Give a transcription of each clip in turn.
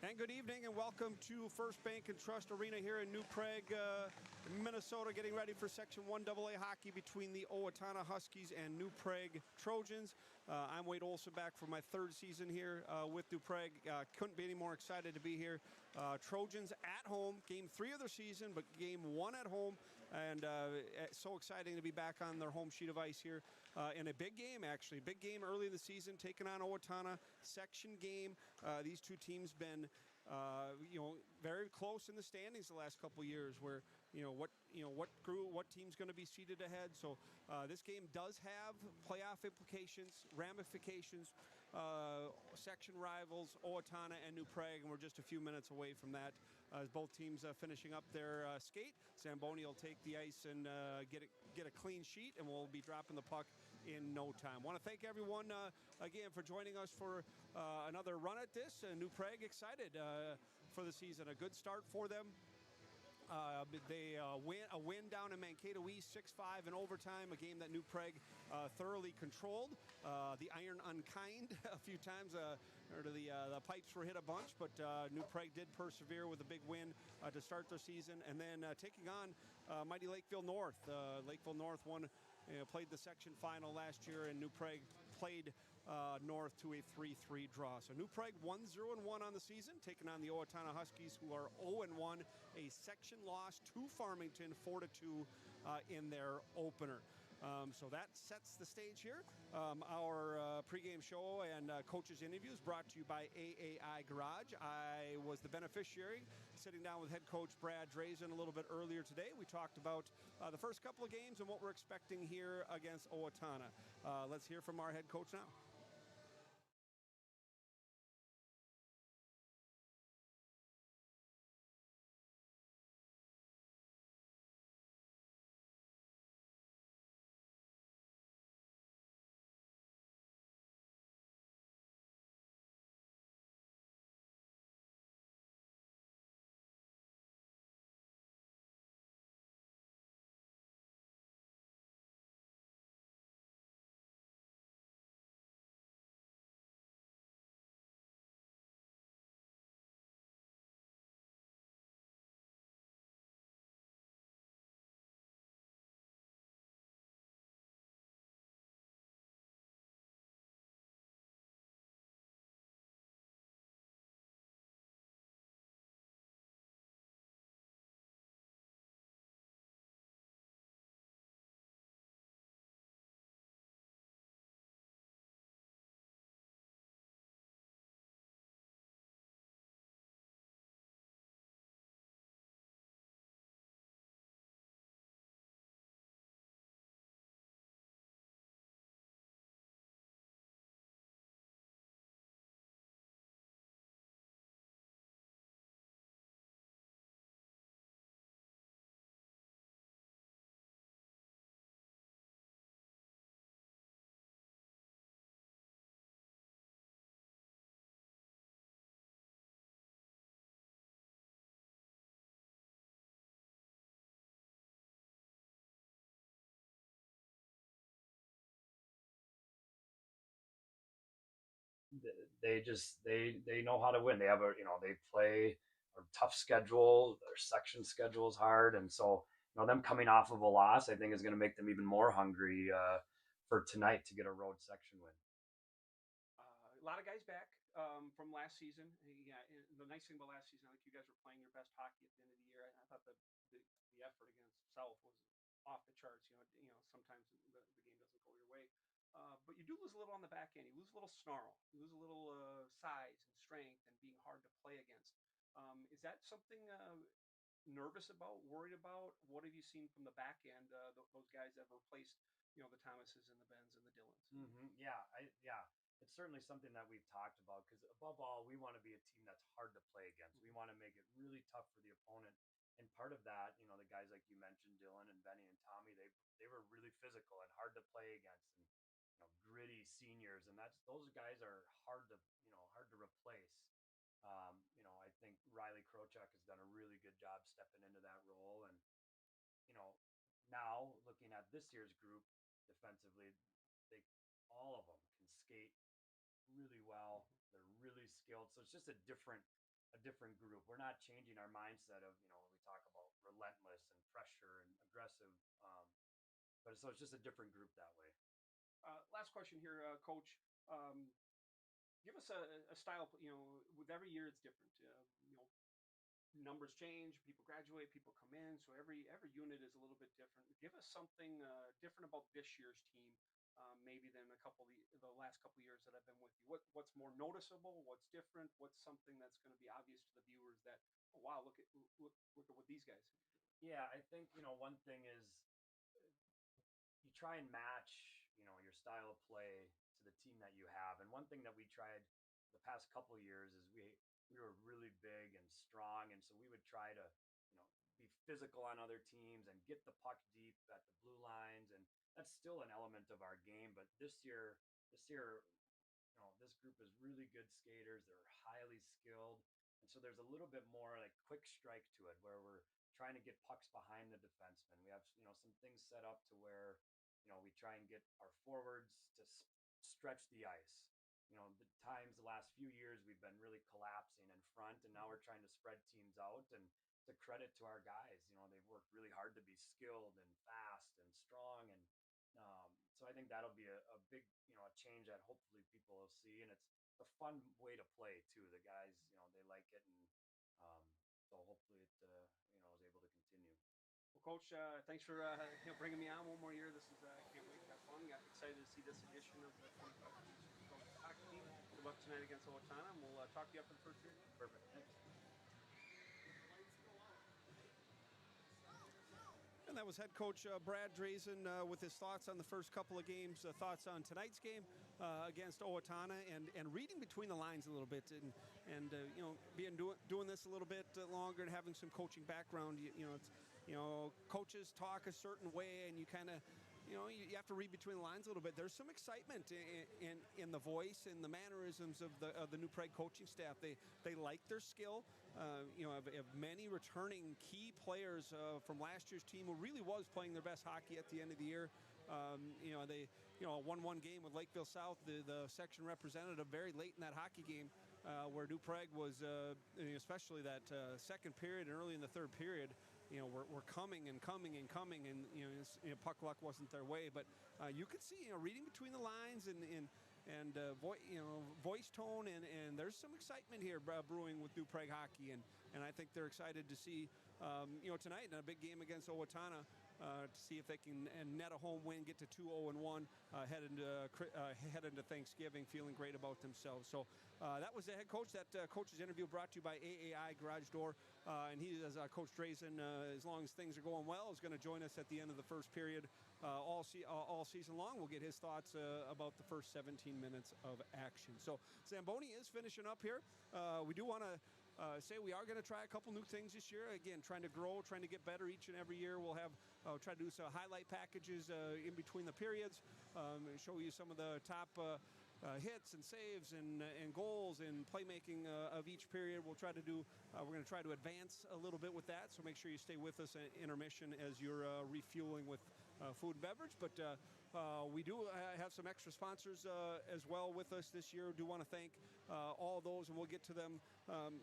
And good evening and welcome to First Bank and Trust Arena here in New Prague, Minnesota, getting ready for Section 1AA hockey between the Owatonna Huskies and New Prague Trojans. I'm Wade Olson, back for my third season here with New Prague. Couldn't be any more excited to be here. Trojans at home, game 3 of their season, but game 1 at home. And so exciting to be back on their home sheet of ice here in a big game, actually. Big game early in the season, taking on Owatonna, section game. These two teams been very close in the standings the last couple of years, where what team's going to be seated ahead. So this game does have playoff implications, ramifications. Section rivals Owatonna and New Prague, and we're just a few minutes away from that. As both teams finishing up their skate, Zamboni will take the ice and get a clean sheet, and we'll be dropping the puck in no time. Want to thank everyone again for joining us for another run at this. New Prague excited for the season. A good start for them. They win down in Mankato East 6-5 in overtime, a game that New Prague thoroughly controlled. The iron unkind a few times, the pipes were hit a bunch, but New Prague did persevere with a big win to start their season. And then taking on mighty Lakeville North. Lakeville North played the section final last year, and New Prague played North to a 3-3 draw. So New Prague 1-0-1 on the season, taking on the Owatonna Huskies, who are 0-1, a section loss to Farmington 4-2 in their opener. So that sets the stage here. Our pregame show and coaches interviews brought to you by AAI Garage. I was the beneficiary, sitting down with head coach Brad Drazen a little bit earlier today. We talked about the first couple of games and what we're expecting here against Owatonna. Let's hear from our head coach now. They know how to win. They have they play a tough schedule. Their section schedule is hard, and so them coming off of a loss, I think, is going to make them even more hungry for tonight to get a road section win. A lot of guys back from last season. Yeah, the nice thing about last season, I think you guys were playing your best hockey at the end of the year. I thought the effort against South was off the charts. Sometimes the game doesn't go your way. But you do lose a little on the back end. You lose a little snarl. You lose a little size and strength and being hard to play against. Is that something nervous about, worried about? What have you seen from the back end? Those guys that have replaced, the Thomases and the Bens and the Dillons. Yeah. It's certainly something that we've talked about because above all, we want to be a team that's hard to play against. We want to make it really tough for the opponent. And part of that, the guys like you mentioned, Dylan and Benny and Tommy, they were really physical and hard to play against, and gritty seniors, and those guys are hard to replace. I think Riley Krochuk has done a really good job stepping into that role, and now looking at this year's group defensively, they all of them can skate really well. They're really skilled, so it's just a different a different group. We're not changing our mindset of, you know, when we talk about relentless and pressure and aggressive. But so it's just a different group that way. Last question here, Coach. Um, Give us a style. You know, with every year it's different. You know, numbers change, people graduate, people come in, so every unit is a little bit different. Give us something different about this year's team, maybe than the last couple years that I've been with you. What's more noticeable? What's different? What's something that's going to be obvious to the viewers that, oh wow, look at what these guys have been doing. Yeah, I think, you know, one thing is you try and match, you know, your style of play to the team that you have. And one thing that we tried the past couple of years is we were really big and strong, and so we would try to, you know, be physical on other teams and get the puck deep at the blue lines, and that's still an element of our game. But this year, you know, this group is really good skaters. They're highly skilled. And so there's a little bit more like quick strike to it where we're trying to get pucks behind the defenseman. We have, you know, some things set up to where, you know, we try and get our forwards to stretch the ice. You know, the last few years, we've been really collapsing in front, and now we're trying to spread teams out. And to credit to our guys, you know, they've worked really hard to be skilled and fast and strong. And so I think that'll be a big, you know, a change that hopefully people will see. And it's a fun way to play too. The guys, you know, they like it. And so hopefully it, you know, is able to continue. Well, Coach, thanks for bringing me on one more year. This is can't wait to have fun. Got excited to see this edition of the 25 hockey team. Good luck tonight against Owatonna, and we'll talk to you after the first period. Perfect. Thanks. And that was head coach Brad Drazen with his thoughts on the first couple of games, thoughts on tonight's game against Owatonna, and reading between the lines a little bit, and you know, doing this a little bit longer and having some coaching background. You know, coaches talk a certain way, and you kind of, you know, you have to read between the lines a little bit. There's some excitement in the voice and the mannerisms of the new Prague coaching staff. They like their skill. You know, have many returning key players from last year's team who really was playing their best hockey at the end of the year. You know, they, you know, a 1-1 game with Lakeville South, the section representative very late in that hockey game, where New Prague was, especially that second period and early in the third period, you know, we're coming and coming and coming, and you know, puck luck wasn't their way. But you could see, you know, reading between the lines and voice tone, and there's some excitement here brewing with New Prague hockey, and I think they're excited to see, you know, tonight in a big game against Owatonna, to see if they can net a home win, get to 2-0-1, head into Thanksgiving feeling great about themselves. So that was the head coach. That coach's interview brought to you by AAI Garage Door, and he, as Coach Drazen, as long as things are going well, is going to join us at the end of the first period all season long. We'll get his thoughts about the first 17 minutes of action. So Zamboni is finishing up here. We do want to say we are going to try a couple new things this year. Again, trying to grow, trying to get better each and every year. We'll have try to do some highlight packages in between the periods, show you some of the top hits and saves and goals and playmaking of each period. We'll try to do. We're going to try to advance a little bit with that. So make sure you stay with us at intermission as you're refueling with food and beverage. But we do have some extra sponsors as well with us this year. Do want to thank all those, and we'll get to them,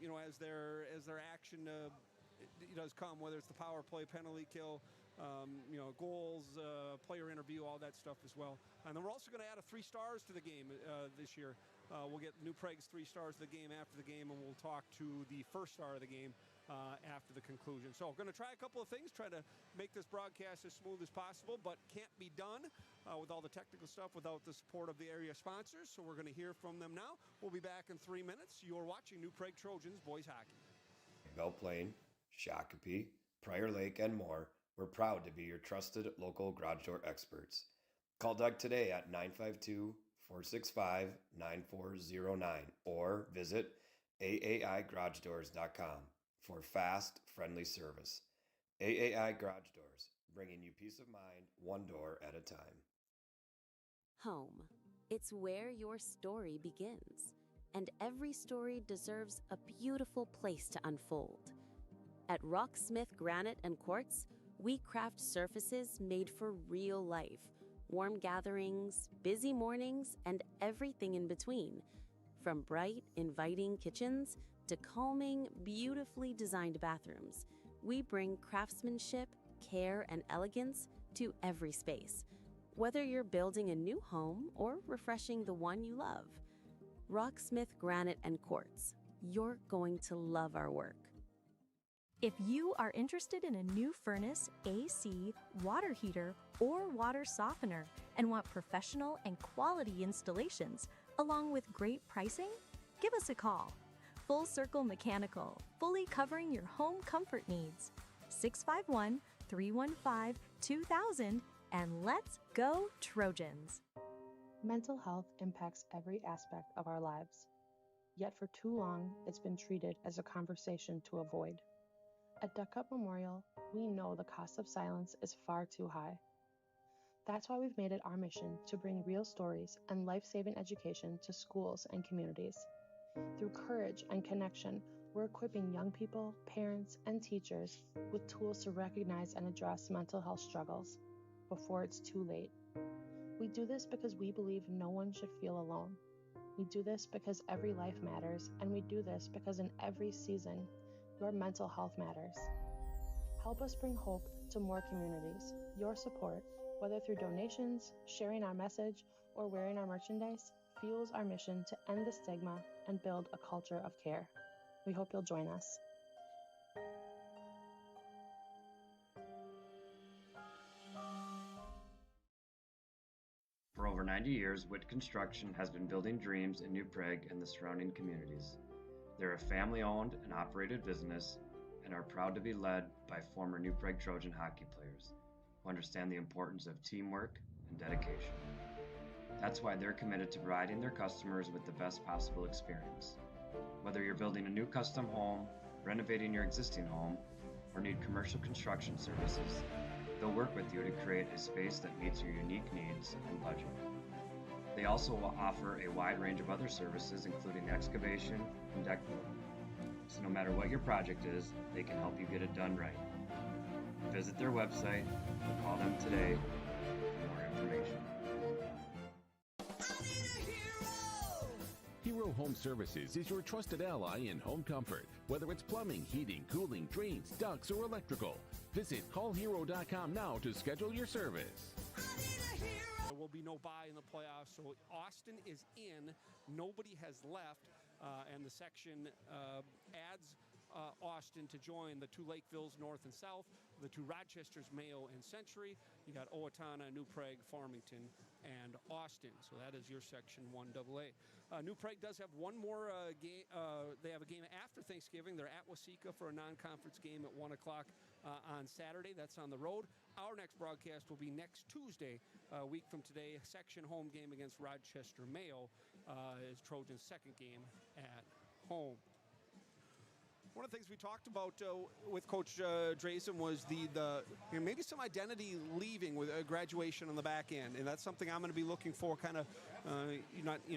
you know, as their action does come, whether it's the power play, penalty kill, you know, goals, player interview, all that stuff as well. And then we're also going to add a 3 stars to the game this year. We'll get New Prague's 3 stars of the game after the game, and we'll talk to the first star of the game after the conclusion. So we're going to try a couple of things, try to make this broadcast as smooth as possible, but can't be done with all the technical stuff without the support of the area sponsors. So we're going to hear from them now. We'll be back in 3 minutes. You're watching New Prague Trojans Boys Hockey. Belle Plaine, Shakopee, Prior Lake, and more, we're proud to be your trusted local garage door experts. Call Doug today at 952-465-9409 or visit aaiGarageDoors.com for fast, friendly service. AAI Garage Doors, bringing you peace of mind, one door at a time. Home. It's where your story begins, and every story deserves a beautiful place to unfold. At Rocksmith Granite and Quartz, we craft surfaces made for real life, warm gatherings, busy mornings, and everything in between. From bright, inviting kitchens to calming, beautifully designed bathrooms, we bring craftsmanship, care, and elegance to every space. Whether you're building a new home or refreshing the one you love, Rocksmith Granite and Quartz, you're going to love our work. If you are interested in a new furnace, AC, water heater, or water softener and want professional and quality installations along with great pricing, give us a call. Full Circle Mechanical, fully covering your home comfort needs. 651-315-2000, and let's go Trojans! Mental health impacts every aspect of our lives. Yet for too long, it's been treated as a conversation to avoid. At Duck Cup Memorial, we know the cost of silence is far too high. That's why we've made it our mission to bring real stories and life-saving education to schools and communities. Through courage and connection, we're equipping young people, parents, and teachers with tools to recognize and address mental health struggles before it's too late. We do this because we believe no one should feel alone. We do this because every life matters, and we do this because in every season, your mental health matters. Help us bring hope to more communities. Your support, whether through donations, sharing our message, or wearing our merchandise, fuels our mission to end the stigma and build a culture of care. We hope you'll join us. For over 90 years, Witt Construction has been building dreams in New Prague and the surrounding communities. They're a family-owned and operated business and are proud to be led by former New Prague Trojan hockey players who understand the importance of teamwork and dedication. That's why they're committed to providing their customers with the best possible experience. Whether you're building a new custom home, renovating your existing home, or need commercial construction services, they'll work with you to create a space that meets your unique needs and budget. They also offer a wide range of other services, including excavation and deck building. So no matter what your project is, they can help you get it done right. Visit their website or call them today for more information. Hero Home Services is your trusted ally in home comfort. Whether it's plumbing, heating, cooling, drains, ducts, or electrical, visit callhero.com now to schedule your service. There will be no bye in the playoffs, so Austin is in. Nobody has left, and the section adds Austin to join the two Lakevilles, North and South, the two Rochesters, Mayo and Century. You got Owatonna, New Prague, Farmington, and Austin. So that is your Section 1AA. New Prague does have one more game. They have a game after Thanksgiving. They're at Waseca for a non-conference game at 1 o'clock on Saturday. That's on the road. Our next broadcast will be next Tuesday, a week from today. Section home game against Rochester Mayo is Trojan's second game at home. One of the things we talked about with Coach Drazen was maybe some identity leaving with a graduation on the back end, and that's something I'm going to be looking for. Kind of,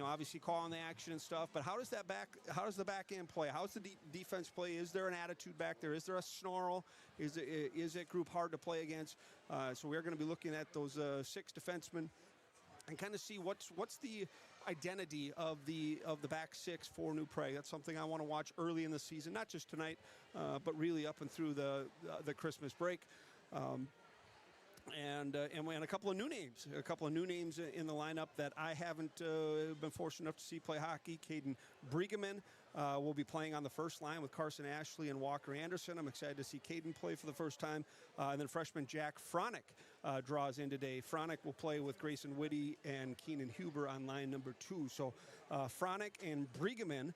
obviously calling the action and stuff. But how does the back end play? How's the defense play? Is there an attitude back there? Is there a snarl? Is that group hard to play against? So we're going to be looking at those 6 defensemen and kind of see what's the identity of the back 6 for New Prague. That's something I want to watch early in the season, not just tonight, but really up and through the Christmas break. And a couple of new names in the lineup that I haven't been fortunate enough to see play hockey. Breeggemann will be playing on the first line with Carson Ashley and Walker Andersen. I'm excited to see Caden play for the first time. And then freshman Jack Franek draws in today. Franek will play with Grayson Witty and Keenan Huber on line number 2. So Franek and Breeggemann,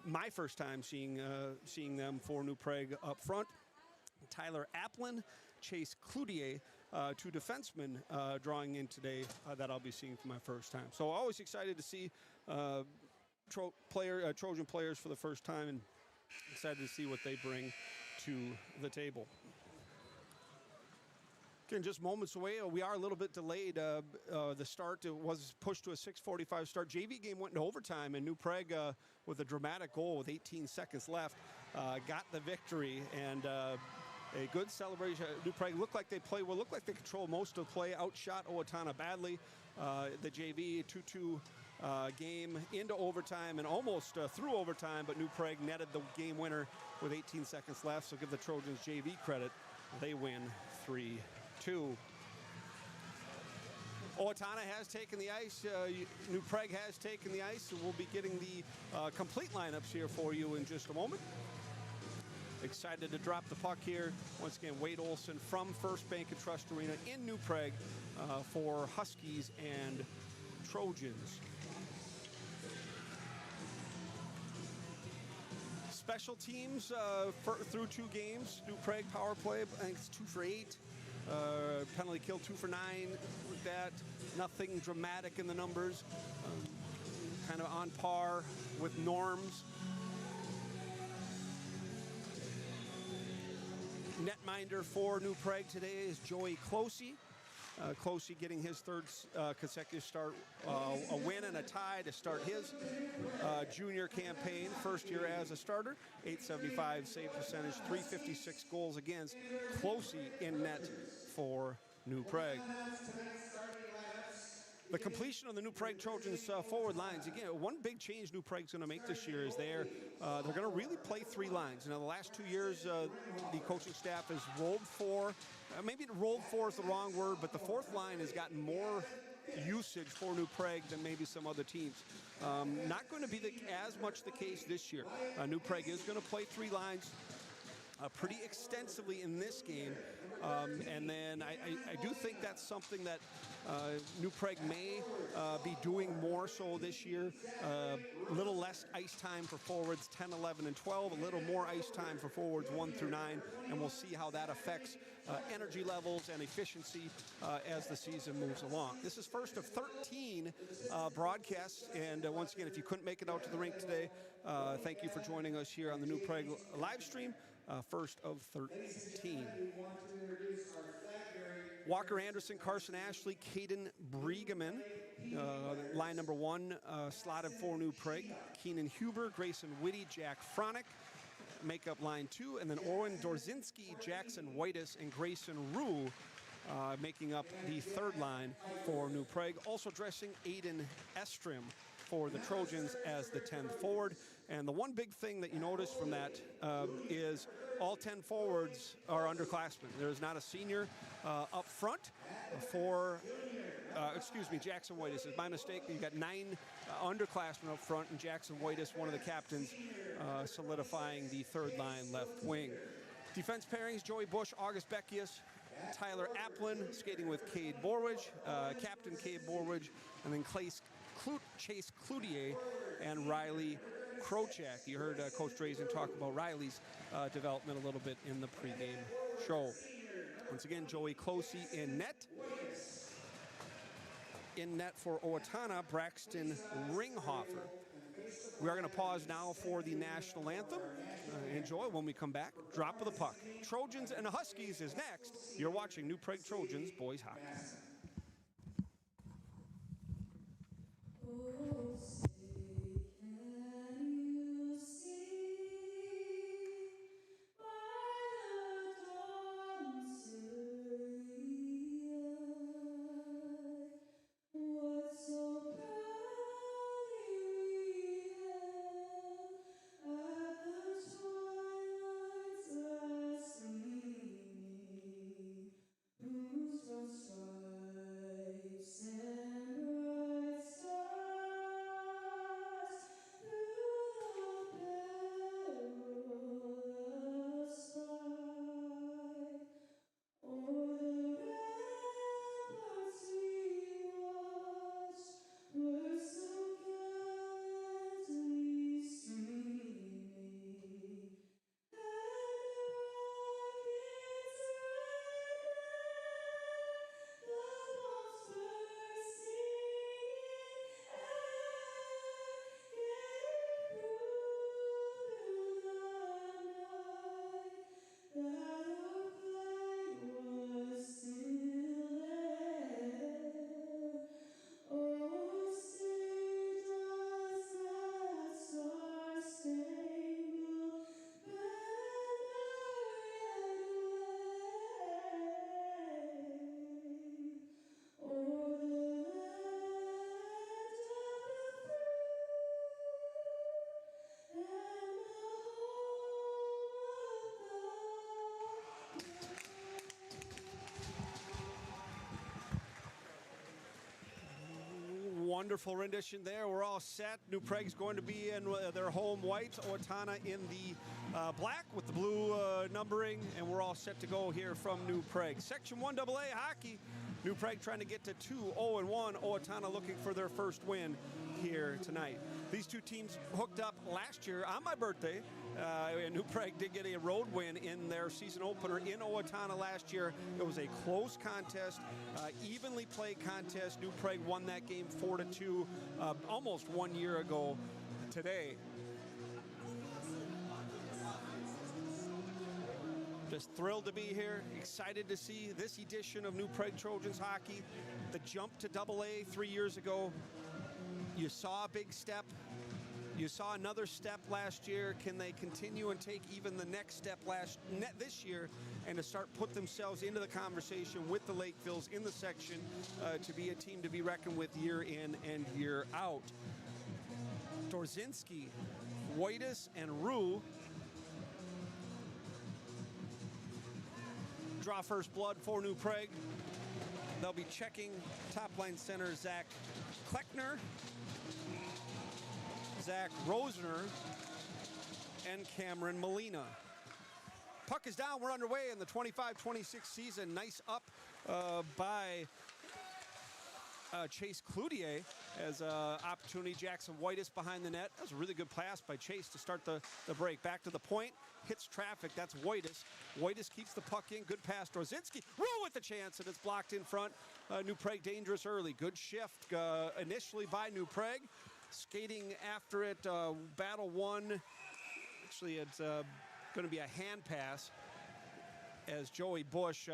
my first time seeing them for New Prague up front. Tyler Applin, Chase Cloutier, 2 defensemen drawing in today that I'll be seeing for my first time. So always excited to see Trojan players for the first time, and excited to see what they bring to the table. Again, just moments away. We are a little bit delayed. The start was pushed to a 6:45 start. JV game went into overtime, and New Prague, with a dramatic goal with 18 seconds left, got the victory, and a good celebration. New Prague looked like they controlled most of the play, outshot Owatonna badly. The JV 2-2 game into overtime and almost through overtime, but New Prague netted the game winner with 18 seconds left, so give the Trojans JV credit. They win 3-2. Owatonna has taken the ice. New Prague has taken the ice, and we'll be getting the complete lineups here for you in just a moment. Excited to drop the puck here. Once again, Wade Olson from First Bank and Trust Arena in New Prague for Huskies and Trojans. Special teams through 2 games. New Prague power play, I think it's 2 for 8. Penalty kill 2 for 9 with that. Nothing dramatic in the numbers. Kind of on par with norms. Netminder for New Prague today is Joey Closey. Closey getting his 3rd consecutive start, a win and a tie to start his junior campaign. First year as a starter, .875 save percentage, .356 goals against. Closey in net for New Prague. The completion of the New Prague Trojans forward lines. Again, one big change New Prague's going to make this year is they're going to really play 3 lines. Now, the last 2 years, the coaching staff has rolled 4. Maybe rolled 4 is the wrong word, but the 4th line has gotten more usage for New Prague than maybe some other teams. Not going to be as much the case this year. New Prague is going to play 3 lines pretty extensively in this game. And then I do think that's something that New Prague may be doing more so this year. A little less ice time for forwards 10, 11, and 12. A little more ice time for forwards 1 through 9. And we'll see how that affects energy levels and efficiency as the season moves along. This is first of 13 broadcasts. And once again, if you couldn't make it out to the rink today, thank you for joining us here on the New Prague live stream. First of 13. Walker Andersen, Carson Ashley, Caden Breeggemann. Line number 1 slotted for New Prague. Keenan Huber, Grayson Witty, Jack Franek. Make up line 2. And then Owen Dorzinski, Jackson Whitus, and Grayson Rue making up the 3rd line for New Prague. Also dressing Aiden Estrim for the Trojans as the 10th forward. And the one big thing that you notice from that is all 10 forwards are underclassmen. There is not a senior up front for, Jackson Whitus is my mistake. You've got 9 underclassmen up front, and Jackson Whitus, one of the captains, solidifying the 3rd line left wing. Defense pairings, Joey Bush, August Beckius, Tyler Applin, skating with Cade Borwege, Captain Cade Borwege, and then Chase Cloutier and Riley Krochak. You heard Coach Drazen talk about Riley's development a little bit in the pregame show. Once again, Joey Closey in net. In net for Owatonna, Braxton Ringhofer. We are going to pause now for the national anthem. Enjoy when we come back. Drop of the puck. Trojans and Huskies is next. You're watching New Prague Trojans boys hockey. Wonderful rendition there. We're all set. New Prague's going to be in their home whites. Owatonna in the black with the blue numbering, and we're all set to go here from New Prague. Section 1AA hockey. New Prague trying to get to 2-0-1. Owatonna looking for their first win here tonight. These two teams hooked up last year on my birthday. And New Prague did get a road win in their season opener in Owatonna last year. It was a close contest, evenly played contest. New Prague won that game 4-2 almost 1 year ago today. Just thrilled to be here, excited to see this edition of New Prague Trojans hockey. The jump to AA 3 years ago, you saw a big step. You saw another step last year. Can they continue and take even the next step this year and to start put themselves into the conversation with the Lakevilles in the section to be a team to be reckoned with year in and year out? Dorzinski, Wojtas, and Rue draw first blood for New Prague. They'll be checking top line center Zach Kleckner, Zach Rosner, and Cameron Molina. Puck is down. We're underway in the 25-26 season. Nice up by Chase Cloutier as opportunity. Jackson Wojtas behind the net. That was a really good pass by Chase to start the break. Back to the point. Hits traffic. That's Wojtas. Wojtas keeps the puck in. Good pass. Dorzinski. Rue with the chance, and it's blocked in front. New Prague dangerous early. Good shift initially by New Prague. Skating after it, battle one. Actually, it's going to be a hand pass as Joey Bush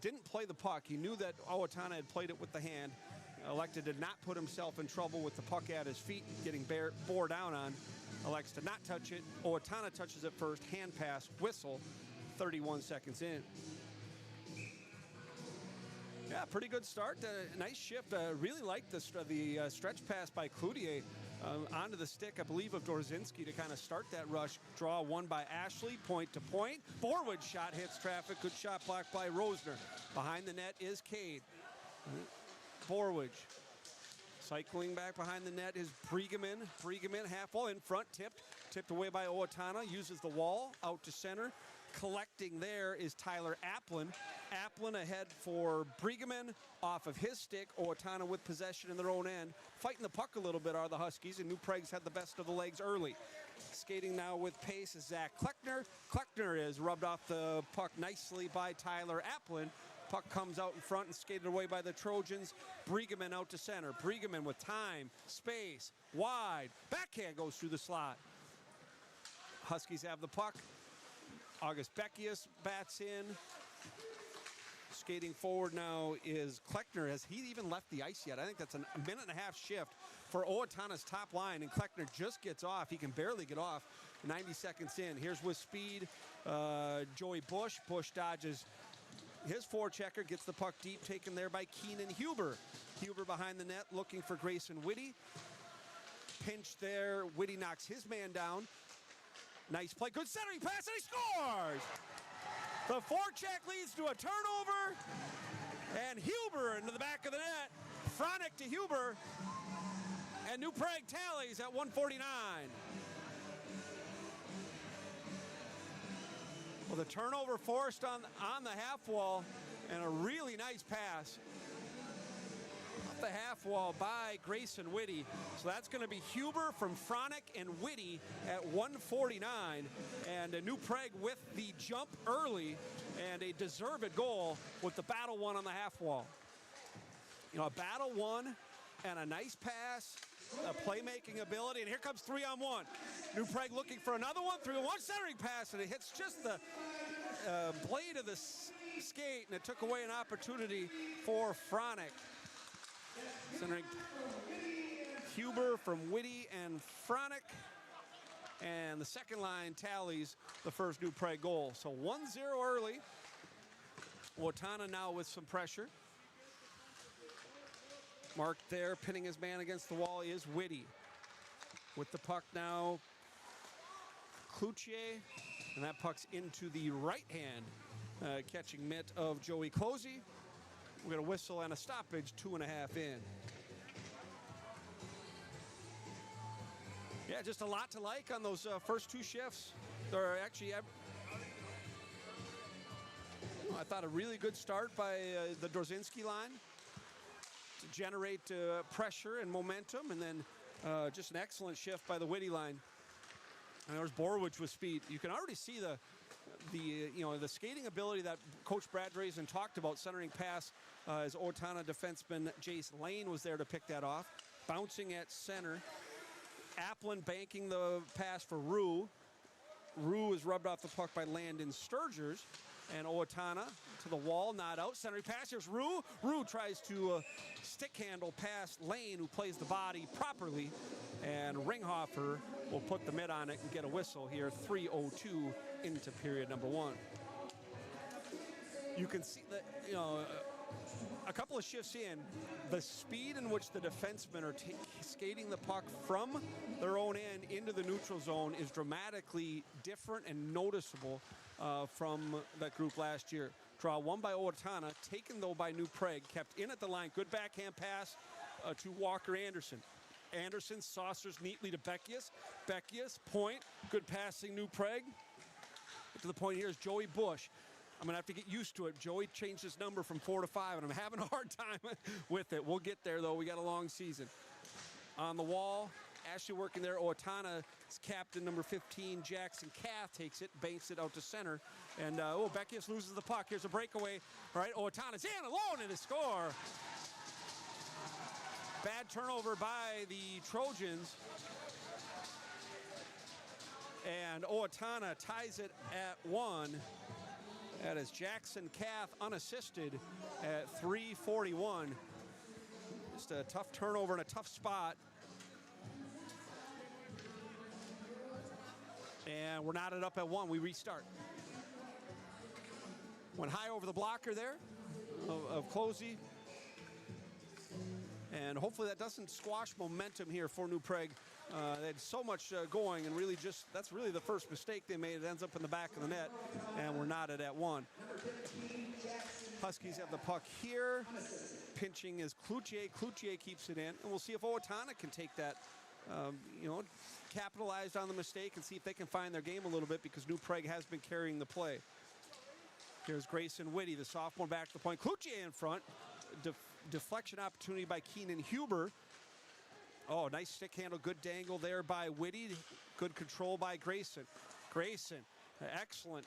didn't play the puck. He knew that Owatonna had played it with the hand. Elected to not put himself in trouble with the puck at his feet, getting bore down on. Elects to not touch it. Owatonna touches it first. Hand pass, whistle, 31 seconds in. Yeah, pretty good start. Nice shift. Really like the stretch pass by Cloutier onto the stick, I believe, of Dorzinski to kind of start that rush. Draw one by Ashley, point to point. Borwege shot hits traffic. Good shot blocked by Rosner. Behind the net is Cade. Borwege. Cycling back behind the net is Breeggemann. Breeggemann half wall in front, tipped away by Owatonna. Uses the wall out to center. Collecting there is Tyler Applin. Applin ahead for Breeggemann off of his stick. Owatonna with possession in their own end. Fighting the puck a little bit are the Huskies, and New Prague's had the best of the legs early. Skating now with pace is Zach Kleckner. Kleckner is rubbed off the puck nicely by Tyler Applin. Puck comes out in front and skated away by the Trojans. Breeggemann out to center. Breeggemann with time, space, wide. Backhand goes through the slot. Huskies have the puck. August Beckius bats in. Skating forward now is Kleckner. Has he even left the ice yet? I think that's a minute and a half shift for Owatonna's top line, and Kleckner just gets off. He can barely get off 90 seconds in. Here's with speed, Joey Bush. Bush dodges his forechecker, gets the puck deep, taken there by Keenan Huber. Huber behind the net looking for Grayson Witty. Pinch there. Witty knocks his man down. Nice play, good centering pass, and he scores! The forecheck leads to a turnover, and Huber into the back of the net. Franek to Huber, and New Prague tallies at 1:49. Well, the turnover forced on the half wall, and a really nice pass off the half wall by Grayson Witty. So that's going to be Huber from Franek and Witty at 1:49, and a New Prague with the jump early and a deserved goal with the battle one on the half wall. You know, a battle one and a nice pass, a playmaking ability, and here comes 3-on-1. New Prague looking for another one, 3-on-1 centering pass, and it hits just the blade of the skate, and it took away an opportunity for Franek. Centering Huber from Witty and Franek, and the second line tallies the first New Prague goal. So 1-0 early. Owatonna now with some pressure. Marked there, pinning his man against the wall is Witty. With the puck now, Cloutier, and that puck's into the right hand, catching mitt of Joey Cozy. We're going to whistle and a stoppage, 2.5 in. Yeah, just a lot to like on those first two shifts. Or actually, I thought a really good start by the Dorzinski line to generate pressure and momentum, and then just an excellent shift by the Witty line. And there's Borwege with speed. You can already see the skating ability that Coach Brad Drazen talked about, centering pass as Owatonna defenseman Jace Lane was there to pick that off. Bouncing at center. Applin banking the pass for Rue. Rue is rubbed off the puck by Landon Sturgers. And Owatonna to the wall, not out. Centering pass, here's Rue. Rue tries to stick handle past Lane, who plays the body properly. And Ringhofer will put the mid on it and get a whistle here. 3:02 into period number one. You can see that, a couple of shifts in, the speed in which the defensemen are skating the puck from their own end into the neutral zone is dramatically different and noticeable from that group last year. Draw one by Owatonna, taken though by New Prague, kept in at the line. Good backhand pass to Walker Andersen. Andersen saucers neatly to Beckius. Beckius, point, good passing New Prague. To the point here is Joey Bush. I'm going to have to get used to it. Joey changed his number from 4 to 5, and I'm having a hard time with it. We'll get there, though. We got a long season. On the wall, Ashley working there. Owatonna's captain, number 15, Jackson Kath, takes it, banks it out to center. And, Beckius loses the puck. Here's a breakaway. All right, Owatonna's in alone in a score. Bad turnover by the Trojans. And Owatonna ties it at 1. That is Jackson Kath unassisted at 3:41. Just a tough turnover in a tough spot. And we're knotted up at 1. We restart. Went high over the blocker there of Closey. And hopefully that doesn't squash momentum here for New Prague. They had so much going, and really that's really the first mistake they made. It ends up in the back of the net, and we're knotted at 1. Huskies have the puck here. Pinching is Cloutier. Cloutier keeps it in, and we'll see if Owatonna can take that, capitalize on the mistake and see if they can find their game a little bit, because New Prague has been carrying the play. Here's Grayson Witty, the sophomore, back to the point. Cloutier in front. Deflection opportunity by Keenan Huber. Oh, nice stick handle, good dangle there by Witty. Good control by Grayson. Grayson, excellent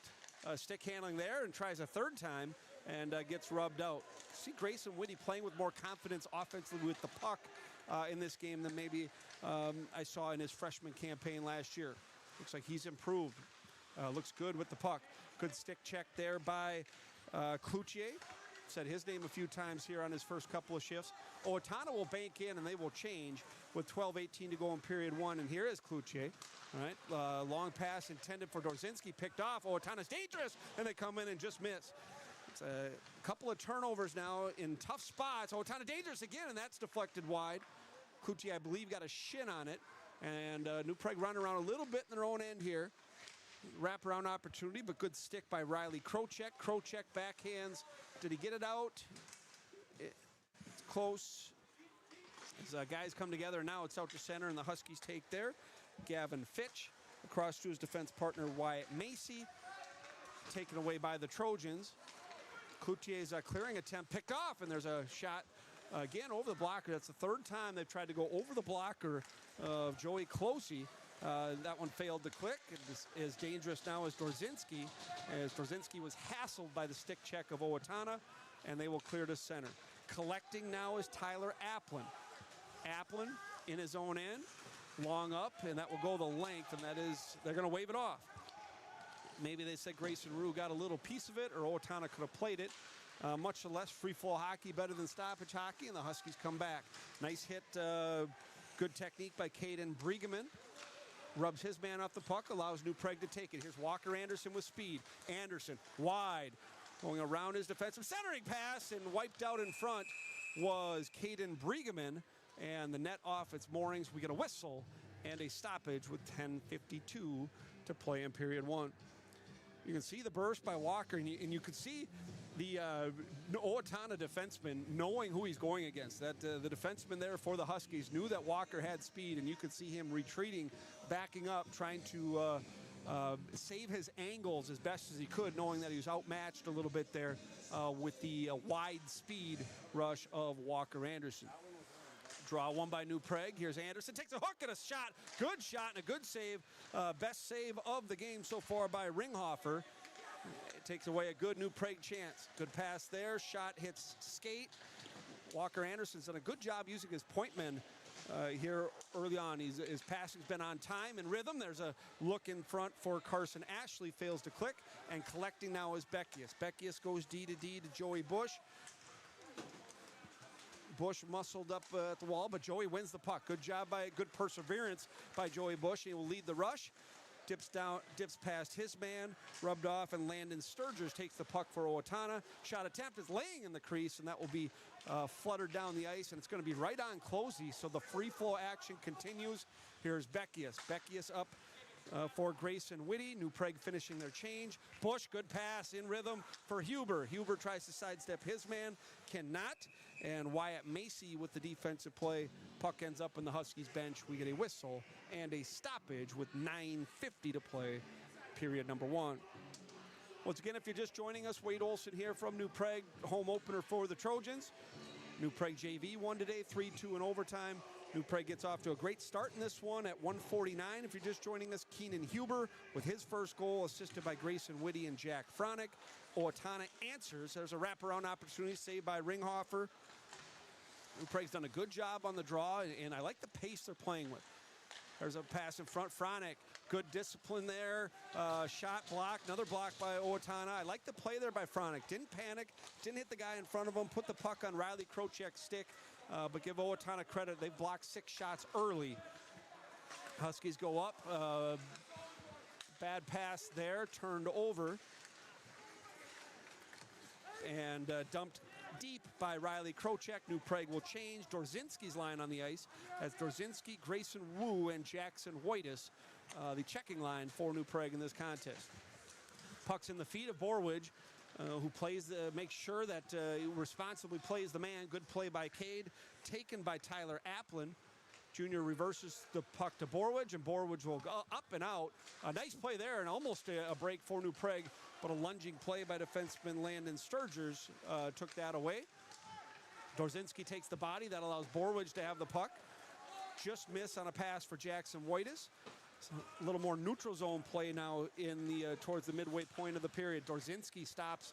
stick handling there, and tries a third time and gets rubbed out. See Grayson Witty playing with more confidence offensively with the puck in this game than maybe I saw in his freshman campaign last year. Looks like he's improved. Looks good with the puck. Good stick check there by Cloutier. Said his name a few times here on his first couple of shifts. Owatonna will bank in, and they will change with 12:18 to go in period 1. And here is Cloutier. All right, long pass intended for Dorzinski, picked off. Owatonna's dangerous, and they come in and just miss. It's a couple of turnovers now in tough spots. Owatonna dangerous again, and that's deflected wide. Cloutier, I believe, got a shin on it. And New Prague running around a little bit in their own end here. Wraparound opportunity, but good stick by Riley Krocek. Krocek backhands. Did he get it out? It's close. As guys come together, now it's out to center, and the Huskies take there. Gavin Fitch across to his defense partner Wyatt Macy. Taken away by the Trojans. Cloutier's clearing attempt picked off, and there's a shot again over the blocker. That's the third time they've tried to go over the blocker of Joey Closey. That one failed to click. It is as dangerous now as Dorzinski was hassled by the stick check of Owatonna, and they will clear to center. Collecting now is Tyler Applin. Applin in his own end, long up, and that will go the length, and that is, they're going to wave it off. Maybe they said Grayson Rue got a little piece of it, or Owatonna could have played it. Much less free-flow hockey, better than stoppage hockey, and the Huskies come back. Nice hit, good technique by Caden Breeggemann. Rubs his man off the puck, allows New Prague to take it. Here's Walker Andersen with speed. Andersen wide, going around his defensive centering pass, and wiped out in front was Caden Breeggemann, and the net off its moorings. We get a whistle and a stoppage with 10:52 to play in period 1. You can see the burst by Walker, and you can see the Owatonna defenseman knowing who he's going against. That the defenseman there for the Huskies knew that Walker had speed, and you could see him retreating, backing up, trying to save his angles as best as he could, knowing that he was outmatched a little bit there with the wide speed rush of Walker Andersen. Draw one by New Prague. Here's Andersen. Takes a hook and a shot. Good shot and a good save. Best save of the game so far by Ringhofer. It takes away a good New Prague chance. Good pass there. Shot hits skate. Walker Andersen's done a good job using his point men here early on. His passing's been on time and rhythm. There's a look in front for Carson Ashley. Fails to click. And collecting now is Beckius. Beckius goes D to Joey Bush. Bush muscled up at the wall, but Joey wins the puck. Good job good perseverance by Joey Bush. He will lead the rush. Dips past his man, rubbed off, and Landon Sturgis takes the puck for Owatonna. Shot attempt is laying in the crease, and that will be fluttered down the ice, and it's going to be right on Closey, so the free flow action continues. Here's Beckius. Beckius up for Grayson Witty. New Prague finishing their change. Bush, good pass in rhythm for Huber. Huber tries to sidestep his man, cannot. And Wyatt Macy with the defensive play. Puck ends up in the Huskies bench. We get a whistle and a stoppage with 9:50 to play, period number 1. Once again, if you're just joining us, Wade Olson here from New Prague, home opener for the Trojans. New Prague JV won today, 3-2 in overtime. New Prague gets off to a great start in this one at 1:49. If you're just joining us, Keenan Huber with his first goal, assisted by Grayson Witty and Jack Franek. Owatonna answers. There's a wraparound opportunity saved by Ringhofer. New Prague's done a good job on the draw, and I like the pace they're playing with. There's a pass in front. Franek, good discipline there. Shot block, another block by Owatonna. I like the play there by Franek. Didn't panic, didn't hit the guy in front of him, put the puck on Riley Krocek's stick, but give Owatonna credit. They've blocked 6 shots early. Huskies go up. Bad pass there, turned over. And dumped deep by Riley Krocek. New Prague will change. Dorzinski's line on the ice as Dorzinski, Grayson Wu, and Jackson Whitus, the checking line for New Prague in this contest. Puck's in the feet of Borwege, who makes sure that he responsibly plays the man. Good play by Cade, taken by Tyler Applin. Junior reverses the puck to Borwege, and Borwege will go up and out. A nice play there, and almost a break for New Prague, but a lunging play by defenseman Landon Sturgis took that away. Dorzinski takes the body. That allows Borwege to have the puck. Just miss on a pass for Jackson Whitus. A little more neutral zone play now in the towards the midway point of the period. Dorzinski stops.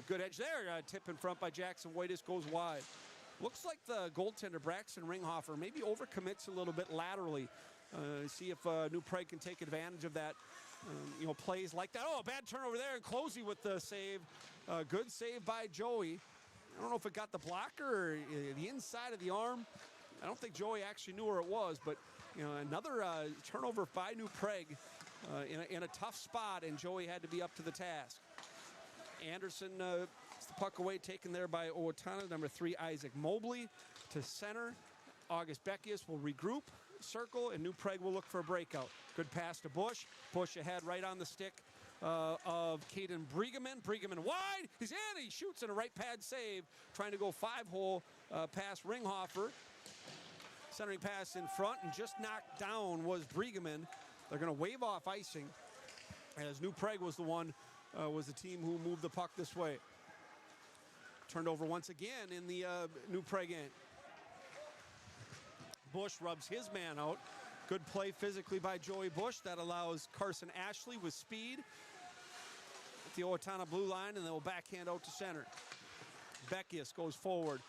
Good edge there. Tip in front by Jackson Whitus goes wide. Looks like the goaltender, Braxton Ringhofer, maybe overcommits a little bit laterally. See if New Prague can take advantage of that. Plays like that. Oh, a bad turnover there, and Closey with the save. Good save by Joey. I don't know if it got the blocker or the inside of the arm. I don't think Joey actually knew where it was, but another turnover by New Prague in a tough spot, and Joey had to be up to the task. Andersen the puck away, taken there by Owatonna. Number 3, Isaac Mobley to center. August Beckius will regroup, circle, and New Prague will look for a breakout. Good pass to Bush. Bush ahead right on the stick of Caden Breeggemann. Breeggemann wide. He's in. He shoots in a right pad save. Trying to go 5-hole past Ringhofer. Centering pass in front, and just knocked down was Breeggemann. They're going to wave off icing, as New Prague was the team who moved the puck this way. Turned over once again in the New Prague end. Bush rubs his man out. Good play physically by Joey Bush. That allows Carson Ashley with speed at the Owatonna blue line, and they will backhand out to center. Beckius goes forward.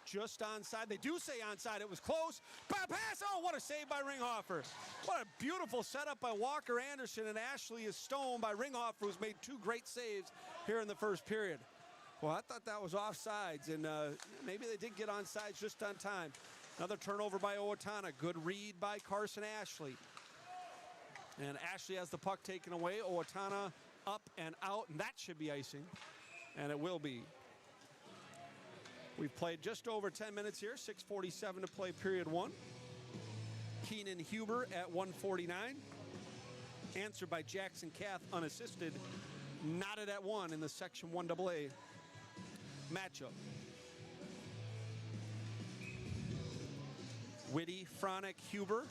Just onside. They do say onside. It was close. Pass! Oh, what a save by Ringhofer. What a beautiful setup by Walker Andersen, and Ashley is stoned by Ringhofer, who's made 2 great saves here in the first period. Well, I thought that was offsides, and maybe they did get onside just on time. Another turnover by Owatonna. Good read by Carson Ashley. And Ashley has the puck taken away. Owatonna up and out, and that should be icing. And it will be. We've played just over 10 minutes here. 6:47 to play period 1. Keenan Huber at 1:49. Answered by Jackson Kath, unassisted, knotted at 1 in the Section 1AA matchup. Witty, Franek, Huber.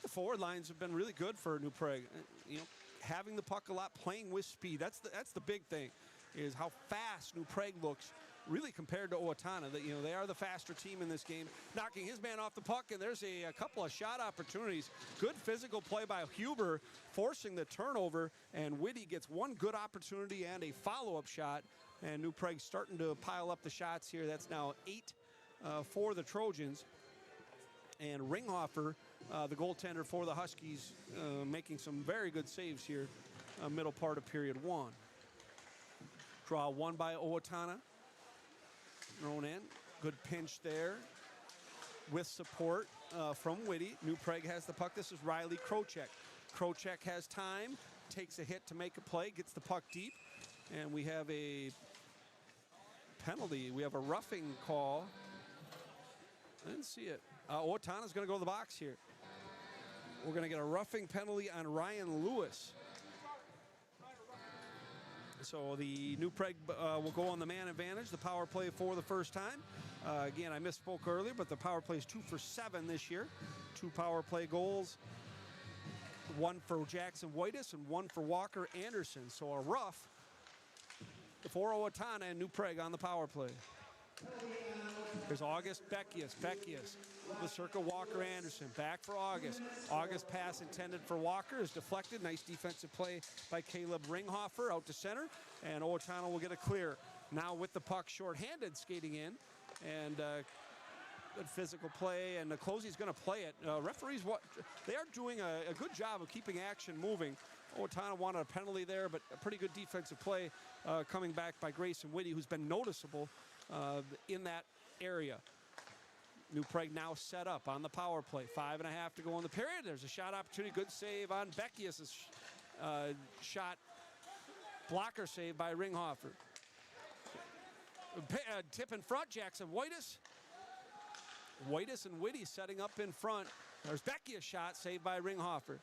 The forward lines have been really good for New Prague. You know, having the puck a lot, playing with speed. That's the big thing, is how fast New Prague looks, really compared to Owatonna. That, you know, they are the faster team in this game. Knocking his man off the puck, and there's a couple of shot opportunities. Good physical play by Huber, forcing the turnover, and Witty gets one good opportunity and a follow-up shot. And New Prague starting to pile up the shots here. That's now 8 for the Trojans. And Ringhofer, the goaltender for the Huskies, making some very good saves here, middle part of period 1. Draw 1 by Owatonna. Thrown in. Good pinch there with support from Witty. New Prague has the puck. This is Riley Krocek. Krocek has time, takes a hit to make a play, gets the puck deep, and we have a penalty. We have a roughing call. I didn't see it. Owatonna's going to go to the box here. We're going to get a roughing penalty on Ryan Lewis. So the New Prague will go on the man advantage, the power play for the first time. Again, I misspoke earlier, but the power play is 2 for 7 this year. 2 power play goals, 1 for Jackson Whitus and 1 for Walker Andersen. So a rough for Owatonna and New Prague on the power play. Here's August Beckius. The circle, Walker Andersen. Back for August. August pass intended for Walker is deflected. Nice defensive play by Caleb Ringhofer out to center. And Owatonna will get a clear. Now with the puck shorthanded skating in. And good physical play. And Closey's going to play it. Referees, they are doing a good job of keeping action moving. Owatonna wanted a penalty there, but a pretty good defensive play coming back by Grayson Witty, who's been noticeable in that area. New Prague now set up on the power play. 5.5 to go in the period. There's a shot opportunity. Good save on Beckius' shot. Blocker save by Ringhofer. Tip in front, Jackson Whitus. Whitus and Witty setting up in front. There's Beckius' shot saved by Ringhofer.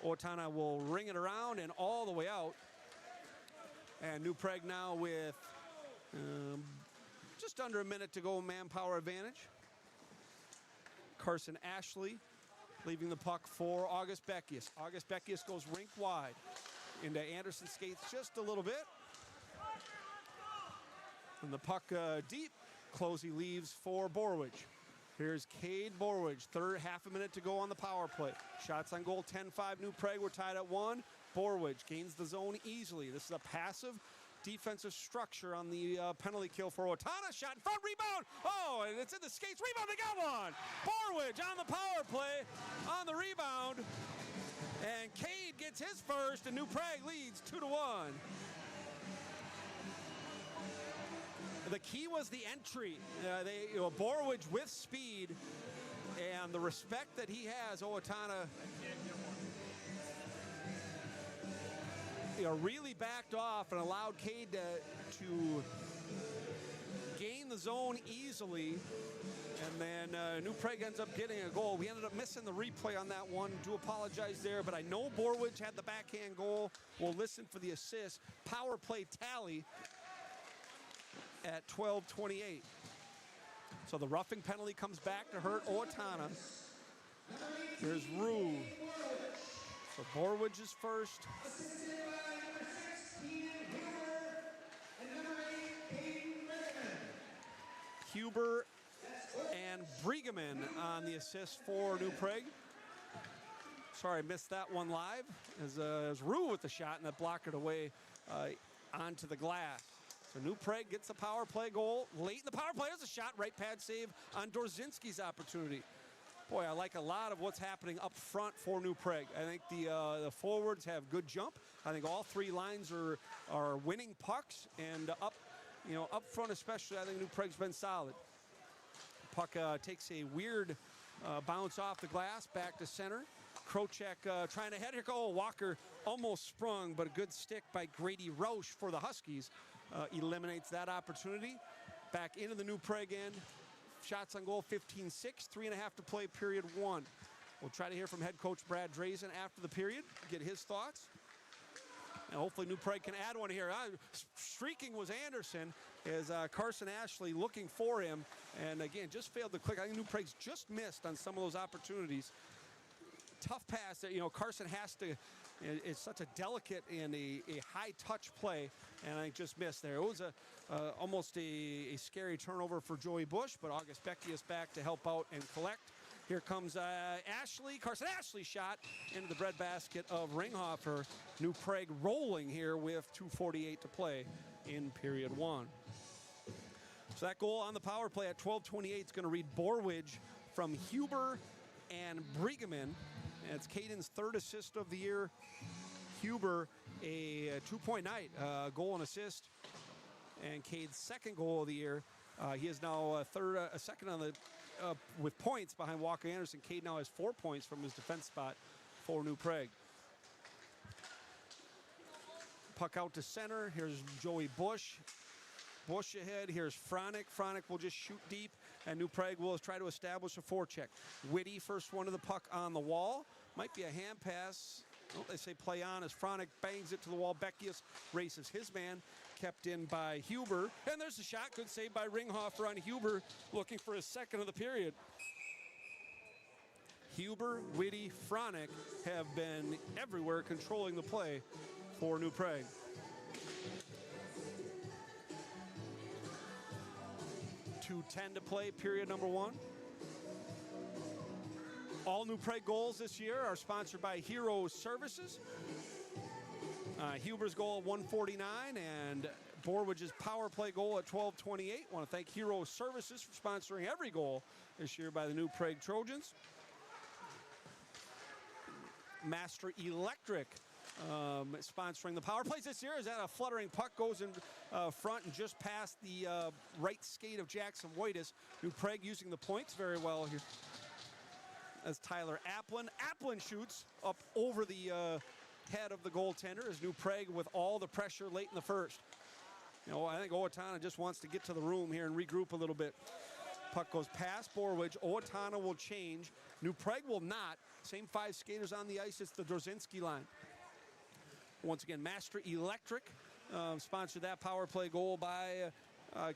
Owatonna will ring it around and all the way out. And New Prague now with just under a minute to go, manpower advantage. Carson Ashley leaving the puck for August Beckius. August Beckius goes rink wide into Andersen skates just a little bit. And the puck deep. Closey leaves for Borwege. Here's Cade Borwege. Half a minute to go on the power play. Shots on goal, 10-5 New Prague. We're tied at 1. Borwege gains the zone easily. This is a passive defensive structure on the penalty kill for Owatonna. Shot in front, rebound. Oh, and it's in the skates. Rebound, they got one. Borwege on the power play on the rebound. And Cade gets his first, and New Prague leads 2-1. The key was the entry. Borwege with speed and the respect that he has. Owatonna really backed off and allowed Cade to gain the zone easily. And then New Prague ends up getting a goal. We ended up missing the replay on that one. Do apologize there, but I know Borwege had the backhand goal. We'll listen for the assist. Power play tally at 12:28. So the roughing penalty comes back to hurt Owatonna. Here's Rue. So Borwege is first. Huber and Breeggemann on the assist for New Prague. Sorry, I missed that one live. As Rue with the shot, and that blocked it away onto the glass. So New Prague gets a power play goal. Late in the power play, there's a shot, right pad save on Dorzinski's opportunity. Boy, I like a lot of what's happening up front for New Prague. I think the forwards have good jump. I think all 3 lines are winning pucks, and up front especially, I think New Prague's been solid. Puck takes a weird bounce off the glass, back to center. Krocek trying to head here. Walker almost sprung, but a good stick by Grady Roush for the Huskies eliminates that opportunity. Back into the New Prague end. Shots on goal, 15-6, 3.5 to play, period 1. We'll try to hear from head coach Brad Drazen after the period, get his thoughts. And hopefully New Prague can add one here. Streaking was Andersen as Carson Ashley looking for him. And again, just failed to click. I think New Prague's just missed on some of those opportunities. Tough pass that, Carson has to, it's such a delicate and a high touch play, and I just missed there. It was almost a scary turnover for Joey Bush, but August Beckius back to help out and collect. Here comes Carson Ashley shot into the breadbasket of Ringhofer. New Prague rolling here with 2:48 to play in period one. So that goal on the power play at 12:28 is going to read Borwege from Huber and Breeggemann. And it's Caden's third assist of the year. Huber, a 2-point night, goal and assist. And Cade's second goal of the year. He is now a second on the with points behind Walker Andersen. Cade now has 4 points from his defense spot for New Prague. Puck out to center. Here's Joey Bush. Bush ahead. Here's Franek. Franek will just shoot deep, and New Prague will try to establish a forecheck. Witty, first one to the puck on the wall. Might be a hand pass. Oh, they say play on as Franek bangs it to the wall. Beckius races his man. Kept in by Huber. And there's a shot. Good save by Ringhofer on Huber, looking for his second of the period. Huber, Witty, Franek have been everywhere controlling the play for New Prague. .2:10 to play, period number one. All New Prague goals this year are sponsored by Hero Services. Huber's goal at 1:49 and Borwage's power play goal at 12:28. Want to thank Hero Services for sponsoring every goal this year by the New Prague Trojans. Master Electric sponsoring the power plays this year. Is that a fluttering puck goes in front and just past the right skate of Jackson Waitis. New Prague using the points very well here. As Tyler Applin. Applin shoots up over the head of the goaltender as New Prague with all the pressure late in the first. I think Owatonna just wants to get to the room here and regroup a little bit. Puck goes past Borwege. Owatonna will change. New Prague will not. Same 5 skaters on the ice. It's the Dorzinski line. Once again, Master Electric sponsored that power play goal by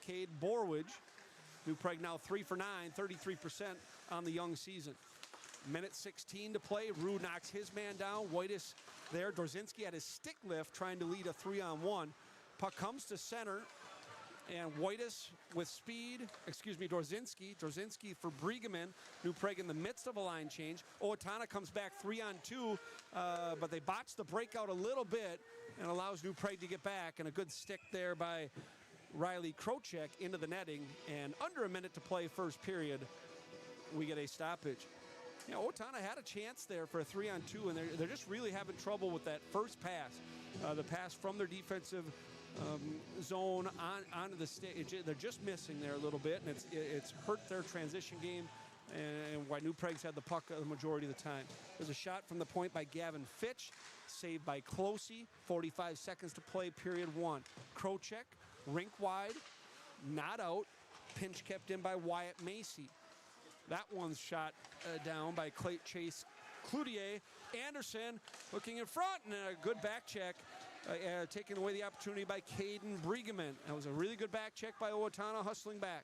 Cade Borwege. New Prague now 3 for 9, 33% on the young season. Minute 16 to play. Rue knocks his man down. Waitis there. Dorzinski had his stick lift trying to lead a 3-on-1. Puck comes to center. And Waitis with speed. Dorzinski. Dorzinski for Breeggemann. New Prague in the midst of a line change. Owatonna comes back 3-on-2. But they botch the breakout a little bit and allows New Prague to get back. And a good stick there by Riley Krocek into the netting. And under a minute to play first period, we get a stoppage. Owatonna had a chance there for a 3-on-2, and they're just really having trouble with that first pass. The pass from their defensive zone onto the stage. They're just missing there a little bit, and it's hurt their transition game, and why New Prague's had the puck the majority of the time. There's a shot from the point by Gavin Fitch, saved by Closey. 45 seconds to play, period one. Krocek, rink wide, not out. Pinch kept in by Wyatt Macy. That one's shot down by Chase Cloutier. Andersen looking in front, and a good back check, taking away the opportunity by Caden Breeggemann. That was a really good back check by Owatonna, hustling back.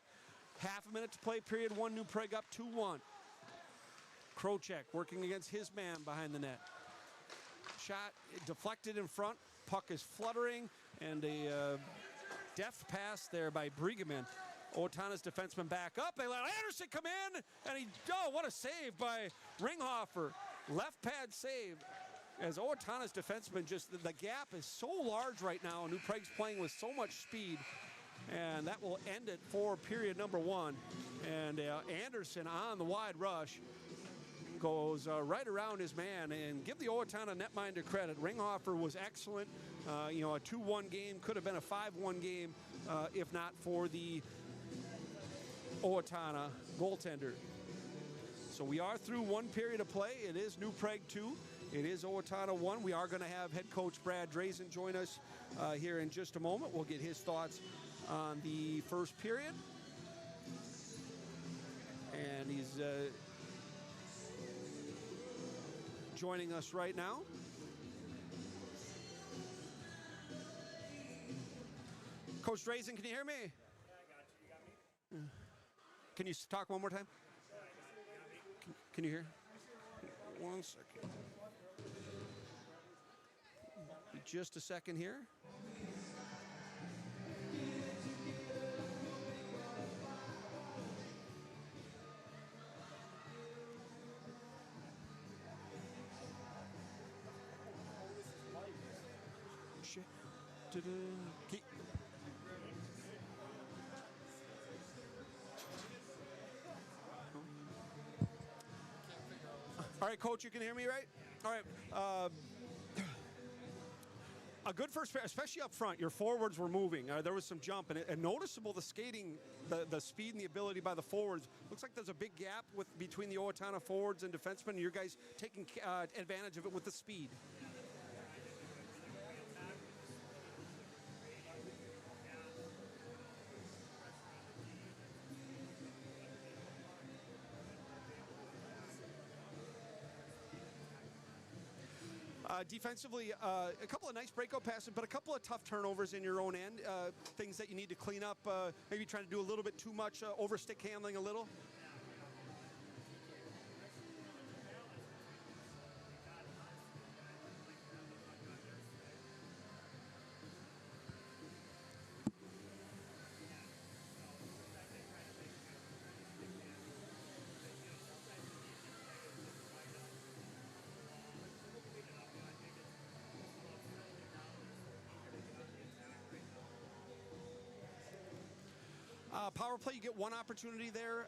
Half a minute to play, period one. New Prague up 2-1. Krocek working against his man behind the net. Shot deflected in front. Puck is fluttering, and a deft pass there by Breeggemann. Owatonna's defenseman back up. They let Andersen come in, and what a save by Ringhofer. Left pad save. As Owatonna's defenseman, the gap is so large right now, and New Prague's playing with so much speed. And that will end it for period number one. And Andersen on the wide rush goes right around his man, and give the Owatonna netminder credit. Ringhofer was excellent. A 2-1 game could have been a 5-1 game if not for the Owatonna goaltender. So we are through one period of play. It is New Prague 2. It is Owatonna 1. We are going to have head coach Brad Drazen join us here in just a moment. We'll get his thoughts on the first period. And he's joining us right now. Coach Drazen, can you hear me? Yeah, I got you. You got me? Can you talk one more time? Can you hear? 1 second. Just a second here. Shit. Keep. All right, Coach, you can hear me, right? All right. A good first pair, especially up front. Your forwards were moving. There was some jump, and noticeable the skating, the speed and the ability by the forwards. Looks like there's a big gap between the Owatonna forwards and defensemen, and your guys taking advantage of it with the speed. Defensively, a couple of nice breakout passes, but a couple of tough turnovers in your own end. Things that you need to clean up. Maybe trying to do a little bit too much over stick handling a little. Power play, you get one opportunity there.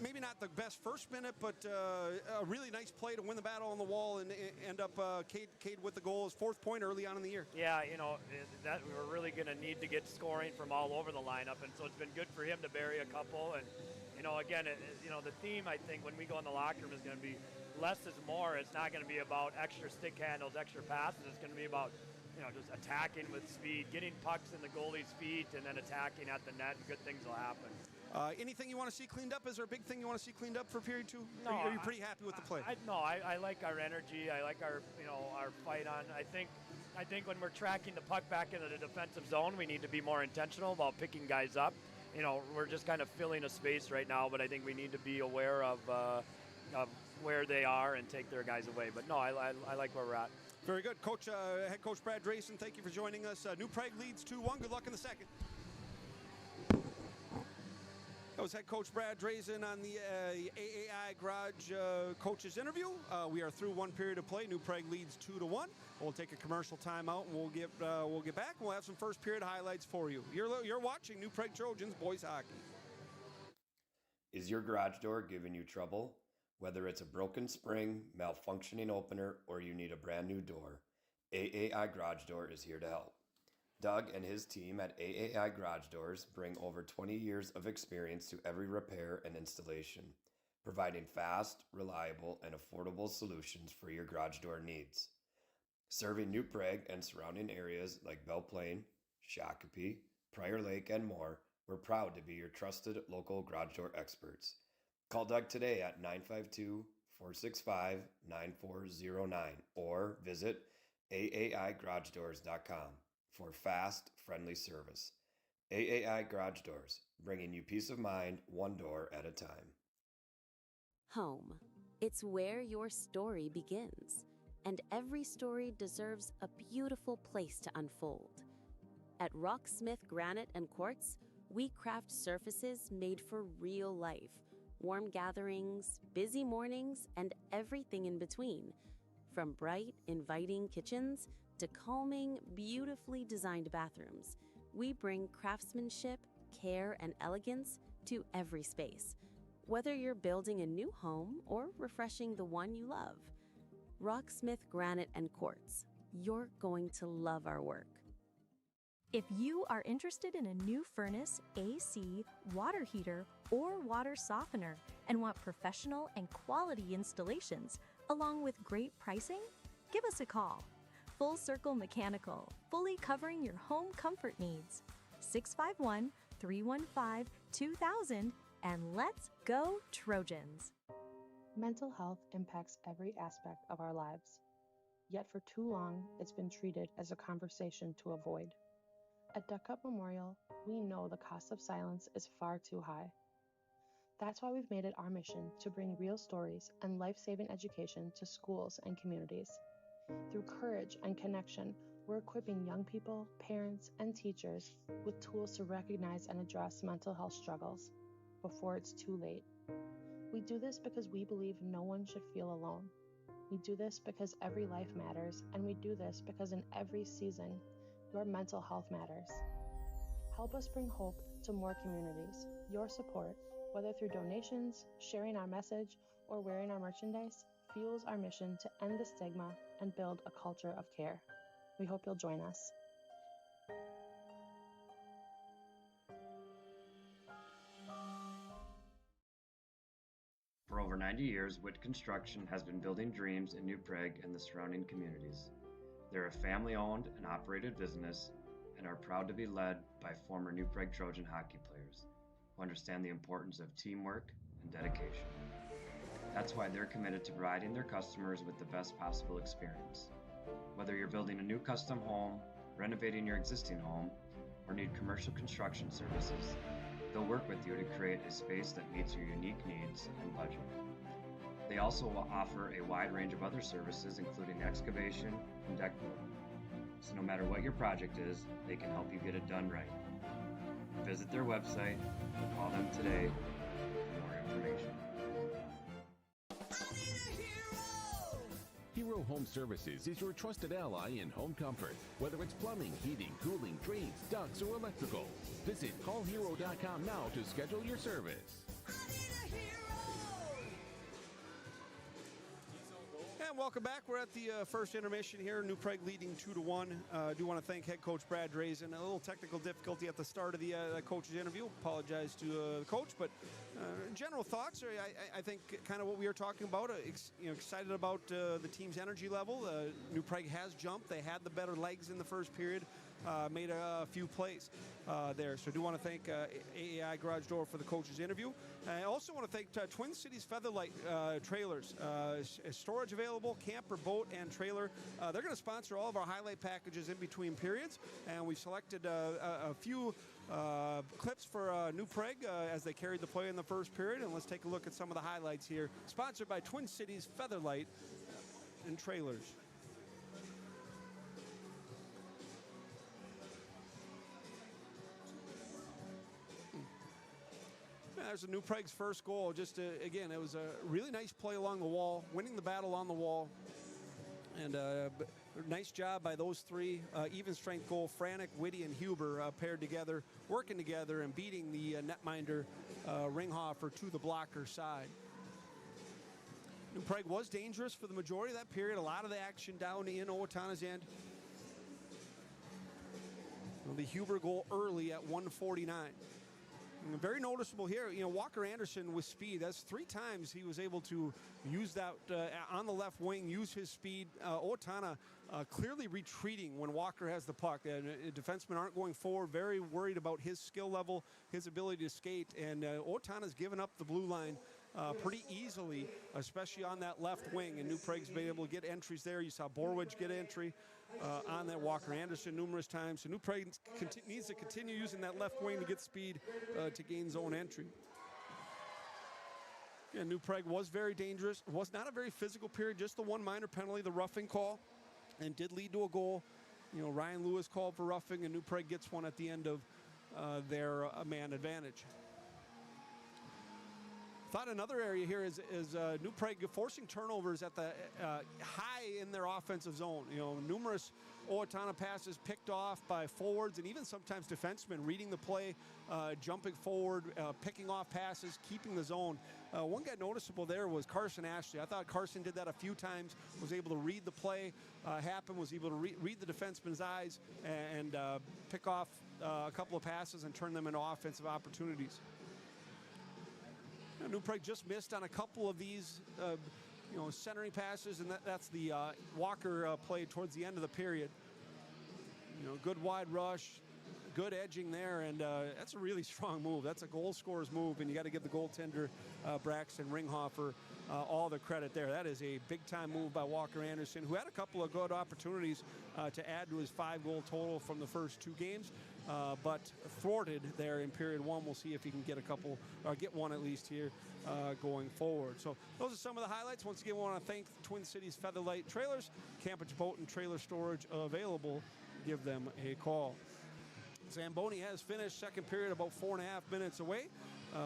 Maybe not the best first minute, but a really nice play to win the battle on the wall and end up Cade with the goal, his 4th point early on in the year. Yeah, you know, that we're really going to need to get scoring from all over the lineup, and so it's been good for him to bury a couple. And, you know, again, the theme, I think, when we go in the locker room is going to be less is more. It's not going to be about extra stick handles, extra passes. It's going to be about, you know, just attacking with speed, getting pucks in the goalie's feet, and then attacking at the net, and good things will happen. Anything you want to see cleaned up? Is there a big thing you want to see cleaned up for period 2? No, are you pretty happy with the play? I like our energy. I like our fight on. I think when we're tracking the puck back into the defensive zone, we need to be more intentional about picking guys up. You know, we're just kind of filling a space right now, but I think we need to be aware of where they are and take their guys away. But no, I like where we're at. Very good. Coach, Head Coach Brad Drazen, thank you for joining us. New Prague leads 2-1. Good luck in the second. That was Head Coach Brad Drazen on the AAI Garage coaches interview. We are through one period of play. New Prague leads 2-1. We'll take a commercial timeout and we'll get back. And we'll have some first period highlights for you. You're watching New Prague Trojans boys hockey. Is your garage door giving you trouble? Whether it's a broken spring, malfunctioning opener, or you need a brand new door, AAI Garage Door is here to help. Doug and his team at AAI Garage Doors bring over 20 years of experience to every repair and installation, providing fast, reliable, and affordable solutions for your garage door needs. Serving New Prague and surrounding areas like Belle Plaine, Shakopee, Prior Lake, and more, we're proud to be your trusted local garage door experts. Call Doug today at 952-465-9409 or visit aaiGarageDoors.com for fast, friendly service. AAI Garage Doors, bringing you peace of mind one door at a time. Home. It's where your story begins, and every story deserves a beautiful place to unfold. At Rocksmith Granite and Quartz, we craft surfaces made for real life. Warm gatherings, busy mornings, and everything in between. From bright, inviting kitchens to calming, beautifully designed bathrooms, we bring craftsmanship, care, and elegance to every space. Whether you're building a new home or refreshing the one you love, Rocksmith Granite and Quartz, you're going to love our work. If you are interested in a new furnace, AC, water heater, or water softener and want professional and quality installations along with great pricing, give us a call. Full Circle Mechanical, fully covering your home comfort needs. 651-315-2000, and let's go Trojans! Mental health impacts every aspect of our lives. Yet for too long, it's been treated as a conversation to avoid. At Duck Cup Memorial, we know the cost of silence is far too high. That's why we've made it our mission to bring real stories and life-saving education to schools and communities. Through courage and connection, we're equipping young people, parents, and teachers with tools to recognize and address mental health struggles before it's too late. We do this because we believe no one should feel alone. We do this because every life matters, and we do this because in every season, your mental health matters. Help us bring hope to more communities. Your support, whether through donations, sharing our message, or wearing our merchandise, fuels our mission to end the stigma and build a culture of care. We hope you'll join us. For over 90 years, Witty Construction has been building dreams in New Prague and the surrounding communities. They're a family-owned and operated business and are proud to be led by former New Prague Trojan hockey players who understand the importance of teamwork and dedication. That's why they're committed to providing their customers with the best possible experience. Whether you're building a new custom home, renovating your existing home, or need commercial construction services, they'll work with you to create a space that meets your unique needs and budget. They also offer a wide range of other services, including excavation and deck building. So no matter what your project is, they can help you get it done right. Visit their website or call them today for more information. Hero Home Services is your trusted ally in home comfort. Whether it's plumbing, heating, cooling, drains, ducts, or electrical, visit callhero.com now to schedule your service. And welcome back. We're at the first intermission here. New Prague leading 2-1. I do want to thank head coach Brad Drazen. A little technical difficulty at the start of the coach's interview. Apologize to the coach, but general thoughts. I think kind of what we were talking about. Excited about the team's energy level. New Prague has jumped. They had the better legs in the first period. Made a few plays there. So I do want to thank AAI Garage Door for the coach's interview. I also want to thank Twin Cities Featherlight Trailers. Storage available, camper, boat, and trailer. They're going to sponsor all of our highlight packages in between periods. And we selected a few clips for New Prague as they carried the play in the first period. And let's take a look at some of the highlights here. Sponsored by Twin Cities Featherlight and Trailers. There's a New Prague's first goal. Just again, it was a really nice play along the wall, winning the battle on the wall, and nice job by those three. Even strength goal. Franek, Witty, and Huber paired together, working together, and beating the netminder Ringhofer to the blocker side. New Prague was dangerous for the majority of that period. A lot of the action down in Owatonna's end. The Huber goal early at 1:49. Very noticeable here, Walker Andersen with speed. That's 3 times he was able to use that on the left wing, use his speed. Owatonna clearly retreating when Walker has the puck. Defensemen aren't going forward, very worried about his skill level, his ability to skate, and Owatonna's given up the blue line pretty easily, especially on that left wing, and New Prague's been able to get entries there. You saw Borwege get entry on that Walker Andersen numerous times. So New Prague needs to continue using that left wing to get speed to gain zone entry. And New Prague was very dangerous. It was not a very physical period, just the one minor penalty, the roughing call, and did lead to a goal. Ryan Lewis called for roughing, and New Prague gets one at the end of their man advantage. Thought another area here is New Prague forcing turnovers at the high in their offensive zone. Numerous Owatonna passes picked off by forwards and even sometimes defensemen reading the play, jumping forward, picking off passes, keeping the zone. One guy noticeable there was Carson Ashley. I thought Carson did that a few times, was able to read the play happen, was able to read the defenseman's eyes and pick off a couple of passes and turn them into offensive opportunities. New Prague just missed on a couple of these, centering passes, and that's the Walker play towards the end of the period. Good wide rush, good edging there, and that's a really strong move. That's a goal scorer's move, and you got to give the goaltender Braxton Ringhofer all the credit there. That is a big-time move by Walker Andersen, who had a couple of good opportunities to add to his 5-goal total from the first 2 games. but thwarted there in period one. We'll see if he can get a couple, or get one at least here going forward. So those are some of the highlights. Once again, we want to thank Twin Cities Featherlight Trailers, campage boat and trailer storage available. Give them a call. Zamboni has finished second period about 4.5 minutes away.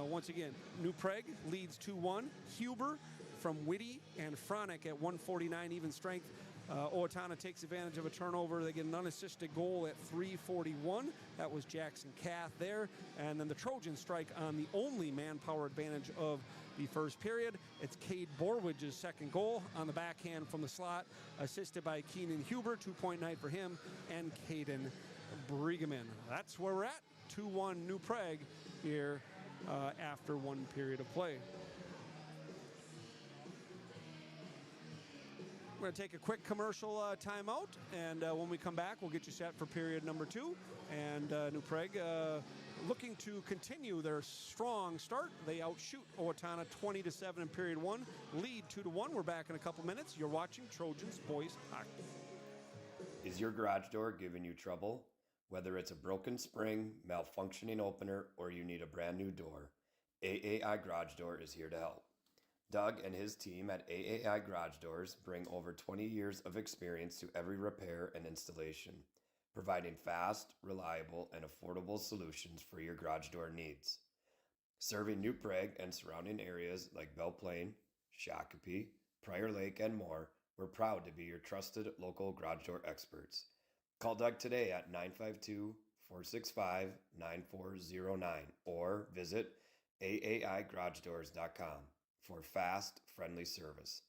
Once again, New Prague leads 2-1. Huber from Witty and Franek at 149 even strength. Owatonna takes advantage of a turnover. They get an unassisted goal at 3:41. That was Jackson Kath there. And then the Trojans strike on the only manpower advantage of the first period. It's Cade Borwage's second goal on the backhand from the slot, assisted by Keenan Huber, 2-point night for him, and Caden Breeggemann. That's where we're at. 2-1 New Prague here after one period of play. We're going to take a quick commercial timeout, and when we come back, we'll get you set for period number 2. And New Prague looking to continue their strong start. They outshoot Owatonna 20-7 in period 1, lead 2-1. We're back in a couple minutes. You're watching Trojans Boys Hockey. Is your garage door giving you trouble? Whether it's a broken spring, malfunctioning opener, or you need a brand new door, AAI Garage Door is here to help. Doug and his team at AAI Garage Doors bring over 20 years of experience to every repair and installation, providing fast, reliable, and affordable solutions for your garage door needs. Serving New Prague and surrounding areas like Belle Plaine, Shakopee, Prior Lake, and more, we're proud to be your trusted local garage door experts. Call Doug today at 952-465-9409 or visit AAIGarageDoors.com for fast, friendly service.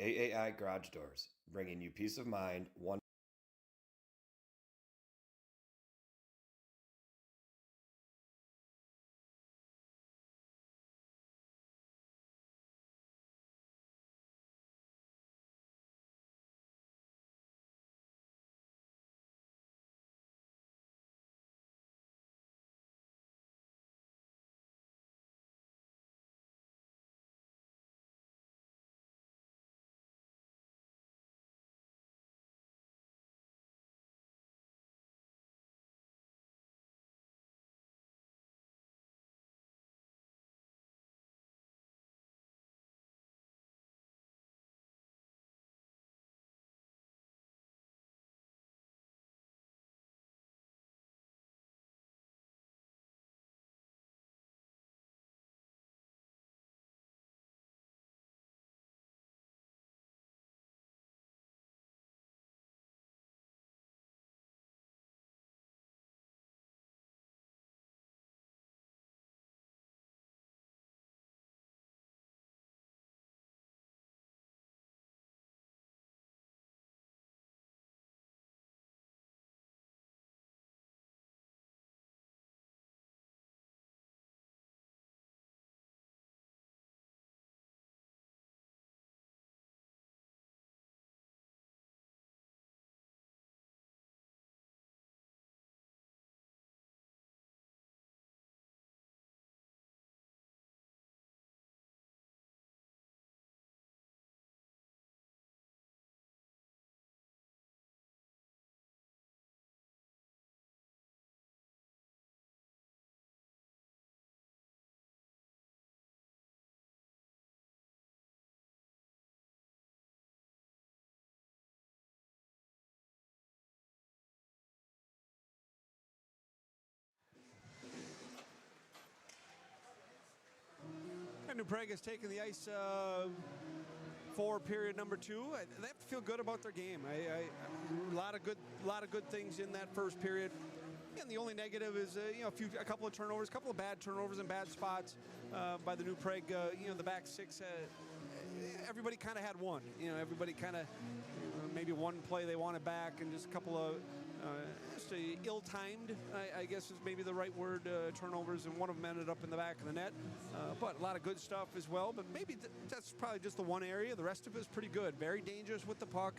AAI Garage Doors, bringing you peace of mind one. New Prague has taken the ice for period number 2. They have to feel good about their game. A lot of good things in that first period. And the only negative is a couple of turnovers, a couple of bad turnovers in bad spots by the New Prague. The back six. Everybody kind of had one. Everybody kind of maybe one play they wanted back, and just a couple of just ill-timed, I guess is maybe the right word, turnovers, and one of them ended up in the back of the net. But a lot of good stuff as well. But maybe that's probably just the one area. The rest of it is pretty good. Very dangerous with the puck,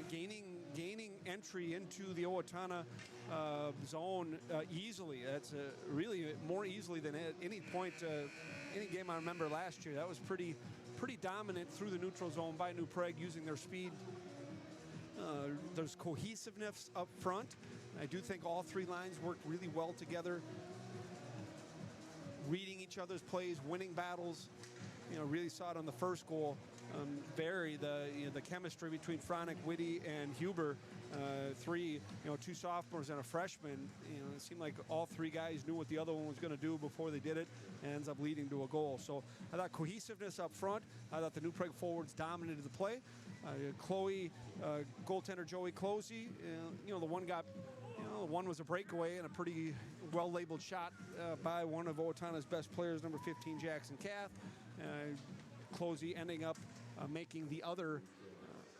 gaining entry into the Owatonna zone easily. That's really more easily than at any point, any game I remember last year. That was pretty dominant through the neutral zone by New Prague, using their speed There's cohesiveness up front. I do think all three lines worked really well together, reading each other's plays, winning battles. Really saw it on the first goal. The chemistry between Franek, Witty, and Huber, two sophomores and a freshman. It seemed like all three guys knew what the other one was going to do before they did it, and ends up leading to a goal. So I thought cohesiveness up front. I thought the New Prague forwards dominated the play. Goaltender Joey Closey, the one was a breakaway and a pretty well-labeled shot by one of Owatonna's best players, number 15, Jackson Kath. Closey ending up making the other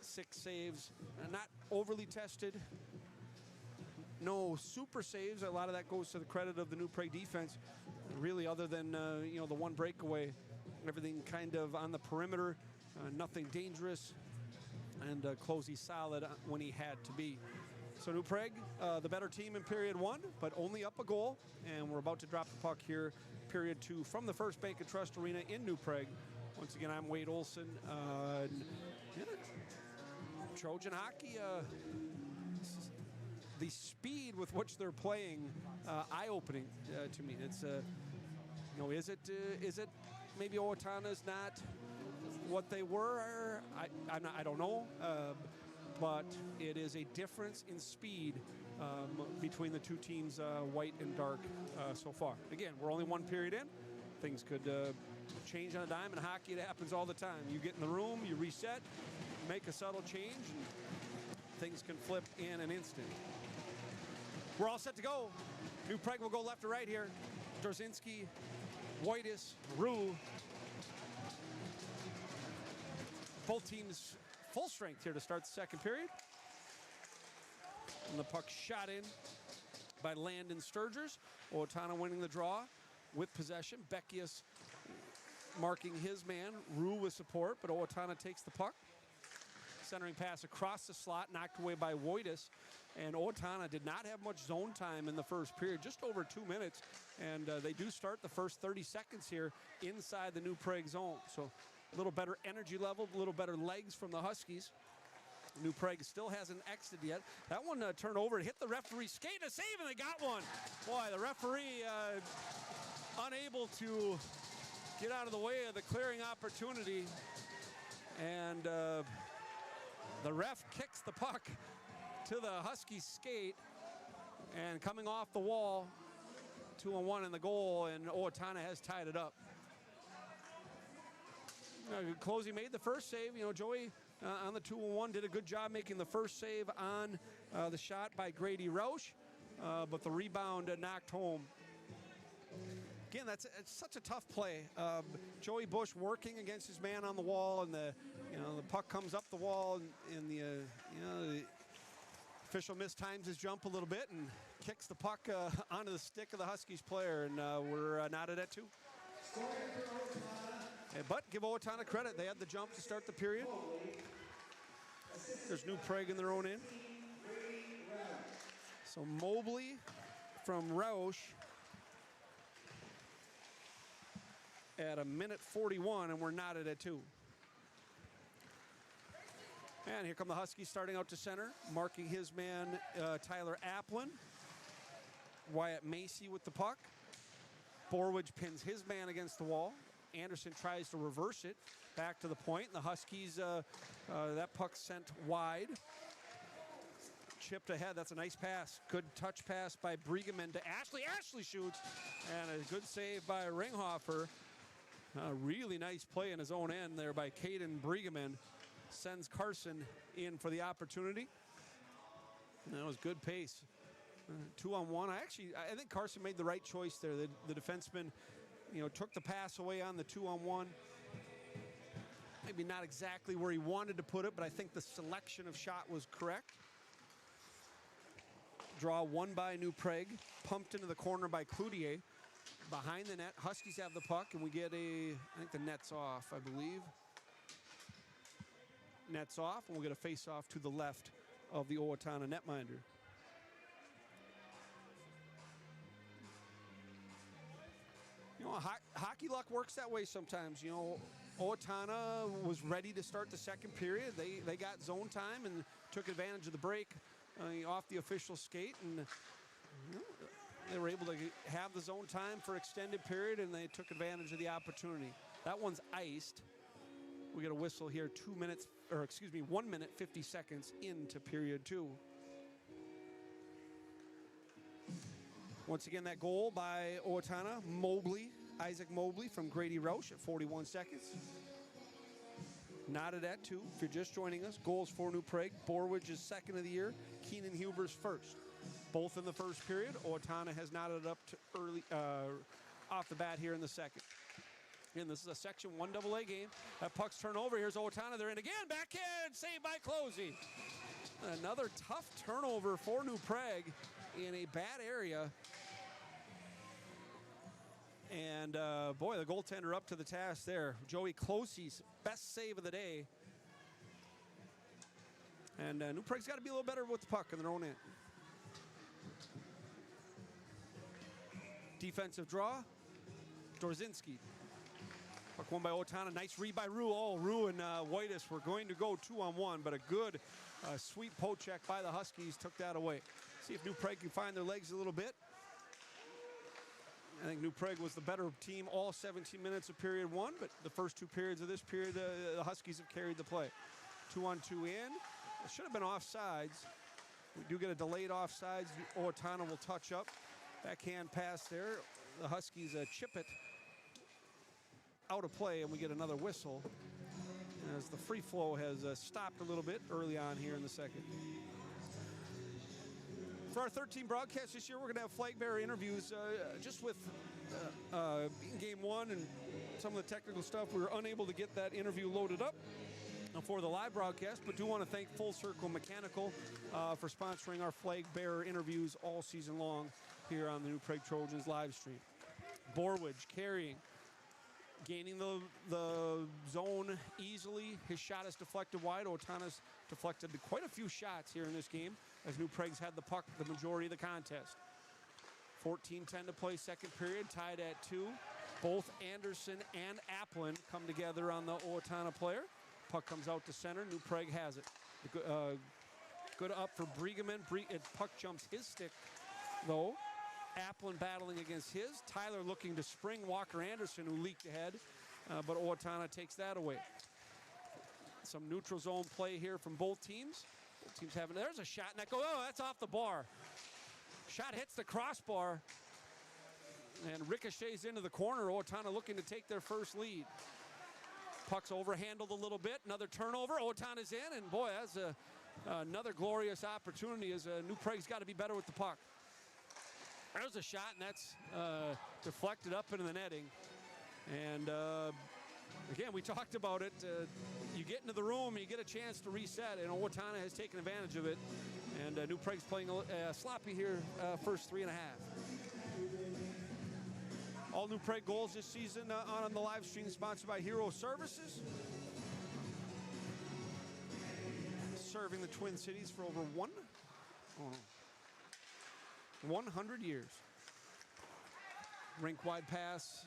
6 saves. Not overly tested. No super saves. A lot of that goes to the credit of the New Prague defense. Really, other than the one breakaway, everything kind of on the perimeter. Nothing dangerous. And Closey solid when he had to be. So New Prague, the better team in period 1, but only up a goal. And we're about to drop the puck here, period 2, from the First Bank and Trust Arena in New Prague. Once again, I'm Wade Olson. Trojan hockey, the speed with which they're playing, eye-opening to me. It's, is it maybe Owatonna's not what they were? I don't know. But it is a difference in speed between the two teams, white and dark, so far. Again, we're only one period in. Things could change on a dime. In hockey, it happens all the time. You get in the room, you reset, make a subtle change, and things can flip in an instant. We're all set to go. New Prague will go left to right here. Dorzinski, Wojtis, Rue. Both teams full strength here to start the second period. And the puck shot in by Landon Sturgers. Owatonna winning the draw with possession. Beckius marking his man. Rue with support, but Owatonna takes the puck. Centering pass across the slot, knocked away by Wojtis. And Owatonna did not have much zone time in the first period, just over 2 minutes. And they do start the first 30 seconds here inside the New Prague zone. So a little better energy level, a little better legs from the Huskies. New Prague still hasn't exited yet. That one turned over, hit the referee, skate a save, and they got one. Boy, the referee unable to get out of the way of the clearing opportunity. And the ref kicks the puck to the Huskies skate. And coming off the wall, 2-on-1 in the goal, and Owatonna has tied it up. Closey made the first save. Joey on the 2-on-1 did a good job making the first save on the shot by Grady Roush, but the rebound knocked home. Again, it's such a tough play. Joey Bush working against his man on the wall, and the puck comes up the wall, and the official mistimes his jump a little bit and kicks the puck onto the stick of the Huskies player, and we're knotted at 2. But give Owatonna credit. They had the jump to start the period. There's New Prague in their own end. So Mobley from Roush at 1:41, and we're knotted at 2. And here come the Huskies starting out to center, marking his man, Tyler Applin. Wyatt Macy with the puck. Borwege pins his man against the wall. Andersen tries to reverse it back to the point. And the Huskies, that puck sent wide. Chipped ahead. That's a nice pass. Good touch pass by Breeggemann to Ashley. Ashley shoots. And a good save by Ringhofer. Really nice play in his own end there by Caden Breeggemann. Sends Carson in for the opportunity. And that was good pace. 2-on-1. I think Carson made the right choice there. The defenseman, took the pass away on the 2-on-1. Maybe not exactly where he wanted to put it, but I think the selection of shot was correct. Draw won by New Prague. Pumped into the corner by Cloutier. Behind the net, Huskies have the puck, and we get I think the net's off, I believe. Net's off, and we'll get a face-off to the left of the Owatonna netminder. Hockey luck works that way sometimes. Owatonna was ready to start the second period. They got zone time and took advantage of the break off the official skate, and they were able to have the zone time for extended period, and they took advantage of the opportunity. That one's iced. We got a whistle here 1 minute 50 seconds into period 2. Once again, that goal by Owatonna, Isaac Mobley from Grady Roush at 41 seconds. Knotted at 2. If you're just joining us, goals for New Prague. Borwege is second of the year. Keenan Huber's first. Both in the first period. Owatonna has knotted up to early off the bat here in the second. And this is a Section 1AA game. That puck's turned over. Here's Owatonna. They're in again. Backhand. Saved by Closey. Another tough turnover for New Prague in a bad area. And, boy, the goaltender up to the task there. Joey Closey's best save of the day. And New Prague's got to be a little better with the puck in their own end. Defensive draw. Dorzinski. Puck won by Owatonna. Nice read by Rue. Rue and Whitus were going to go 2-on-1, but a good sweet poke check by the Huskies took that away. See if New Prague can find their legs a little bit. I think New Prague was the better team all 17 minutes of period 1, but the first 2 periods of this period, the Huskies have carried the play. 2-on-2 in. It should have been offsides. We do get a delayed offsides. Owatonna will touch up. Backhand pass there. The Huskies chip it out of play, and we get another whistle as the free flow has stopped a little bit early on here in the second. For our 13 broadcasts this year, we're going to have flag bearer interviews just with game 1 and some of the technical stuff. We were unable to get that interview loaded up for the live broadcast, but do want to thank Full Circle Mechanical for sponsoring our flag bearer interviews all season long here on the New Prague Trojans live stream. Borwege carrying, gaining the zone easily. His shot is deflected wide. Owatonna's deflected quite a few shots here in this game as New Prague's had the puck the majority of the contest. 14-10 to play second period, tied at 2. Both Andersen and Applin come together on the Owatonna player. Puck comes out to center. New Prague has it. Good up for Breeggemann. Puck jumps his stick, though. Applin battling against his. Tyler looking to spring Walker Andersen, who leaked ahead, but Owatonna takes that away. Some neutral zone play here from both teams. Both teams having, there's a shot, and that goes, that's off the bar. Shot hits the crossbar and ricochets into the corner. Owatonna looking to take their first lead. Puck's overhandled a little bit. Another turnover. Owatonna's in, and boy, that's another glorious opportunity as New Prague's got to be better with the puck. There's a shot, and that's deflected up into the netting. And again, we talked about it. You get into the room, and you get a chance to reset, and Owatonna has taken advantage of it. And New Prague's playing sloppy here first 3.5. All New Prague goals this season on the live stream sponsored by Hero Services. Serving the Twin Cities for over 100 years. Rink wide pass.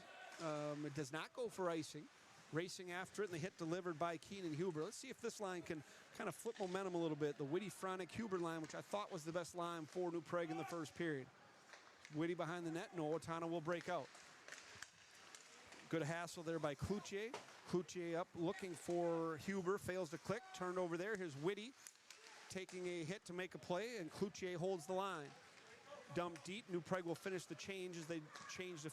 It does not go for icing. Racing after it, and the hit delivered by Keenan Huber. Let's see if this line can kind of flip momentum a little bit. The Witty, Franek, Huber line, which I thought was the best line for New Prague in the first period. Witty behind the net, and Owatonna will break out. Good hassle there by Cloutier. Cloutier up looking for Huber, fails to click, turned over there. Here's Witty taking a hit to make a play, and Cloutier holds the line. Dumped deep. New Prague will finish the change as they change the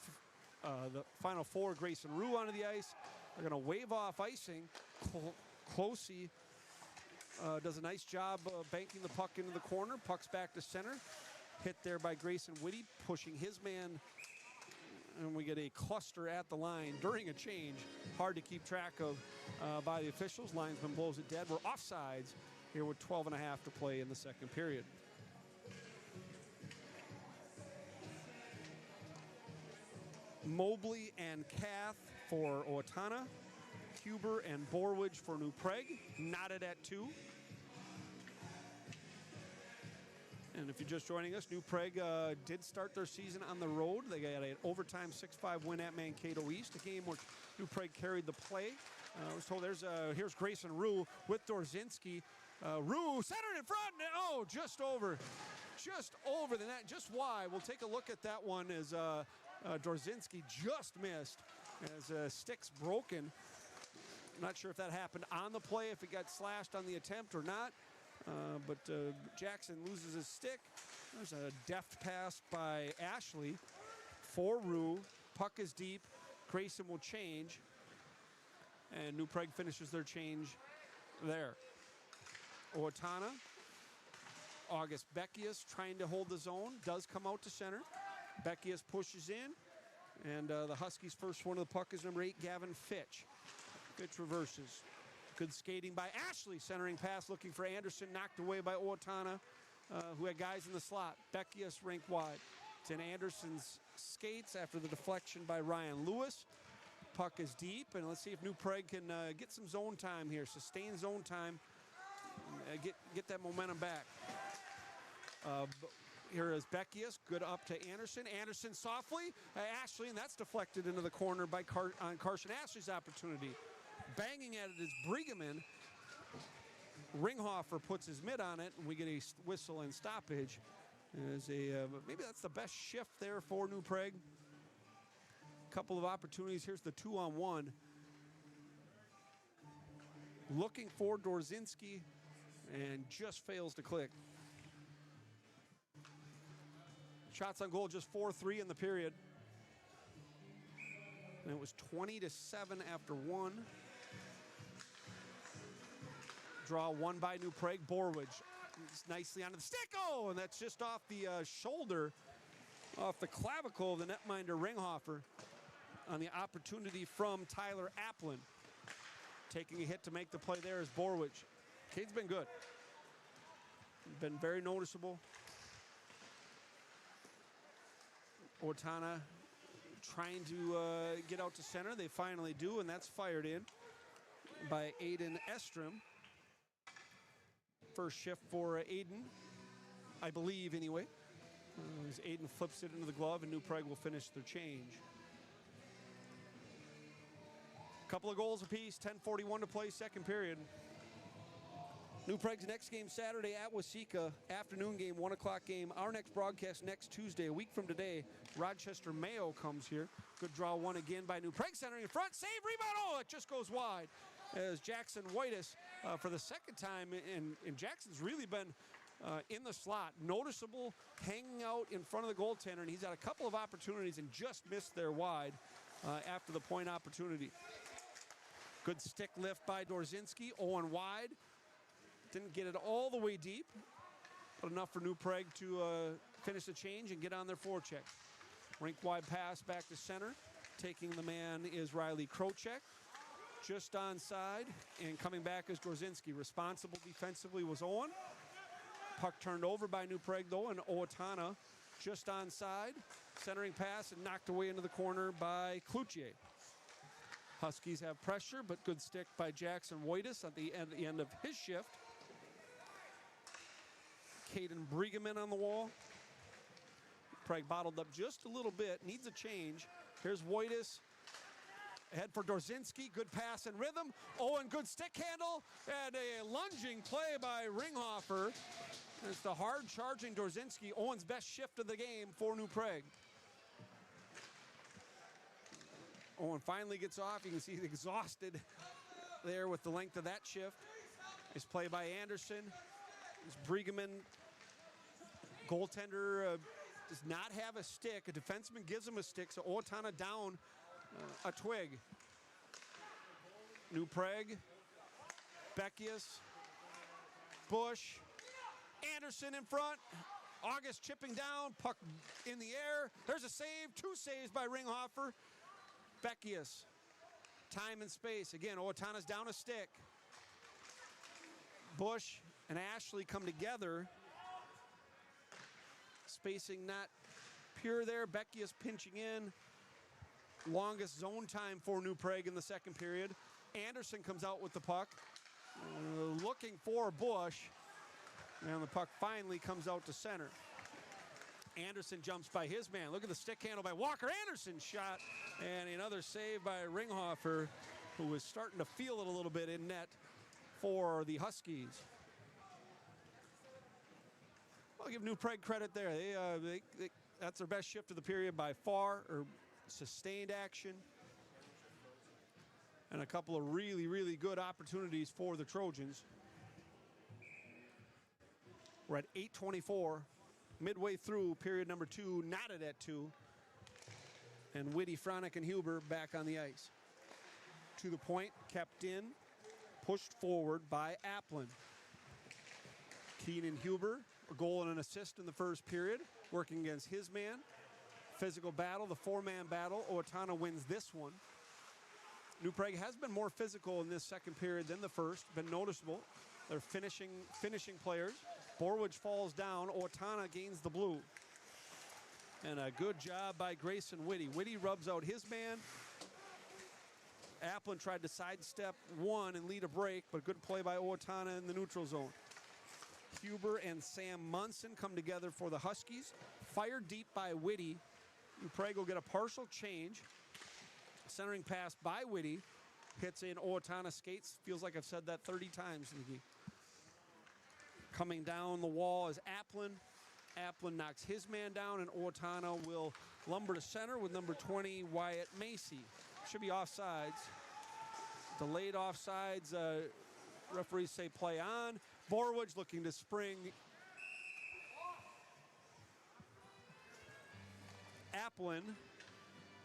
final 4. Grayson Rue onto the ice. They're going to wave off icing. Closey does a nice job banking the puck into the corner. Puck's back to center. Hit there by Grayson Witty, pushing his man. And we get a cluster at the line during a change. Hard to keep track of by the officials. Linesman blows it dead. We're offsides here with 12.5 to play in the second period. Mobley and Kath for Owatonna. Huber and Borwege for New Prague. Knotted at 2. And if you're just joining us, New Prague did start their season on the road. They got an overtime 6-5 win at Mankato East, a game which New Prague carried the play. I was told here's Grayson Rue with Dorzinski. Rue centered in front. Oh, just over the net, just wide. We'll take a look at that one as Dorzinski just missed as stick's broken. I'm not sure if that happened on the play, if it got slashed on the attempt or not. But Jackson loses his stick. There's a deft pass by Ashley for Rue. Puck is deep. Grayson will change. And New Prague finishes their change there. Owatonna. August Beckius trying to hold the zone. Does come out to center. Beckius pushes in. And the Huskies' first one of the puck is number 8, Gavin Fitch. Fitch reverses. Good skating by Ashley. Centering pass looking for Andersen. Knocked away by Owatonna, who had guys in the slot. Beckius rink wide. It's in Andersen's skates after the deflection by Ryan Lewis. Puck is deep, and let's see if New Prague can get some zone time here. Sustain zone time. Get that momentum back. Here is Beckius. Good up to Andersen. Andersen softly. Ashley, and that's deflected into the corner by Carson Ashley's opportunity. Banging at it is Breeggemann. Ringhofer puts his mitt on it, and we get a whistle and stoppage. Maybe that's the best shift there for New Prague. Couple of opportunities. Here's the 2-on-1. Looking for Dorzinski, and just fails to click. Shots on goal, just 4-3 in the period. And it was 20-7 after one. Draw one by New Prague. Borwege nicely onto the stick. Oh, and that's just off the shoulder, off the clavicle of the netminder Ringhofer on the opportunity from Tyler Applin. Taking a hit to make the play there is Borwege. Kid's been good. Been very noticeable. Owatonna trying to get out to center. They finally do, and that's fired in by Aiden Estrom. First shift for Aiden, I believe anyway. As Aiden flips it into the glove, and New Prague will finish their change. Couple of goals apiece, 10:41 to play, second period. New Prague's next game Saturday at Waseca, afternoon game, 1 o'clock game. Our next broadcast next Tuesday, a week from today. Rochester Mayo comes here. Good draw one again by New Prague, centering in front. Save, rebound, oh, it just goes wide. As Jackson Whitus, for the second time, and Jackson's really been in the slot. Noticeable, hanging out in front of the goaltender, and he's had a couple of opportunities and just missed there wide after the point opportunity. Good stick lift by Dorzinski, Owen wide. Didn't get it all the way deep, but enough for New Prague to finish the change and get on their forecheck. Rink-wide pass back to center. Taking the man is Riley Krocek. Just onside, and coming back is Dorzinski. Responsible defensively was Owen. Puck turned over by New Prague, though, and Owatonna just onside. Centering pass and knocked away into the corner by Cloutier. Huskies have pressure, but good stick by Jackson Whitus at the end of his shift. Caden Breeggemann on the wall. Prague bottled up just a little bit, needs a change. Here's Whitus. Ahead for Dorzinski, good pass and rhythm. Owen, good stick handle, and a lunging play by Ringhofer. It's the hard-charging Dorzinski, Owen's best shift of the game for New Prague. Owen finally gets off. You can see he's exhausted there with the length of that shift. Nice play by Andersen. This Breeggemann goaltender does not have a stick. A defenseman gives him a stick, so Owatonna down a twig. New Prague, Beckius, Bush, Andersen in front. August chipping down, puck in the air. There's a save, 2 saves by Ringhofer. Beckius, time and space. Again, Owatonna's down a stick. Bush and Ashley come together. Spacing not pure there. Beckius pinching in. Longest zone time for New Prague in the second period. Andersen comes out with the puck. Looking for Bush. And the puck finally comes out to center. Andersen jumps by his man. Look at the stick handle by Walker. Andersen shot, and another save by Ringhofer, who was starting to feel it a little bit in net for the Huskies. I'll give New Prague credit there. That's their best shift of the period by far, or sustained action. And a couple of really, really good opportunities for the Trojans. We're at 8:24, midway through period number 2, knotted at 2. And Witty, Franek, and Huber back on the ice. To the point, kept in, pushed forward by Applin. Keenan Huber, a goal and an assist in the first period, working against his man. Physical battle, the 4-man battle. Owatonna wins this one. New Prague has been more physical in this second period than the first, been noticeable. They're finishing players. Borwege falls down. Owatonna gains the blue. And a good job by Grayson Witty. Witty rubs out his man. Applin tried to sidestep one and lead a break, but good play by Owatonna in the neutral zone. Huber and Sam Munson come together for the Huskies. Fired deep by Witty. New Prague will get a partial change. Centering pass by Witty. Hits in Owatonna skates. Feels like I've said that 30 times in the game. Coming down the wall is Applin. Applin knocks his man down, and Owatonna will lumber to center with number 20, Wyatt Macy. Should be offsides. Delayed offsides. Referees say play on. Borwege looking to spring. Applin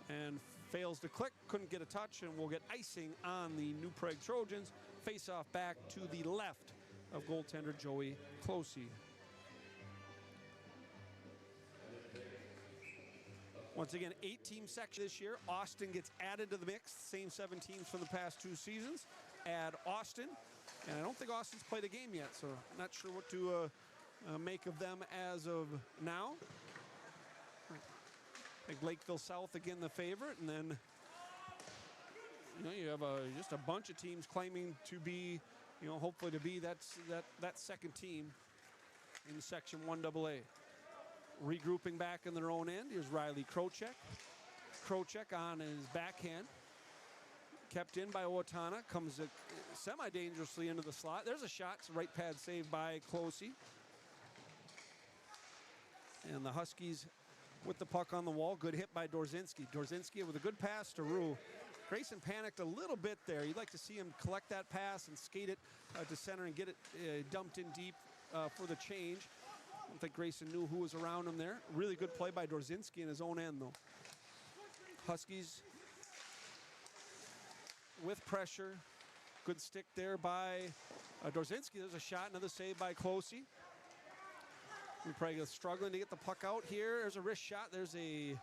and fails to click, couldn't get a touch, and will get icing on the New Prague Trojans. Face off back to the left of goaltender Joey Closey. Once again, 8-team section this year. Austin gets added to the mix. Same 7 teams from the past 2 seasons. Add Austin. And I don't think Austin's played a game yet, so I'm not sure what to make of them as of now. I think Lakeville South again the favorite, and then you have just a bunch of teams claiming to be, hopefully to be that second team in Section 1AA. Regrouping back in their own end. Here's Riley Krocek. Krocek on his backhand. Kept in by Owatonna. Comes semi-dangerously into the slot. There's a shot. It's a right pad save by Closey. And the Huskies with the puck on the wall. Good hit by Dorzinski. Dorzinski with a good pass to Rue. Grayson panicked a little bit there. You'd like to see him collect that pass and skate it to center and get it dumped in deep for the change. I don't think Grayson knew who was around him there. Really good play by Dorzinski in his own end, though. Huskies with pressure. Good stick there by Dorzinski. There's a shot, another save by Closey. New Prague is struggling to get the puck out here. There's a wrist shot. There's a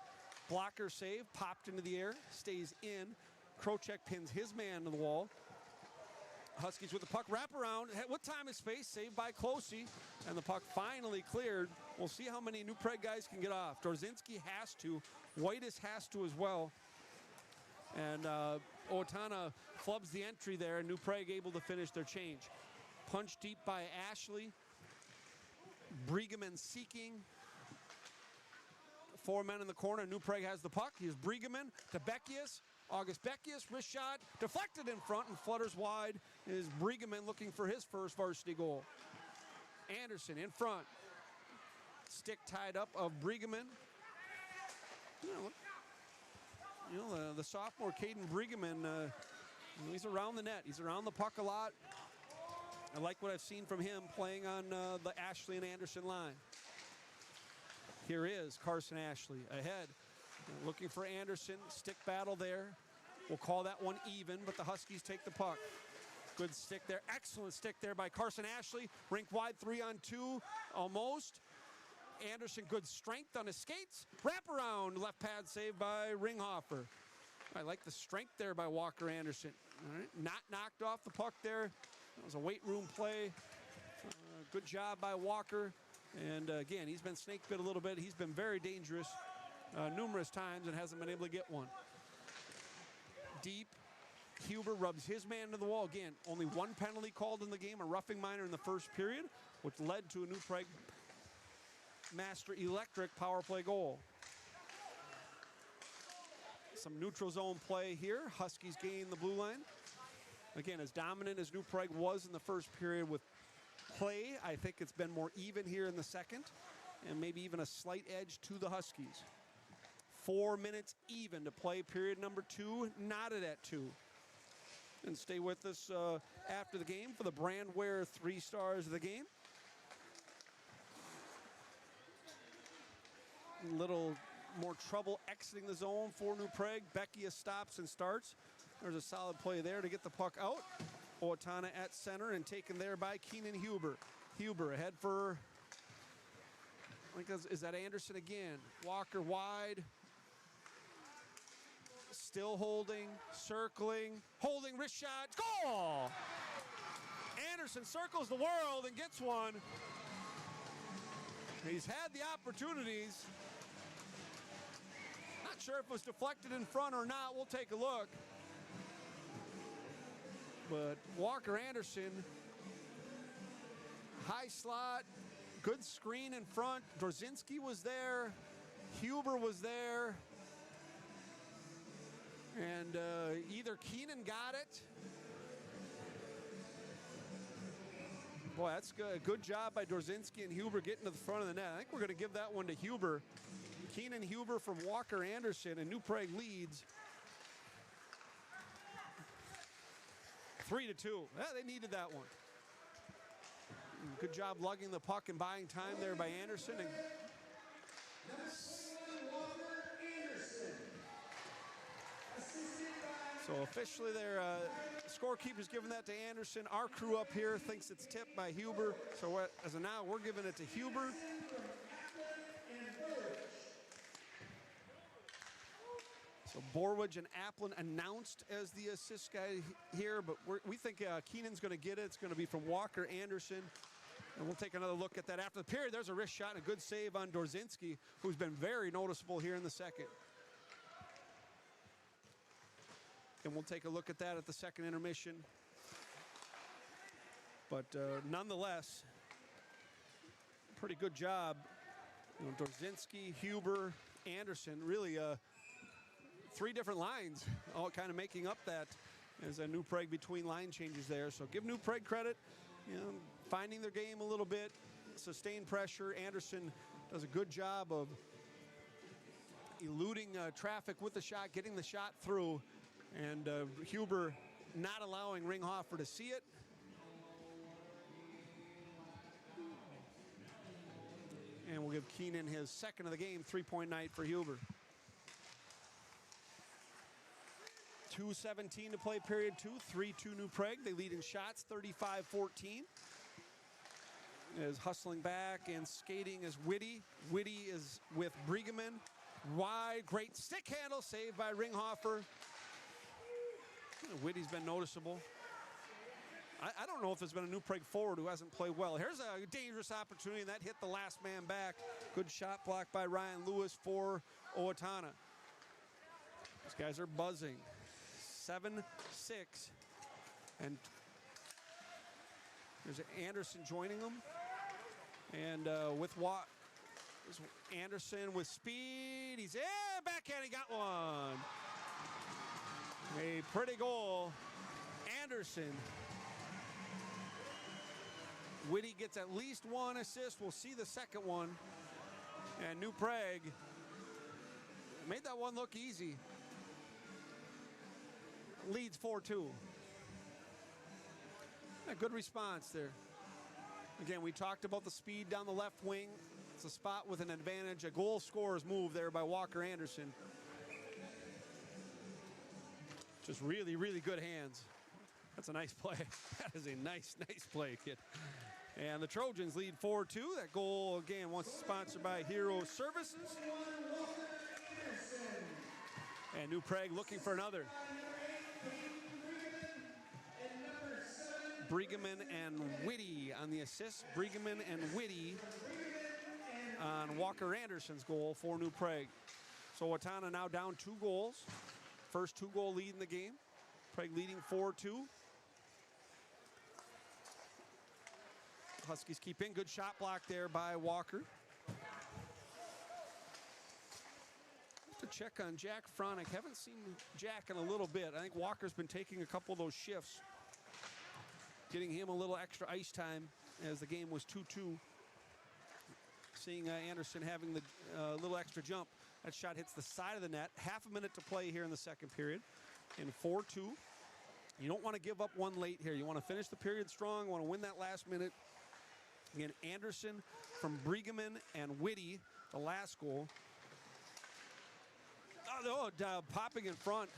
blocker save. Popped into the air. Stays in. Krocek pins his man to the wall. Huskies with the puck. Wrap around. What time is space? Saved by Closey. And the puck finally cleared. We'll see how many New Prague guys can get off. Dorzinski has to. Whitus has to as well. And Owatonna flubs the entry there. And New Prague able to finish their change. Punch deep by Ashley. Breeggemann seeking. 4 men in the corner. New Prague has the puck. Here's Breeggemann to Beckius. August Beckius, wrist shot, deflected in front and flutters wide. Is Breeggemann looking for his first varsity goal. Andersen in front. Stick tied up of Breeggemann. The sophomore Caden Breeggemann, he's around the net. He's around the puck a lot. I like what I've seen from him playing on the Ashley and Andersen line. Here is Carson Ashley ahead. Looking for Andersen. Stick battle there. We'll call that one even, but the Huskies take the puck. Good stick there. Excellent stick there by Carson Ashley. Rink wide 3-on-2 almost. Andersen, good strength on his skates. Wraparound left pad save by Ringhofer. I like the strength there by Walker Andersen. All right. Not knocked off the puck there. That was a weight room play. Good job by Walker. And again, he's been snake bit a little bit. He's been very dangerous numerous times and hasn't been able to get one. Deep. Huber rubs his man to the wall. Again, only one penalty called in the game, a roughing minor in the first period, which led to a New Prague Master Electric power play goal. Some neutral zone play here. Huskies gain the blue line. Again, as dominant as New Prague was in the first period with play, I think it's been more even here in the second, and maybe even a slight edge to the Huskies. 4 minutes even to play period number 2, knotted at 2. And stay with us after the game for the Brandware 3 stars of the game. A little more trouble exiting the zone for New Prague. Beckia stops and starts. There's a solid play there to get the puck out. Owatonna at center and taken there by Keenan Huber. Huber ahead for, I think is that Andersen again? Walker wide. Still holding, circling, holding, wrist shot, goal! Andersen circles the world and gets one. He's had the opportunities. Not sure if it was deflected in front or not. We'll take a look. But Walker Andersen, high slot, good screen in front. Dorzinski was there. Huber was there. And either Keenan got it. Boy, that's good. Good job by Dorzinski and Huber getting to the front of the net. I think we're going to give that one to Huber. Keenan Huber from Walker Andersen, and New Prague leads 3-2. Yeah, they needed that one. Good job lugging the puck and buying time there by Andersen. And so officially their scorekeeper's giving that to Andersen. Our crew up here thinks it's tipped by Huber. So as of now, we're giving it to Huber. So Borwege and Applin announced as the assist guy here, but we think Keenan's going to get it. It's going to be from Walker Andersen. And we'll take another look at that after the period. There's a wrist shot and a good save on Dorzinski, who's been very noticeable here in the second. And we'll take a look at that at the second intermission. But nonetheless, pretty good job. You know, Dorzinski, Huber, Andersen, really 3 different lines, all kind of making up that as a New Prague between line changes there. So give New Prague credit, you know, finding their game a little bit, sustained pressure. Andersen does a good job of eluding traffic with the shot, getting the shot through. And Huber not allowing Ringhofer to see it. And we'll give Keenan his second of the game, 3-point night for Huber. 2:17 to play period 2, 3-2 New Prague. They lead in shots, 35-14. Is hustling back and skating is Witty. Witty is with Breeggemann. Wide, great stick handle, saved by Ringhofer. Witty's been noticeable. I don't know if there's been a New Prague forward who hasn't played well. Here's a dangerous opportunity, and that hit the last man back. Good shot block by Ryan Lewis for Owatonna. These guys are buzzing. 7-6. And there's Andersen joining them. And with Andersen with speed. He's backhand, he got one. A pretty goal. Andersen. Witty gets at least 1 assist. We'll see the second one. And New Prague made that one look easy. Leads 4-2. A good response there. Again, we talked about the speed down the left wing. It's a spot with an advantage. A goal scorer's move there by Walker Andersen. Just really, really good hands. That's a nice play. That is a nice, nice play, kid. And the Trojans lead 4-2. That goal, again, once sponsored by Hero Services. And New Prague looking for another. Breeggemann and Witty on the assist. Breeggemann and Witty on Walker Andersen's goal for New Prague. So Owatonna now down 2 goals. First 2-goal lead in the game. Prague leading 4-2. Huskies keep in. Good shot block there by Walker. To check on Jack Franek. Haven't seen Jack in a little bit. I think Walker's been taking a couple of those shifts, getting him a little extra ice time as the game was 2-2. Seeing Andersen having the little extra jump. That shot hits the side of the net. Half a minute to play here in the second period. In 4-2. You don't want to give up one late here. You want to finish the period strong. You want to win that last minute. Again, Andersen from Breeggemann and Witty, the last goal. Popping in front,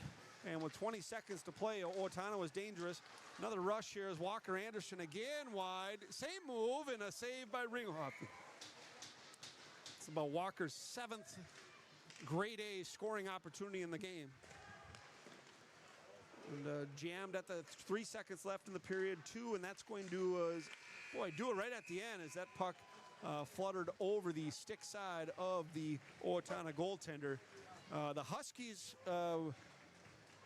and with 20 seconds to play, Owatonna was dangerous. Another rush here as Walker Andersen again wide. Same move and a save by Ringhoff. It's about Walker's 7th grade A scoring opportunity in the game. And jammed at the 3 seconds left in the period, 2, and that's going to, do it right at the end as that puck fluttered over the stick side of the Owatonna goaltender. The Huskies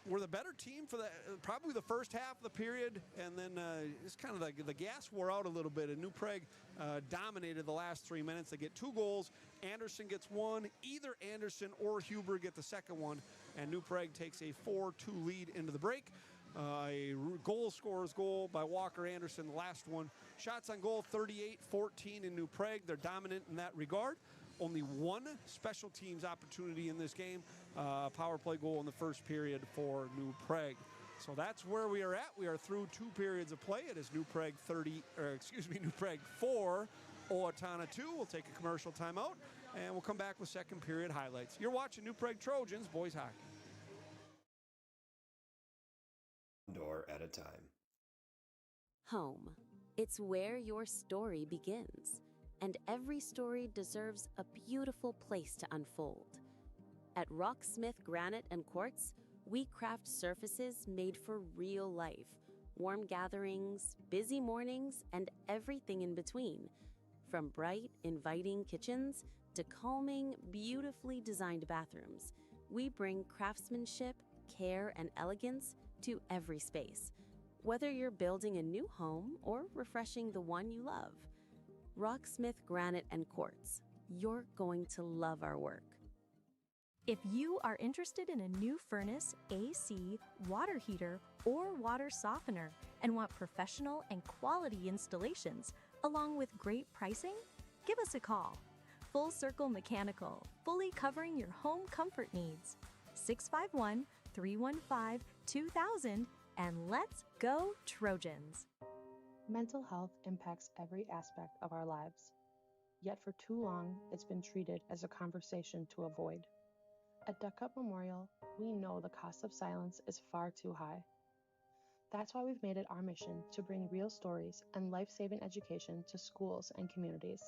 were the better team for probably the first half of the period, and then it's kind of the gas wore out a little bit, and New Prague dominated the last 3 minutes. They get 2 goals. Andersen gets 1. Either Andersen or Huber get the second one, and New Prague takes a 4-2 lead into the break. A goal scorer's goal by Walker Andersen, the last one. Shots on goal, 38-14 in New Prague. They're dominant in that regard. Only one special teams opportunity in this game, power play goal in the first period for New Prague. So that's where we are at. We are through 2 periods of play. It is New Prague 4, Owatonna 2. We'll take a commercial timeout, and we'll come back with second period highlights. You're watching New Prague Trojans boys hockey. Door at a time. Home. It's where your story begins. And every story deserves a beautiful place to unfold. At Rocksmith Granite and Quartz, we craft surfaces made for real life, warm gatherings, busy mornings, and everything in between. From bright, inviting kitchens to calming, beautifully designed bathrooms, we bring craftsmanship, care, and elegance to every space. Whether you're building a new home or refreshing the one you love, Rocksmith Granite and Quartz. You're going to love our work. If you are interested in a new furnace, AC, water heater, or water softener and want professional and quality installations along with great pricing, give us a call. Full Circle Mechanical, fully covering your home comfort needs. 651-315-2000, and let's go Trojans! Mental health impacts every aspect of our lives. Yet for too long, it's been treated as a conversation to avoid. At Duck Cup Memorial, we know the cost of silence is far too high. That's why we've made it our mission to bring real stories and life-saving education to schools and communities.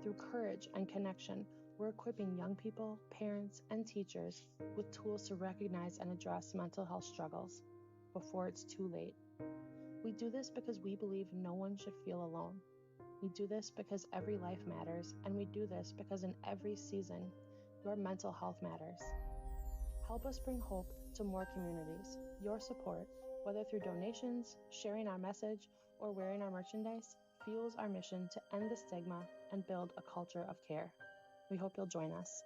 Through courage and connection, we're equipping young people, parents, and teachers with tools to recognize and address mental health struggles before it's too late. We do this because we believe no one should feel alone. We do this because every life matters, and we do this because in every season, your mental health matters. Help us bring hope to more communities. Your support, whether through donations, sharing our message, or wearing our merchandise, fuels our mission to end the stigma and build a culture of care. We hope you'll join us.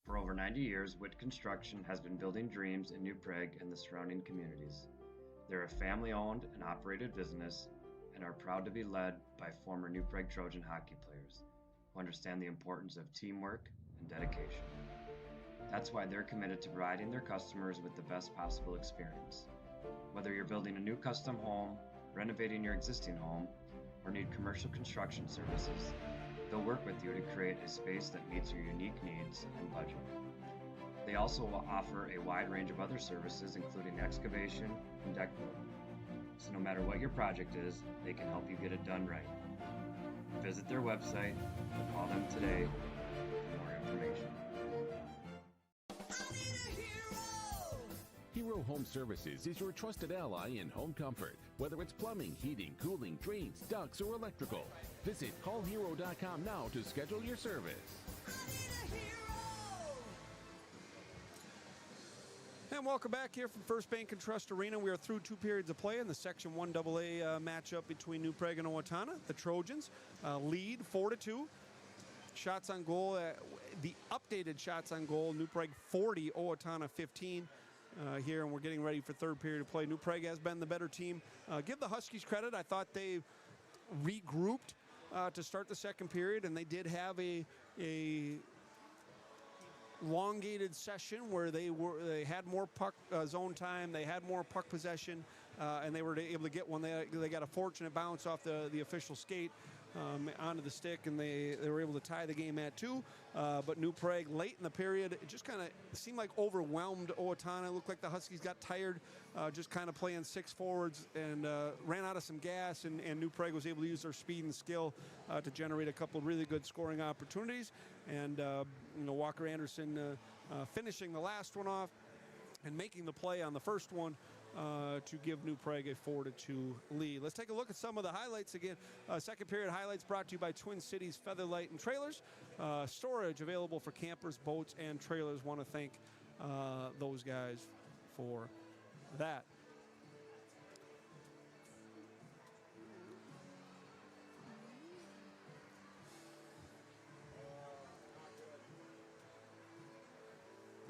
For over 90 years, Witty Construction has been building dreams in New Prague and the surrounding communities. They're a family-owned and operated business and are proud to be led by former New Prague Trojan hockey players who understand the importance of teamwork and dedication. That's why they're committed to providing their customers with the best possible experience. Whether you're building a new custom home, renovating your existing home, or need commercial construction services, they'll work with you to create a space that meets your unique needs and budget. They also will offer a wide range of other services, including excavation and deck building. So no matter what your project is, they can help you get it done right. Visit their website or call them today for more information. Hero Home Services is your trusted ally in home comfort. Whether it's plumbing, heating, cooling, drains, ducts, or electrical, visit callhero.com now to schedule your service. And And welcome back here from First Bank and Trust Arena. We are through 2 periods of play in the Section 1AA matchup between New Prague and Owatonna. The Trojans lead 4-2. Shots on goal, the updated shots on goal, New Prague 40, Owatonna 15 here, and we're getting ready for third period of play. New Prague has been the better team. Give the Huskies credit. I thought they regrouped to start the second period, and they did have a elongated session where they had more puck zone time, they had more puck possession, and they were able to get one. They got a fortunate bounce off the official skate onto the stick, and they were able to tie the game at 2. But New Prague late in the period, it just kind of seemed like overwhelmed Owatonna. It looked like the Huskies got tired, just kind of playing 6 forwards, and ran out of some gas, and New Prague was able to use their speed and skill to generate a couple of really good scoring opportunities. And Walker Andersen finishing the last one off and making the play on the first one to give New Prague a 4-2 lead. Let's take a look at some of the highlights again. Second period highlights brought to you by Twin Cities Featherlight and Trailers. Storage available for campers, boats, and trailers. Want to thank those guys for that.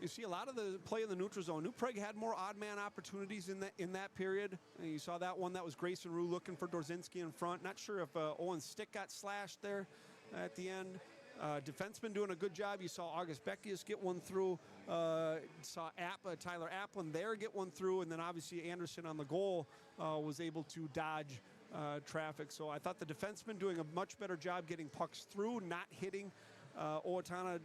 You see a lot of the play in the neutral zone. New Prague had more odd man opportunities in that period. And you saw that one. That was Grayson Rue looking for Dorzinski in front. Not sure if Owen's stick got slashed there at the end. Defenseman doing a good job. You saw August Beckius get one through. Saw Tyler Applin there get one through. And then obviously Andersen on the goal was able to dodge traffic. So I thought the defenseman doing a much better job getting pucks through, not hitting Owatonna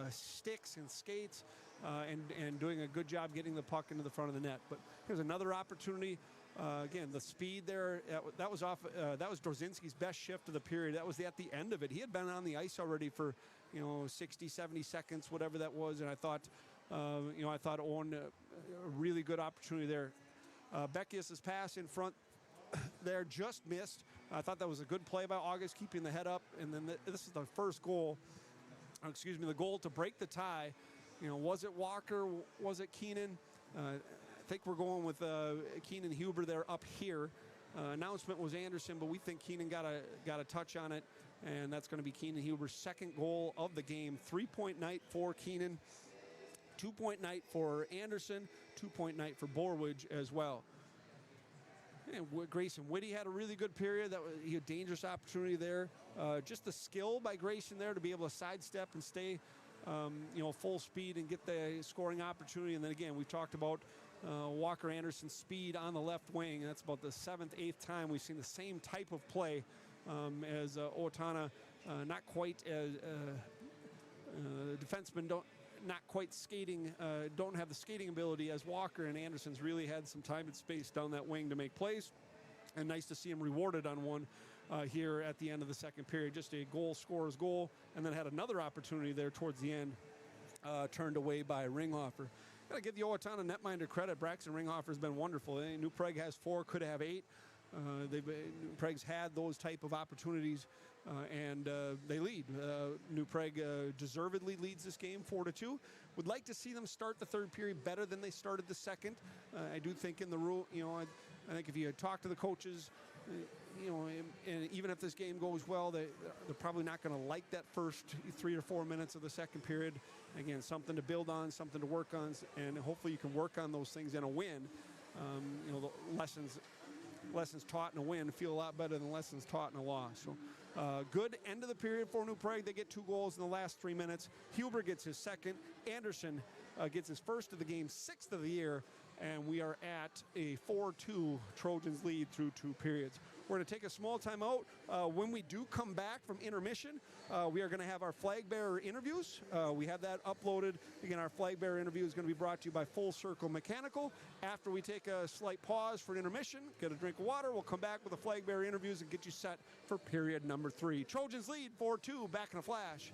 sticks and skates. And doing a good job getting the puck into the front of the net. But here's another opportunity. Again, the speed there, that was Dorzinski's best shift of the period. That was at the end of it. He had been on the ice already for 60, 70 seconds, whatever that was. And I thought Owen, a really good opportunity there. Beckius' pass in front there just missed. I thought that was a good play by August, keeping the head up. And then this is the first goal. The goal to break the tie. Was it Walker? Was it Keenan? I think we're going with Keenan Huber there up here. Announcement was Andersen, but we think Keenan got a touch on it, and that's going to be Keenan Huber's second goal of the game. 3-point night for Keenan, 2-point night for Andersen, 2-point night for Borwege as well. And Grayson Witty had a really good period. He had a dangerous opportunity there. Just the skill by Grayson there to be able to sidestep and stay full speed and get the scoring opportunity. And then again, we've talked about Walker Andersen's speed on the left wing. That's about the 7th, 8th time we've seen the same type of play as Owatonna, not quite as defensemen don't have the skating ability as Walker, and Andersen's really had some time and space down that wing to make plays. And nice to see him rewarded on one here at the end of the second period. Just a scorer's goal, and then had another opportunity there towards the end, turned away by Ringhofer. Got to give the Owatonna netminder credit. Braxton Ringhofer's been wonderful. New Prague has 4, could have 8. New Prague's had those type of opportunities, and they lead. New Prague deservedly leads this game 4-2. Would like to see them start the third period better than they started the second. I do think in the rule, I think if you talk to the coaches, and even if this game goes well, they're probably not going to like that first 3 or 4 minutes of the second period. Again, something to build on, something to work on, and hopefully you can work on those things in a win. The lessons taught in a win feel a lot better than lessons taught in a loss. So good end of the period for New Prague. They get 2 goals in the last 3 minutes. Huber gets his second. Andersen gets his first of the game, 6th of the year. And we are at a 4-2 Trojans lead through 2 periods. We're going to take a small time out. When we do come back from intermission, we are going to have our flag bearer interviews. We have that uploaded. Again, our flag bearer interview is going to be brought to you by Full Circle Mechanical. After we take a slight pause for intermission, get a drink of water, we'll come back with the flag bearer interviews and get you set for period number 3. Trojans lead 4-2, back in a flash.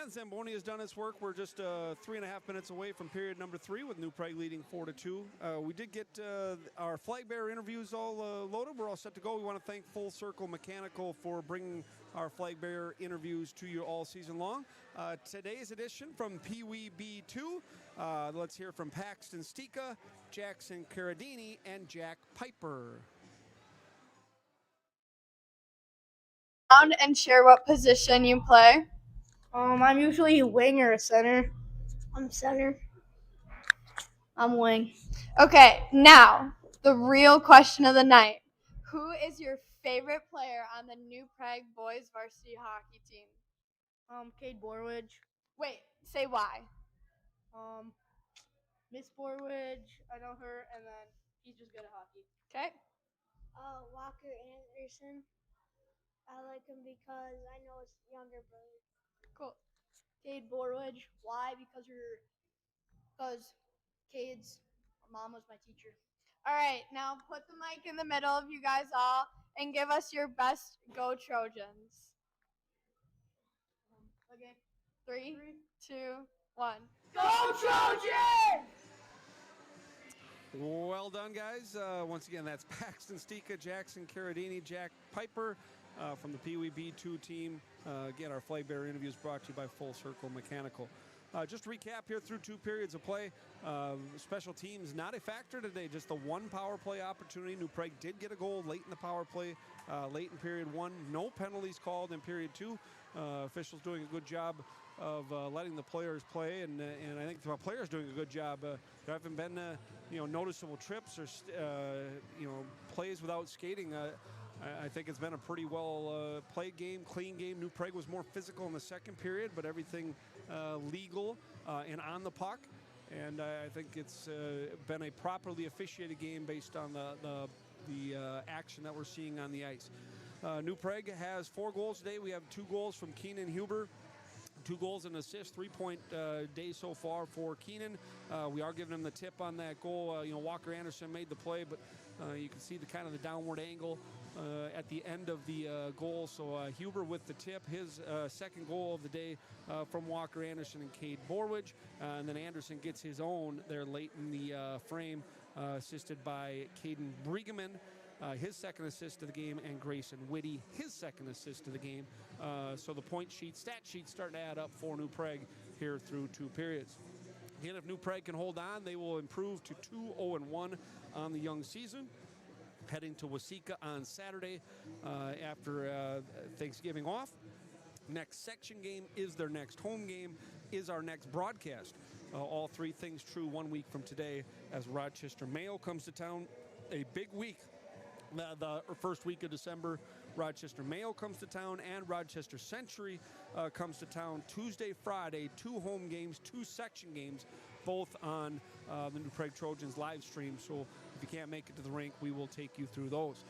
Zamboni has done its work. We're just 3.5 minutes away from period number 3 with New Prague leading 4-2. We did get our flag bearer interviews all loaded. We're all set to go. We want to thank Full Circle Mechanical for bringing our flag bearer interviews to you all season long. Today's edition from Pee Wee B2. Let's hear from Paxton Stika, Jackson Carradini, and Jack Piper. And share what position you play. I'm usually wing or a center. I'm center. I'm wing. Okay, now the real question of the night. Who is your favorite player on the New Prague boys varsity hockey team? Cade Borwege. Wait, say why. Miss Borwege, I know her, and then he's just good at hockey. Okay. Walker Andersen. I like him because I know his younger brother. Cool. Cade Borwege. Why? Because Cade's mom was my teacher. All right, now put the mic in the middle of you guys all and give us your best Go Trojans. Okay. 3, 2, 1. Go Trojans! Well done, guys. Once again, that's Paxton Stika, Jackson Carradini, Jack Piper from the Pee Wee B2 team. Again, our flag bearer interview is brought to you by Full Circle Mechanical. Just to recap here through 2 periods of play, special teams not a factor today, just the 1 power play opportunity. New Prague did get a goal late in the power play, late in period 1. No penalties called in period 2. Officials doing a good job of letting the players play, and I think the players doing a good job. There haven't been noticeable trips or plays without skating. I think it's been a pretty well played game, clean game. New Prague was more physical in the second period, but everything legal and on the puck. And I think it's been a properly officiated game based on the action that we're seeing on the ice. New Prague has 4 goals today. We have 2 goals from Keenan Huber. 2 goals and assists, 3-point day so far for Keenan. We are giving him the tip on that goal. Walker Andersen made the play, but you can see the downward angle at the end of the goal. So Huber with the tip, his second goal of the day from Walker Andersen and Cade Borwege. And then Andersen gets his own there late in the frame, assisted by Caden Breeggemann. His second assist of the game, and Grayson Witty, his second assist of the game. So the point sheet, stat sheet starting to add up for New Prague here through 2 periods. Again, if New Prague can hold on, they will improve to 2-0-1 on the young season. Heading to Waseca on Saturday after Thanksgiving off. Next section game is their next home game, is our next broadcast. All 3 things true 1 week from today as Rochester Mayo comes to town. A big week. The first week of December, Rochester Mayo comes to town, and Rochester Century comes to town Tuesday, Friday, 2 home games, 2 section games, both on the New Prague Trojans live stream. So if you can't make it to the rink, we will take you through those.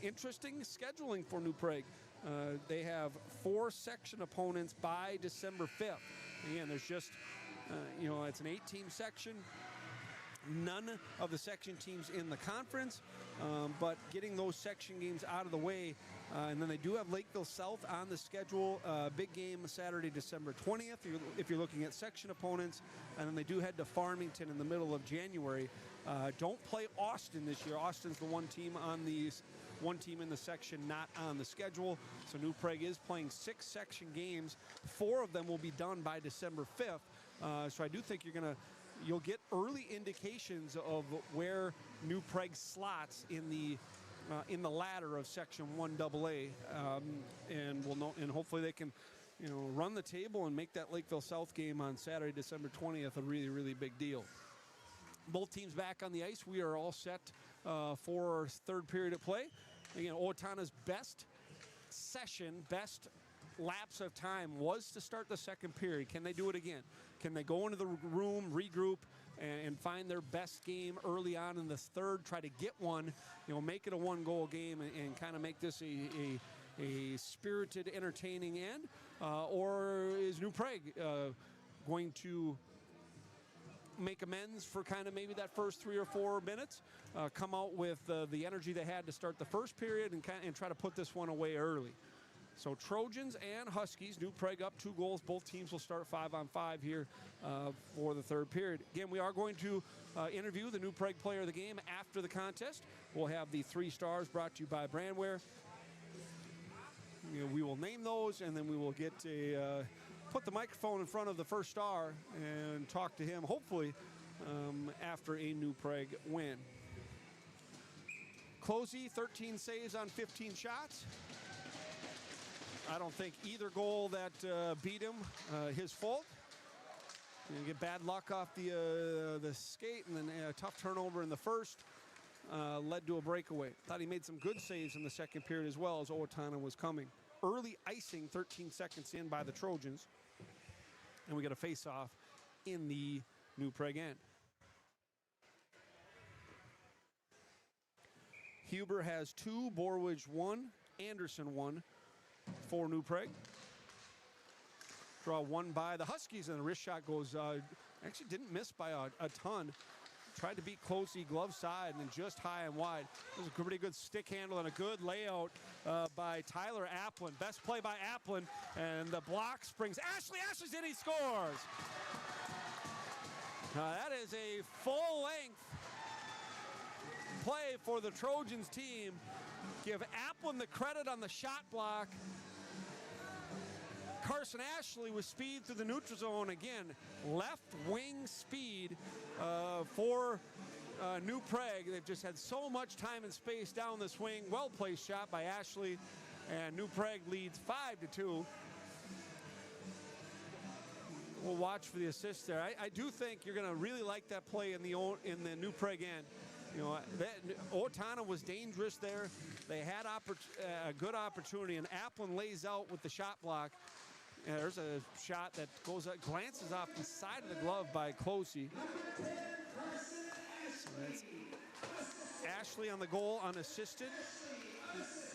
Interesting scheduling for New Prague. They have 4 section opponents by December 5th. Again, there's just, it's an 8-team section. None of the section teams in the conference, but getting those section games out of the way. And then they do have Lakeville South on the schedule. Big game Saturday, December 20th, if you're looking at section opponents. And then they do head to Farmington in the middle of January. Don't play Austin this year. Austin's the one team in the section not on the schedule. So New Prague is playing 6 section games. 4 of them will be done by December 5th. So I do think you'll get early indications of where New Prague slots in the ladder of Section 1AA, and we'll know, and hopefully they can, run the table and make that Lakeville South game on Saturday, December 20th, a really, really big deal. Both teams back on the ice. We are all set for 3rd period of play. Again, Owatonna's best lapse of time was to start the 2nd period. Can they do it again? Can they go into the room, regroup, and find their best game early on in the 3rd, try to get one, make it a 1-goal game and kind of make this a spirited, entertaining end? Or is New Prague going to make amends for kind of maybe that first 3 or 4 minutes, come out with the energy they had to start the 1st period and try to put this one away early? So Trojans and Huskies, New Prague up 2 goals. Both teams will start 5-on-5 here for the third period. Again, we are going to interview the New Prague player of the game after the contest. We'll have the 3 stars brought to you by Brandware. We will name those, and then we will get put the microphone in front of the first star and talk to him, hopefully, after a New Prague win. Closey, 13 saves on 15 shots. I don't think either goal that beat him his fault. You get bad luck off the skate, and then a tough turnover in the first led to a breakaway. Thought he made some good saves in the second period as well as Owatonna was coming. Early icing 13 seconds in by the Trojans. And we get a face-off in the New Prague end. Huber has 2, Borwege 1, Andersen 1 for New Prague. Draw 1 by the Huskies, and the wrist shot goes, actually didn't miss by a ton. Tried to beat Closey glove side and then just high and wide. It was a pretty good stick handle and a good layout by Tyler Applin. Best play by Applin, and the block springs. Ashley's in, he scores. That is a full-length play for the Trojans team. Give Applin the credit on the shot block. Carson Ashley with speed through the neutral zone. Again, left wing speed for New Prague. They've just had so much time and space down this wing. Well-placed shot by Ashley, and New Prague leads 5-2. We'll watch for the assist there. I do think you're going to really like that play in the New Prague end. You know, Owatonna was dangerous there. They had a good opportunity, and Applin lays out with the shot block. And there's a shot that goes up, glances off the side of the glove by Closey. So that's Ashley on the goal, unassisted.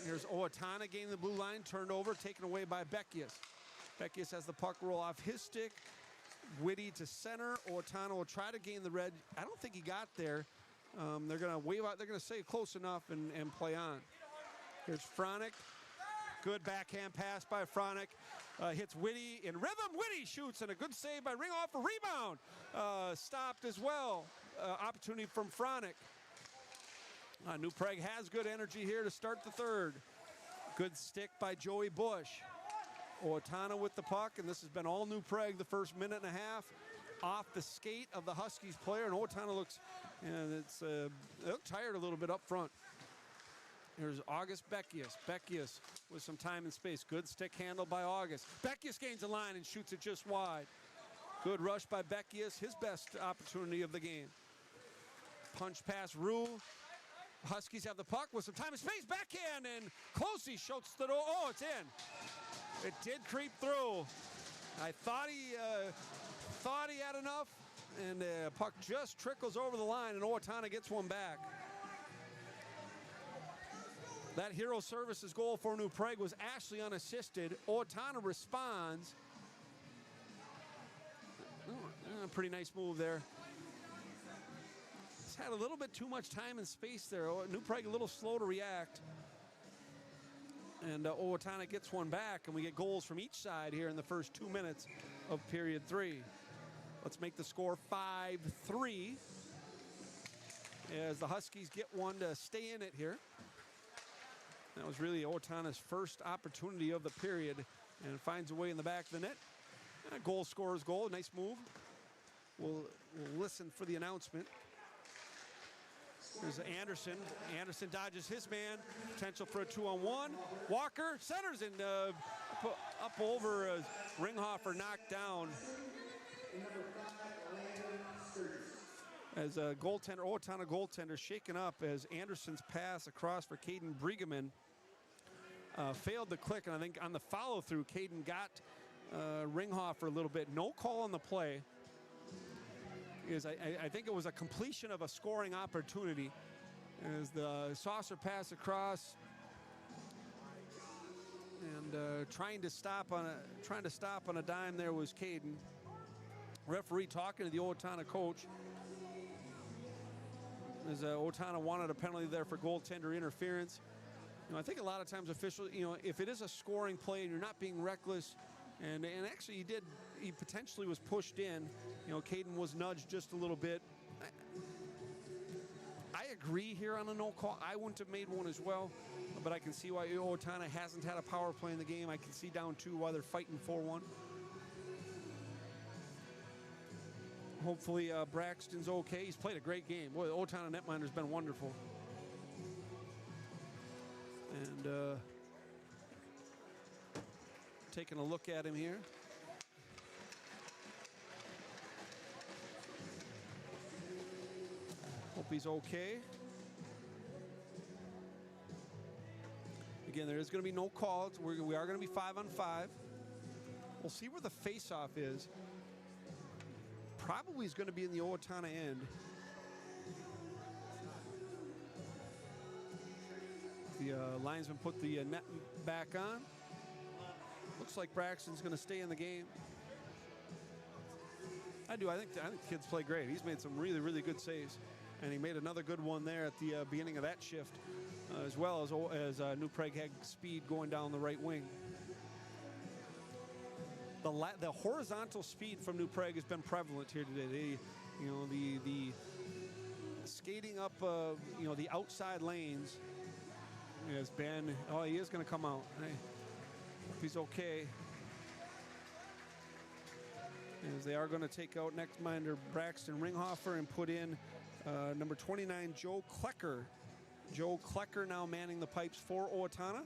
Here's Owatonna gaining the blue line, turned over, taken away by Beckius. Beckius has the puck roll off his stick. Witty to center. Owatonna will try to gain the red. I don't think he got there. They're going to wave out. They're going to say close enough and play on. Here's Franek. Good backhand pass by Franek. Hits Witty in rhythm. Witty shoots, and a good save by Ringhofer. Rebound stopped as well. Opportunity from Franek. New Prague has good energy here to start the third. Good stick by Joey Bush. Owatonna with the puck, and this has been all New Prague the first minute and a half. Off the skate of the Huskies player, and Owatonna looks, and they look tired a little bit up front. Here's August Beckius. Beckius with some time and space. Good stick handle by August. Beckius gains a line and shoots it just wide. Good rush by Beckius, his best opportunity of the game. Punch pass Rue. Huskies have the puck with some time and space. Backhand, and Closey shoots the door. Oh, it's in. It did creep through. I thought he had enough, and the puck just trickles over the line, and Owatonna gets one back. That hero services goal for New Prague was Ashley unassisted. Owatonna responds. Pretty nice move there. Just had a little bit too much time and space there. New Prague a little slow to react. And Owatonna gets one back, and we get goals from each side here in the first 2 minutes of period 3. Let's make the score 5-3 as the Huskies get one to stay in it here. That was really Owatonna's first opportunity of the period, and finds a way in the back of the net. Goal scorer's goal, nice move. We'll listen for the announcement. There's Andersen. Andersen dodges his man. Potential for a 2-on-1. Walker centers and up over Ringhofer knocked down. As a goaltender, Owatonna goaltender shaken up as Andersen's pass across for Caden Breeggemann failed to click, and I think on the follow-through, Caden got Ringhofer a little bit. No call on the play. I think it was a completion of a scoring opportunity as the saucer pass across and trying to stop on a dime there was Caden. Referee talking to the Owatonna coach as Owatonna wanted a penalty there for goaltender interference. I think a lot of times officials, if it is a scoring play and you're not being reckless, and actually he potentially was pushed in. Caden was nudged just a little bit. I agree here on a no call. I wouldn't have made one as well, but I can see why Owatonna hasn't had a power play in the game. I can see down 2 why they're fighting 4-1. Hopefully Braxton's okay. He's played a great game. Boy, the Owatonna netminder's been wonderful. And taking a look at him here. Hope he's okay. Again, there is going to be no calls. We are going to be 5-on-5. We'll see where the face-off is. Probably is going to be in the Owatonna end. The linesman put the net back on. Looks like Braxton's going to stay in the game. I think the kid's play great. He's made some really, really good saves. And he made another good one there at the beginning of that shift, as well as New Prague had speed going down the right wing. The horizontal speed from New Prague has been prevalent here today. The skating up, the outside lanes has been. Oh, he is going to come out. Hey, if he's okay. As they are going to take out next minder Braxton Ringhofer and put in number 29, Joe Klecker. Joe Klecker now manning the pipes for Owatonna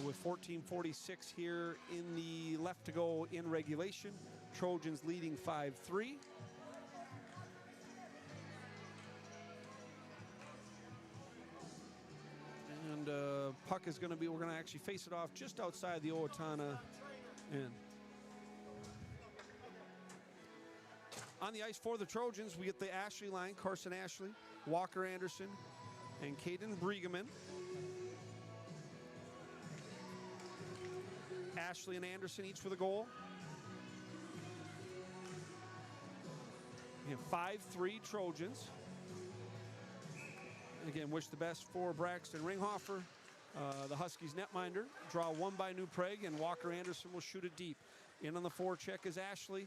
with 14:46 here in the left to go in regulation. Trojans leading 5-3. And puck is going to be, we're going to actually face it off just outside the Owatonna end. On the ice for the Trojans, we get the Ashley line, Carson Ashley, Walker Andersen, and Caden Breeggemann. Ashley and Andersen each for the goal. And 5-3 Trojans. Again, wish the best for Braxton Ringhofer. The Huskies netminder. Draw one by New Prague, and Walker Andersen will shoot it deep. In on the forecheck is Ashley.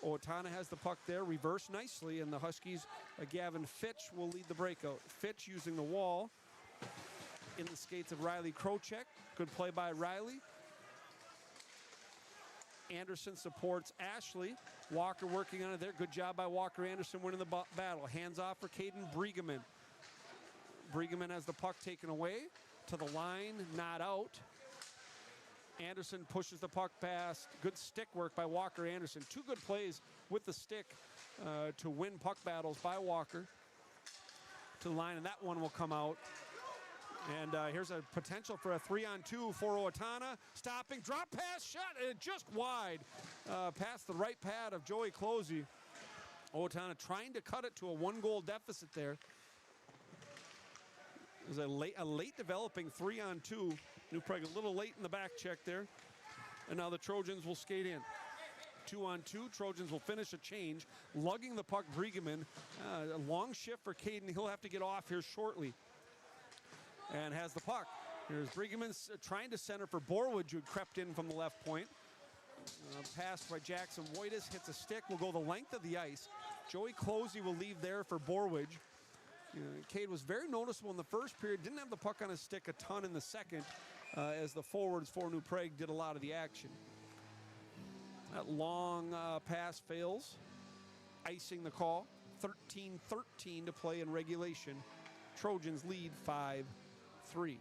Owatonna has the puck there, reversed nicely, and the Huskies, Gavin Fitch will lead the breakout. Fitch using the wall in the skates of Riley Krocek. Good play by Riley. Andersen supports Ashley. Walker working on it there. Good job by Walker Andersen winning the battle. Hands off for Caden Breeggemann. Breeggemann has the puck taken away to the line, not out. Andersen pushes the puck past. Good stick work by Walker Andersen. 2 good plays with the stick to win puck battles by Walker to the line, and that one will come out. And here's a potential for a 3-on-2 for Owatonna. Stopping, drop pass, shot, and just wide past the right pad of Joey Closey. Owatonna trying to cut it to a 1-goal deficit there. It was a late developing 3-on-2. New Prague a little late in the back check there. And now the Trojans will skate in. 2-on-2, Trojans will finish a change. Lugging the puck, Breeggemann. A long shift for Caden. He'll have to get off here shortly. And has the puck. Here's Breeggemann trying to center for Borwege, who crept in from the left point. Passed by Jackson Wojtas, hits a stick, will go the length of the ice. Joey Closey will leave there for Borwege. Cade was very noticeable in the first period, didn't have the puck on his stick a ton in the second, as the forwards for New Prague did a lot of the action. That long pass fails, icing the call. 13-13 to play in regulation. Trojans lead 5-3.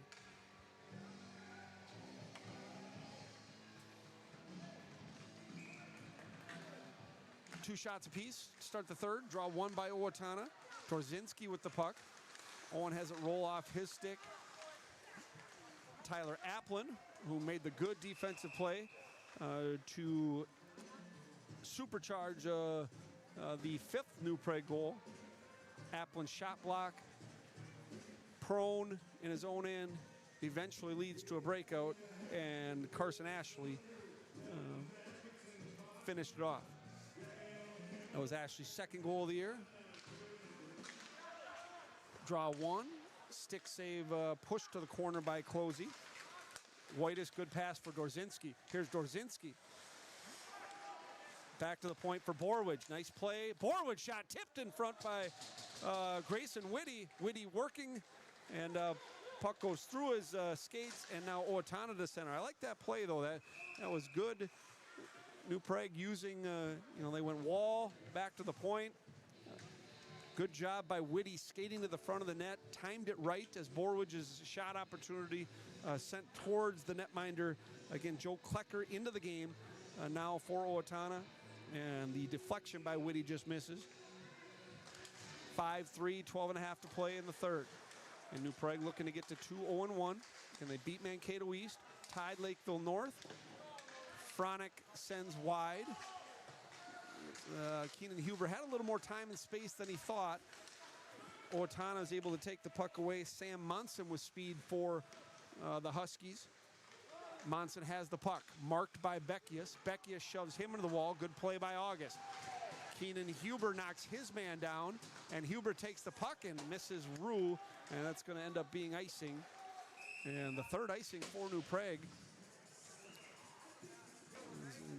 Two shots apiece to start the third. Draw one by Owatonna. Torzinski with the puck. Owen has it roll off his stick. Tyler Applin, who made the good defensive play to supercharge the 5th New Prague goal. Applin shot block. Prone in his own end. Eventually leads to a breakout. And Carson Ashley finished it off. That was Ashley's 2nd goal of the year. Draw one. Stick save pushed to the corner by Klose. Whitus, good pass for Dorzinski. Here's Dorzinski. Back to the point for Borwege. Nice play. Borwege shot tipped in front by Grayson Witty. Witty working, and puck goes through his skates, and now Owatonna to center. I like that play, though. That was good. New Prague using, they went wall, back to the point. Good job by Witty skating to the front of the net. Timed it right as Borwege's shot opportunity sent towards the netminder. Again, Joe Klecker into the game now for Owatonna. And the deflection by Witty just misses. 5-3, 12 and a half to play in the third. And New Prague looking to get to 2-0-1. Can they beat Mankato East? Tied Lakeville North. Franek sends wide. Keenan Huber had a little more time and space than he thought. Owatonna is able to take the puck away. Sam Monson with speed for the Huskies. Monson has the puck, marked by Beckius. Beckius shoves him into the wall. Good play by August. Keenan Huber knocks his man down, and Huber takes the puck and misses Rue, and that's going to end up being icing. And the third icing for New Prague.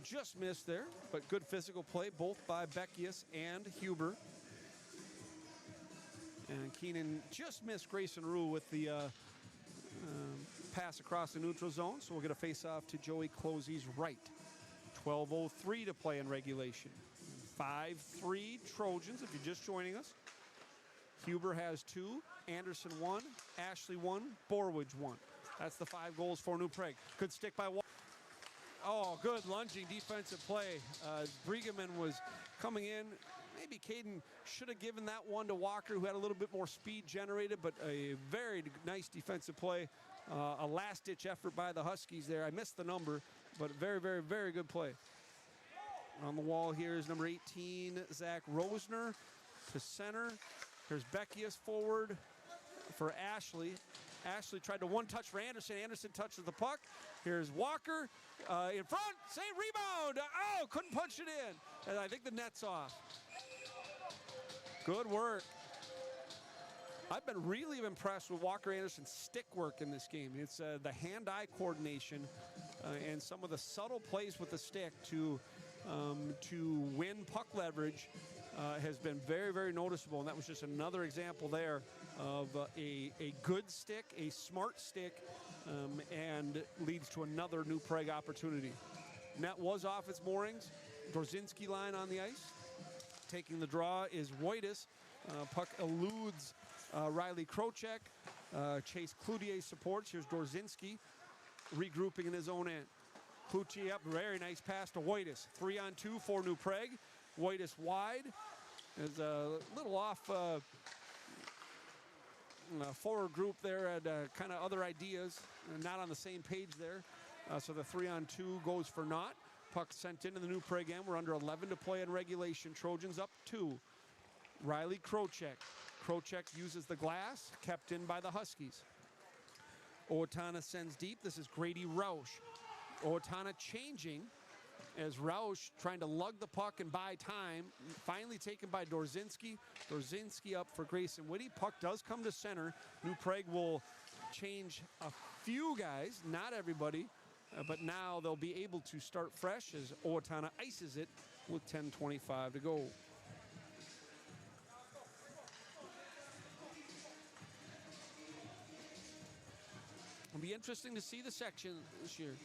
Just missed there, but good physical play, both by Beckius and Huber. And Keenan just missed Grayson Rue with the pass across the neutral zone, so we'll get a face-off to Joey Klose's right. 12:03 to play in regulation. 5-3 Trojans, if you're just joining us. Huber has 2, Andersen 1, Ashley 1, Borwege 1. That's the 5 goals for New Prague. Good stick by Walker. Oh, good lunging defensive play. Breeggemann was coming in. Maybe Caden should have given that one to Walker, who had a little bit more speed generated, but a very nice defensive play. A last-ditch effort by the Huskies there. I missed the number, but very, very, very good play. On the wall here is number 18, Zach Rosner to center. Here's Beckius forward for Ashley. Ashley tried to one-touch for Andersen. Andersen touches the puck. Here's Walker in front. Save rebound. Oh, couldn't punch it in. And I think the net's off. Good work. I've been really impressed with Walker Andersen's stick work in this game. It's the hand-eye coordination and some of the subtle plays with the stick to win puck leverage has been very, very noticeable. And that was just another example there of a good stick, a smart stick, and leads to another New Prague opportunity. Net was off its moorings. Dorzinski line on the ice. Taking the draw is Whitus. Puck eludes Riley Krocek. Chase Cloutier supports. Here's Dorzinski regrouping in his own end. Cloutier up, very nice pass to Whitus. 3-on-2 for New Prague. Whitus wide. Is a little off forward group there, and kind of other ideas. Not on the same page there. So the 3-on-2 goes for naught. Puck sent into the New Prague end. We're under 11 to play in regulation. Trojans up 2. Riley Krocek. Krocek uses the glass, kept in by the Huskies. Owatonna sends deep. This is Grady Roush. Owatonna changing as Roush trying to lug the puck and buy time. Finally taken by Dorzinski. Dorzinski up for Grayson Witty. Puck does come to center. New Prague will change a few guys, not everybody, but now they'll be able to start fresh as Owatonna ices it with 10:25 to go. It'll be interesting to see the section this year.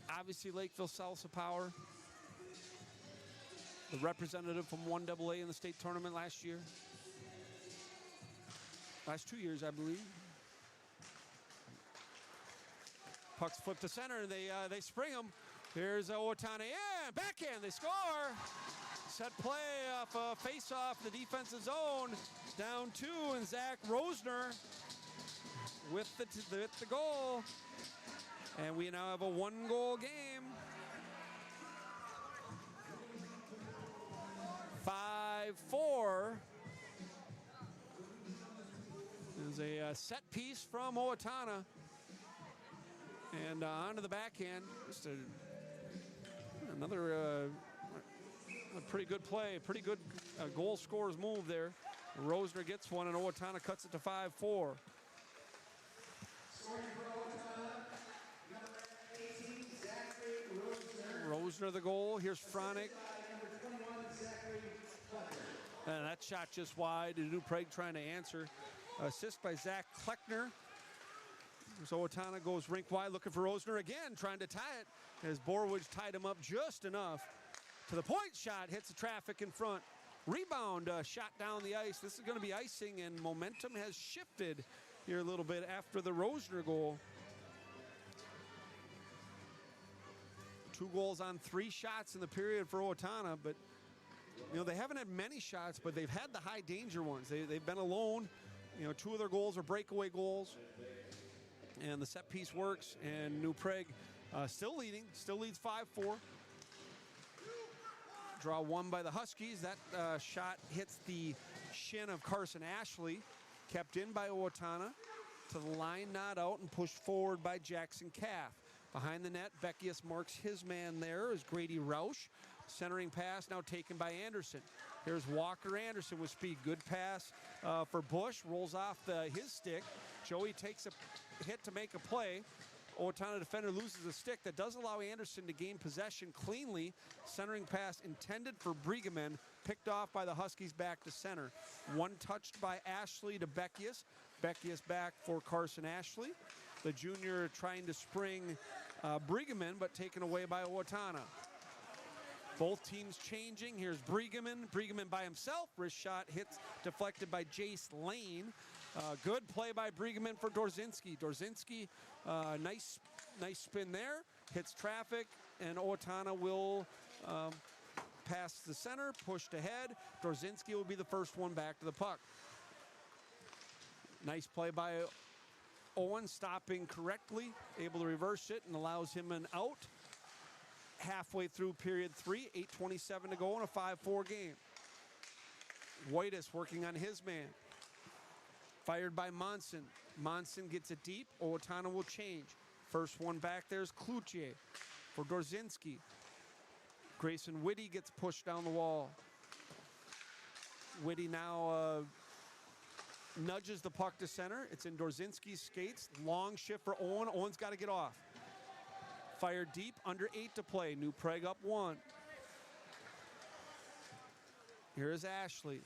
Obviously Lakeville Salsa Power, the representative from 1AA in the state tournament last year. Last 2 years, I believe. Pucks flip to center, and they spring them. Here's Owatonna, yeah, backhand, they score. Set play off a face-off the defensive zone. Down 2, and Zach Rosner with the goal. And we now have a 1-goal game. 5-4. There's a set piece from Owatonna. And onto the backhand. Just another a pretty good play. Pretty good goal scorer's move there. Rosner gets one, and Owatonna cuts it to 5-4. Rosner the goal. Here's Franek. And that shot just wide. New Prague trying to answer. Assist by Zach Kleckner. So Owatonna goes rink wide, looking for Rosner again, trying to tie it. As Borwege tied him up just enough. To the point shot, hits the traffic in front. Rebound shot down the ice. This is going to be icing, and momentum has shifted here a little bit after the Rosner goal. 2 goals on 3 shots in the period for Owatonna, but you know, they haven't had many shots, but they've had the high danger ones. They've been alone. You know, 2 of their goals are breakaway goals. And the set piece works, and New Prague still leads 5-4. Draw 1 by the Huskies. That shot hits the shin of Carson Ashley, kept in by Owatonna, to the line, not out, and pushed forward by Jackson Caff. Behind the net, Beckius marks his man there is Grady Roush. Centering pass now taken by Andersen. Here's Walker Andersen with speed. Good pass for Bush. Rolls off his stick. Joey takes a hit to make a play. Owatonna defender loses a stick. That does allow Andersen to gain possession cleanly. Centering pass intended for Breeggemann. Picked off by the Huskies back to center. One touched by Ashley to Beckius. Beckius back for Carson Ashley. The junior trying to spring Breeggemann, but taken away by Owatonna. Both teams changing. Here's Breeggemann. Breeggemann by himself. Wrist shot hits deflected by Jace Lane. Good play by Breeggemann for Dorzinski. Dorzinski, nice spin there. Hits traffic, and Owatonna will pass the center, pushed ahead. Dorzinski will be the first one back to the puck. Nice play by Owen, stopping correctly, able to reverse it, and allows him an out. Halfway through period 3, 8:27 to go in a 5-4 game. Whitus working on his man. Fired by Monson. Monson gets it deep. Owatonna will change. First one back there is Cloutier for Dorzinski. Grayson Witty gets pushed down the wall. Witty now nudges the puck to center. It's in Dorzinski's skates. Long shift for Owen. Owen's got to get off. Fired deep, under 8 to play. New Prague up 1. Here's Ashley.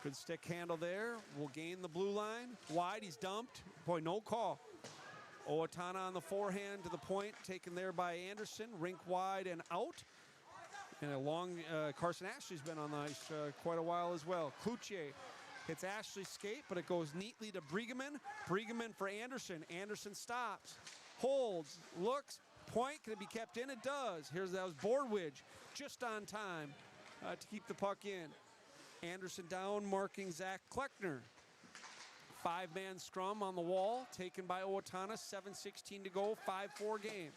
Good stick handle there. Will gain the blue line. Wide, he's dumped. Boy, no call. Owatonna on the forehand to the point, taken there by Andersen. Rink wide and out. And a long, Carson Ashley's been on the ice quite a while as well. Cloutier hits Ashley's skate, but it goes neatly to Breeggemann. Breeggemann for Andersen. Andersen stops, holds, looks, point. Can it be kept in? It does. That was Borwege just on time to keep the puck in. Andersen down, marking Zach Kleckner. 5-man scrum on the wall, taken by Owatonna. 7:16 to go, 5-4 game.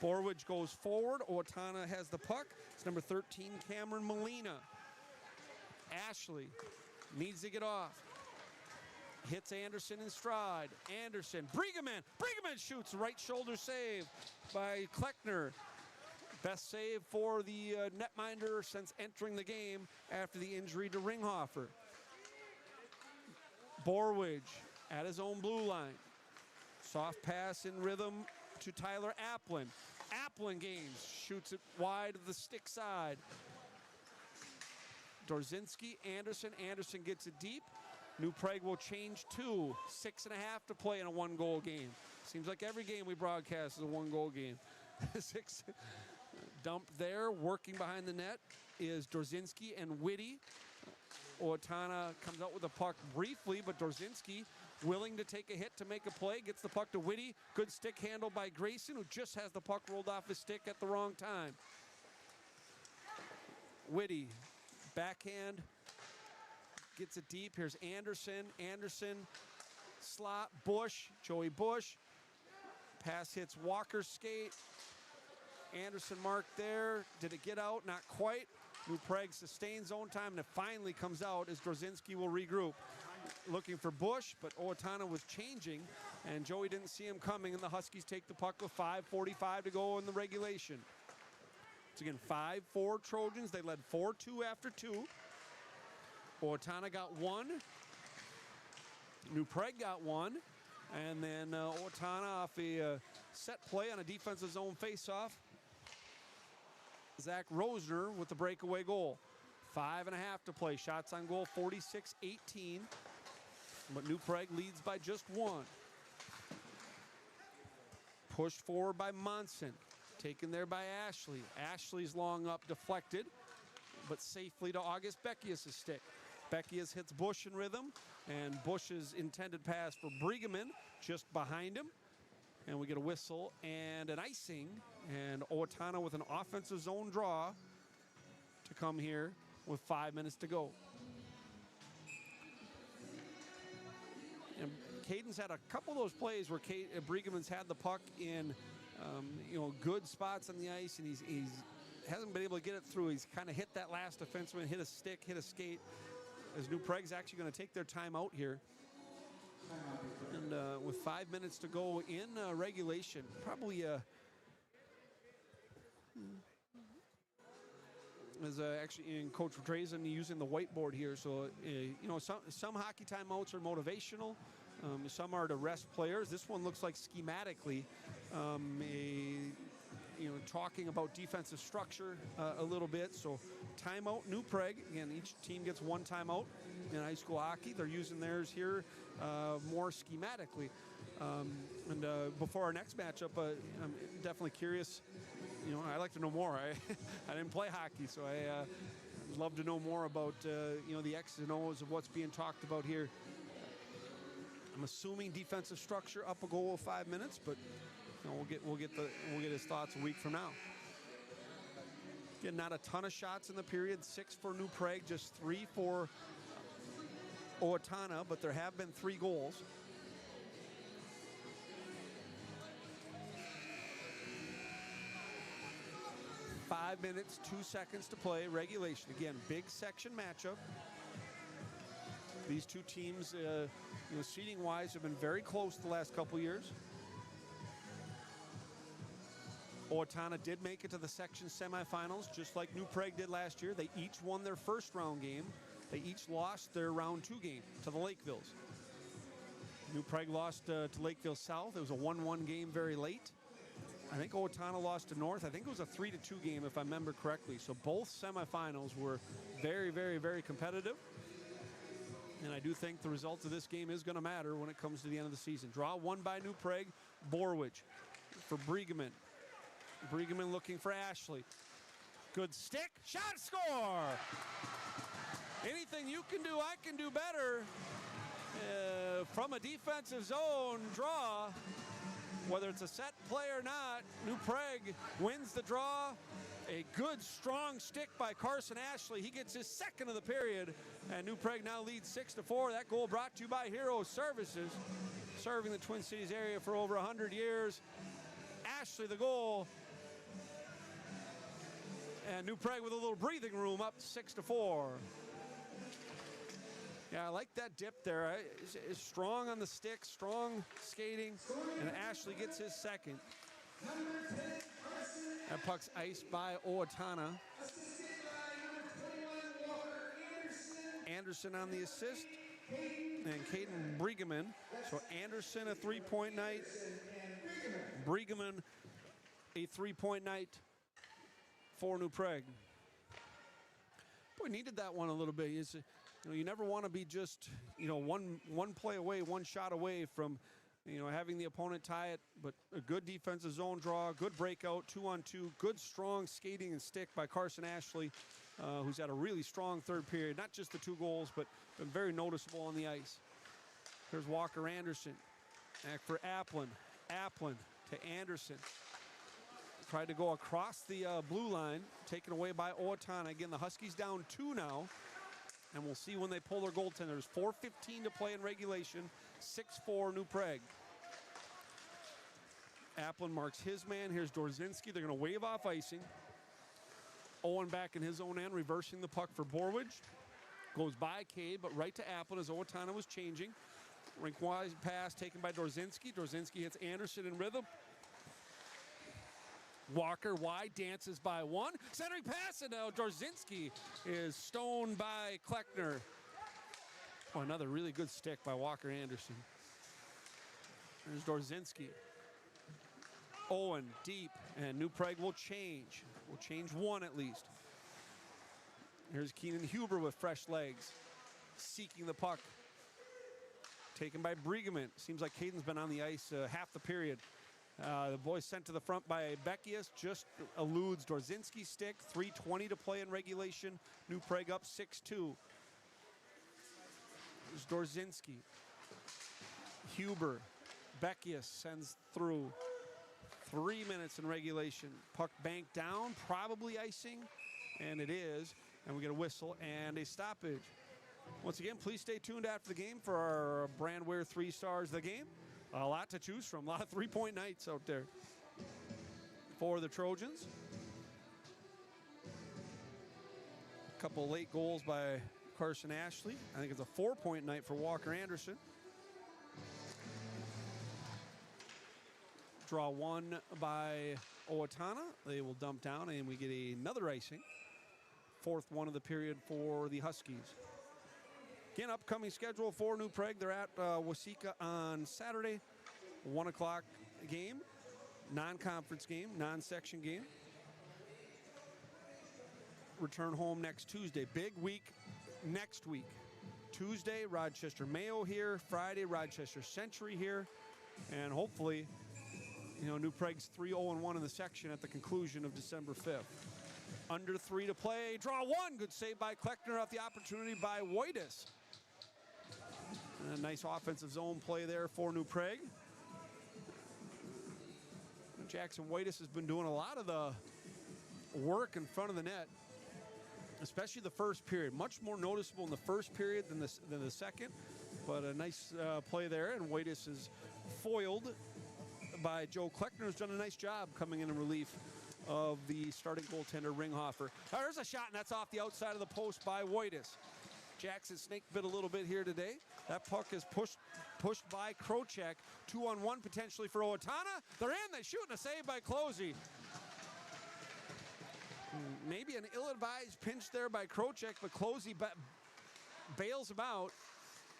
Borwege goes forward. Owatonna has the puck. It's number 13, Cameron Molina. Ashley needs to get off. Hits Andersen in stride. Andersen, Breeggemann shoots, right shoulder save by Kleckner. Best save for the netminder since entering the game after the injury to Ringhofer. Borwege at his own blue line. Soft pass in rhythm to Tyler Applin. Applin gains, shoots it wide of the stick side. Dorzinski, Andersen gets it deep. New Prague will change 2. 6.5 to play in a 1-goal game. Seems like every game we broadcast is a 1-goal game. 6 dump there, working behind the net is Dorzinski and Witty. Owatonna comes out with the puck briefly, but Dorzinski willing to take a hit to make a play, gets the puck to Witty. Good stick handle by Grayson, who just has the puck rolled off his stick at the wrong time. Witty, backhand, gets it deep. Here's Andersen, slot, Joey Bush. Pass hits Walker's skate. Andersen marked there. Did it get out? Not quite. New Prague sustains zone time, and it finally comes out as Dorzinski will regroup. Looking for Bush, but Owatonna was changing, and Joey didn't see him coming, and the Huskies take the puck with 5:45 to go in the regulation. It's again 5-4 Trojans. They led 4-2 after 2. Owatonna got one. New Prague got one. And then Owatonna off a set play on a defensive zone faceoff. Zach Rosner with the breakaway goal. 5.5 to play. Shots on goal, 46-18. But New Prague leads by just one. Pushed forward by Monson. Taken there by Ashley. Ashley's long up, deflected, but safely to August Beckius' stick. Beckius hits Bush in rhythm, and Bush's intended pass for Breeggemann just behind him. And we get a whistle and an icing, and Owatonna with an offensive zone draw to come here with 5 minutes to go. And Caden's had a couple of those plays where Breeggemann's had the puck in good spots on the ice, and he's hasn't been able to get it through. He's kind of hit that last defenseman, hit a stick, hit a skate. As New Prague's actually going to take their timeout here. And with 5 minutes to go in regulation, probably as actually in Coach Drazen using the whiteboard here. So some hockey timeouts are motivational. Some are to rest players. This one looks like schematically talking about defensive structure a little bit. So timeout, New Prague. Again, each team gets one timeout in high school hockey. They're using theirs here more schematically. And before our next matchup, I'm definitely curious. I'd like to know more. I didn't play hockey, so I'd love to know more about the X's and O's of what's being talked about here. I'm assuming defensive structure, up a goal of 5 minutes, but we'll get his thoughts a week from now. Again, not a ton of shots in the period. 6 for New Prague, just 3 for Owatonna, but there have been 3 goals. Five minutes, 2 seconds to play, regulation. Again, big section matchup. These two teams, seeding-wise, have been very close the last couple years. Owatonna did make it to the section semifinals, just like New Prague did last year. They each won their first round game. They each lost their round 2 game to the Lakevilles. New Prague lost to Lakeville South. It was a 1-1 game very late. I think Owatonna lost to North. I think it was a 3-2 game, if I remember correctly. So both semifinals were very, very, very competitive. And I do think the result of this game is going to matter when it comes to the end of the season. Draw won by New Prague. Borwege for Breeggemann. Breeggemann looking for Ashley. Good stick. Shot, score! Anything you can do, I can do better. From a defensive zone draw, whether it's a set play or not, New Prague wins the draw. A good, strong stick by Carson Ashley. He gets his second of the period, and New Prague now leads 6-4. That goal brought to you by Hero Services, serving the Twin Cities area for over 100 years. Ashley the goal. And New Prague with a little breathing room, up 6-4. Yeah, I like that dip there. It's strong on the stick, strong skating, and Ashley gets his second. That puck's iced by Owatonna. Andersen on the assist, and Caden Breeggemann. So Andersen a 3-point night, Breeggemann a 3-point night for New Prague. Boy, needed that one a little bit. You never want to be just one play away, one shot away from having the opponent tie it, but a good defensive zone draw, good breakout, 2-on-2, good strong skating and stick by Carson Ashley, who's had a really strong third period. Not just the 2 goals, but been very noticeable on the ice. Here's Walker Andersen. Back for Applin. Applin to Andersen. Tried to go across the blue line, taken away by Owatonna. Again, the Huskies down 2 now, and we'll see when they pull their goaltenders. 4:15 to play in regulation, 6-4 New Prague. Applin marks his man. Here's Dorzinski. They're going to wave off icing. Owen back in his own end, reversing the puck for Borwege. Goes by Cade, but right to Applin as Owatonna was changing. Rink-wise pass taken by Dorzinski. Dorzinski hits Andersen in rhythm. Walker wide, dances by one. Centering pass, and now Dorzinski is stoned by Kleckner. Oh, another really good stick by Walker Andersen. There's Dorzinski. Owen deep, and New Prague will change. Will change one at least. Here's Keenan Huber with fresh legs, seeking the puck. Taken by Breeggemann. Seems like Caden's been on the ice half the period. The boy sent to the front by Beckius just eludes Dorzinski's stick. 3:20 to play in regulation. New Prague up 6-2. There's Dorzinski. Huber. Beckius sends through. 3 minutes in regulation. Puck banked down, probably icing, and it is. And we get a whistle and a stoppage. Once again, please stay tuned after the game for our Brandware 3 Stars of the game. A lot to choose from, a lot of 3-point nights out there for the Trojans. A couple late goals by Carson Ashley. I think it's a 4-point night for Walker Andersen. Draw one by Owatonna. They will dump down and we get another icing. 4th one of the period for the Huskies. Again, upcoming schedule for New Prague. They're at Waseca on Saturday. 1 o'clock game. Non-conference game, non-section game. Return home next Tuesday. Big week next week. Tuesday, Rochester Mayo here. Friday, Rochester Century here. And hopefully, New Prague's 3-0-1 in the section at the conclusion of December 5th. Under 3 to play. Draw one. Good save by Kleckner off the opportunity by Witty. A nice offensive zone play there for New Prague. Jackson Witty has been doing a lot of the work in front of the net, especially the first period. Much more noticeable in the first period than the second, but a nice play there, and Witty is foiled by Joe Kleckner, who's done a nice job coming in relief of the starting goaltender Ringhofer. There's a shot, and that's off the outside of the post by Witty. Jackson snake bit a little bit here today. That puck is pushed by Krocek. 2-on-1 potentially for Owatonna. They're in. They shoot, and a save by Closey. Maybe an ill-advised pinch there by Krocek, but Closey bails him out.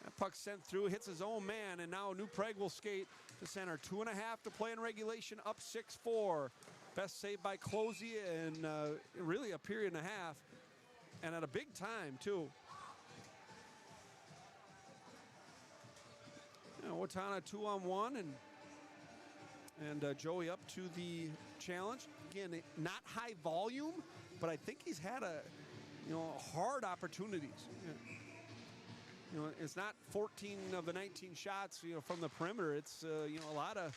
That puck sent through, hits his own man, and now New Prague will skate to center. 2.5 to play in regulation, up 6-4. Best save by Closey in really a period and a half, and at a big time, too. Owatonna 2-on-1, and Joey up to the challenge. Again, not high volume, but I think he's had hard opportunities. It's not 14 of the 19 shots, from the perimeter. It's a lot of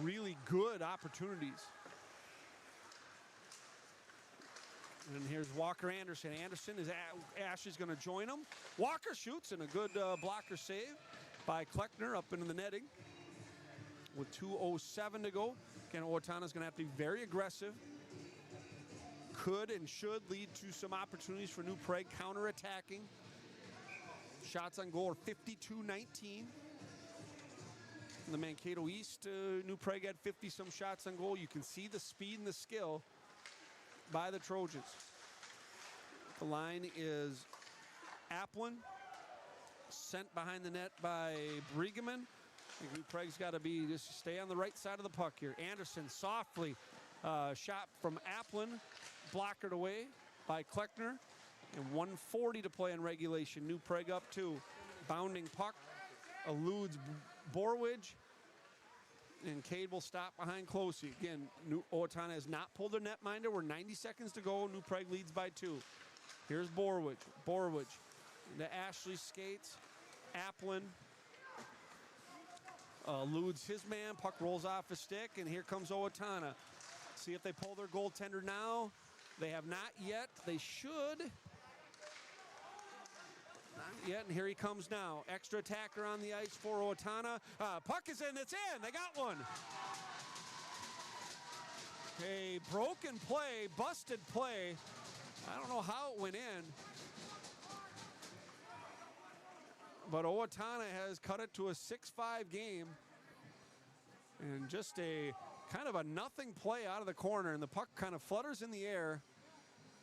really good opportunities. And here's Walker Andersen. Andersen is Ashley's going to join him. Walker shoots, and a good blocker save by Kleckner up into the netting with 2:07 to go. Again, Owatonna's going to have to be very aggressive. Could and should lead to some opportunities for New Prague counterattacking. Shots on goal are 52-19. In the Mankato East, New Prague had 50-some shots on goal. You can see the speed and the skill by the Trojans. The line is Applin, sent behind the net by Breeggemann. New Prague's got to just stay on the right side of the puck here. Andersen softly shot from Applin, blockered away by Kleckner. And 1:40 to play in regulation. New Prague up 2. Bounding puck eludes Borwege. And Cade will stop behind Closey. Again, Owatonna has not pulled their netminder. We're 90 seconds to go. New Prague leads by 2. Here's Borwege. Borwege into Ashley skates. Applin eludes his man. Puck rolls off his stick. And here comes Owatonna. See if they pull their goaltender now. They have not yet. They should. Not yet, and here he comes now. Extra attacker on the ice for Owatonna. Puck is in, it's in, they got one. A broken play, busted play. I don't know how it went in. But Owatonna has cut it to a 6-5 game. And just a kind of a nothing play out of the corner, and the puck kind of flutters in the air.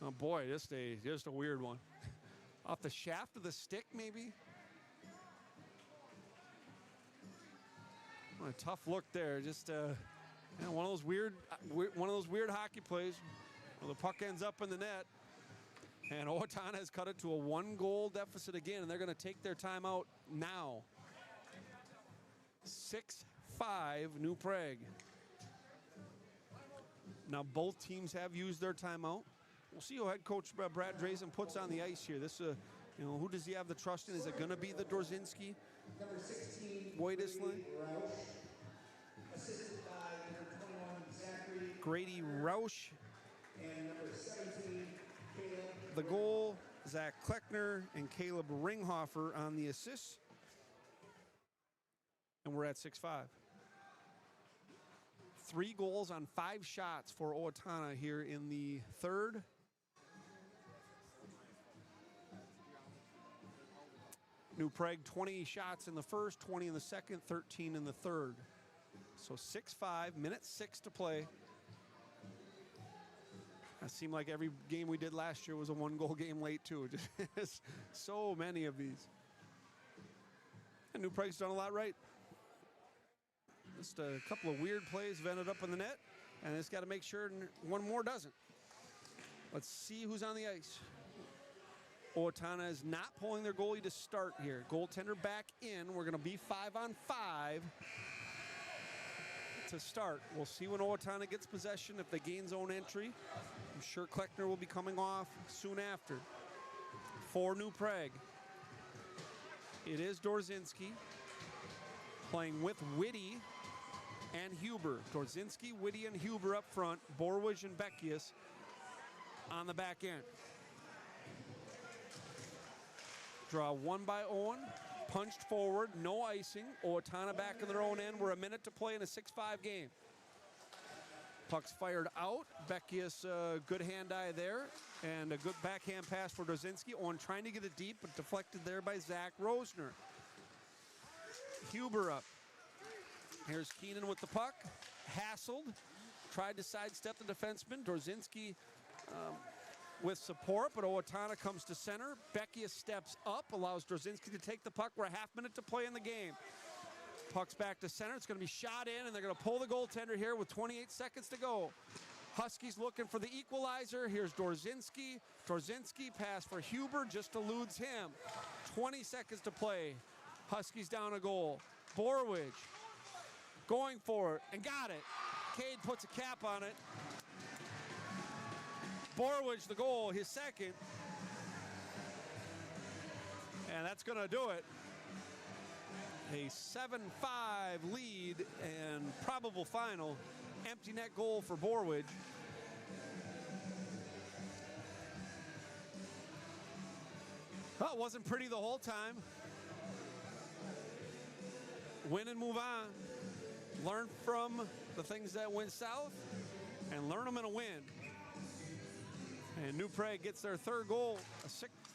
Oh boy, just a weird one. Off the shaft of the stick, maybe. What a tough look there. Just one of those weird hockey plays where the puck ends up in the net. And Owatonna has cut it to a 1-goal deficit again, and they're going to take their timeout now. 6-5 New Prague. Now both teams have used their timeout. We'll see who head coach Brad Drazen puts on the ice here. This, who does he have the trust in? Is it going to be the Dorzinski? Number 16, Waitis line? Assisted by number 21, Zachary. Grady Roush. And number 17, Caleb. The goal, Zach Kleckner and Caleb Ringhofer on the assists. And we're at 6-5. 3 goals on 5 shots for Owatonna here in the third. New Prague, 20 shots in the first, 20 in the second, 13 in the third. So 6-5, minute 6 to play. It seemed like every game we did last year was a 1-goal game late too. Just so many of these. And New Prague's done a lot right. Just a couple of weird plays have ended up in the net, and it's got to make sure one more doesn't. Let's see who's on the ice. Owatonna is not pulling their goalie to start here. Goaltender back in. We're going to be 5-on-5 to start. We'll see when Owatonna gets possession if they gain zone entry. I'm sure Kleckner will be coming off soon after. For New Prague, it is Dorzinski playing with Witty and Huber. Dorzinski, Witty, and Huber up front. Borwege and Beckius on the back end. Draw 1 by Owen. Punched forward, no icing. Owatonna back in their own end. We're a minute to play in a 6-5 game. Puck's fired out. Beckius, good hand-eye there. And a good backhand pass for Dorzinski. Owen trying to get it deep, but deflected there by Zach Rosner. Huber up. Here's Keenan with the puck. Hassled. Tried to sidestep the defenseman. Dorzinski with support, but Owatonna comes to center. Beckius steps up, allows Dorzinski to take the puck. We're a half minute to play in the game. Puck's back to center. It's going to be shot in, and they're going to pull the goaltender here with 28 seconds to go. Huskies looking for the equalizer. Here's Dorzinski. Dorzinski pass for Huber, just eludes him. 20 seconds to play. Huskies down a goal. Borwege going for it, and got it. Cade puts a cap on it. Borwege the goal, his second. And that's going to do it. A 7-5 lead and probable final. Empty net goal for Borwege. Well, it wasn't pretty the whole time. Win and move on. Learn from the things that went south and learn them in a win. And New Prague gets their third goal,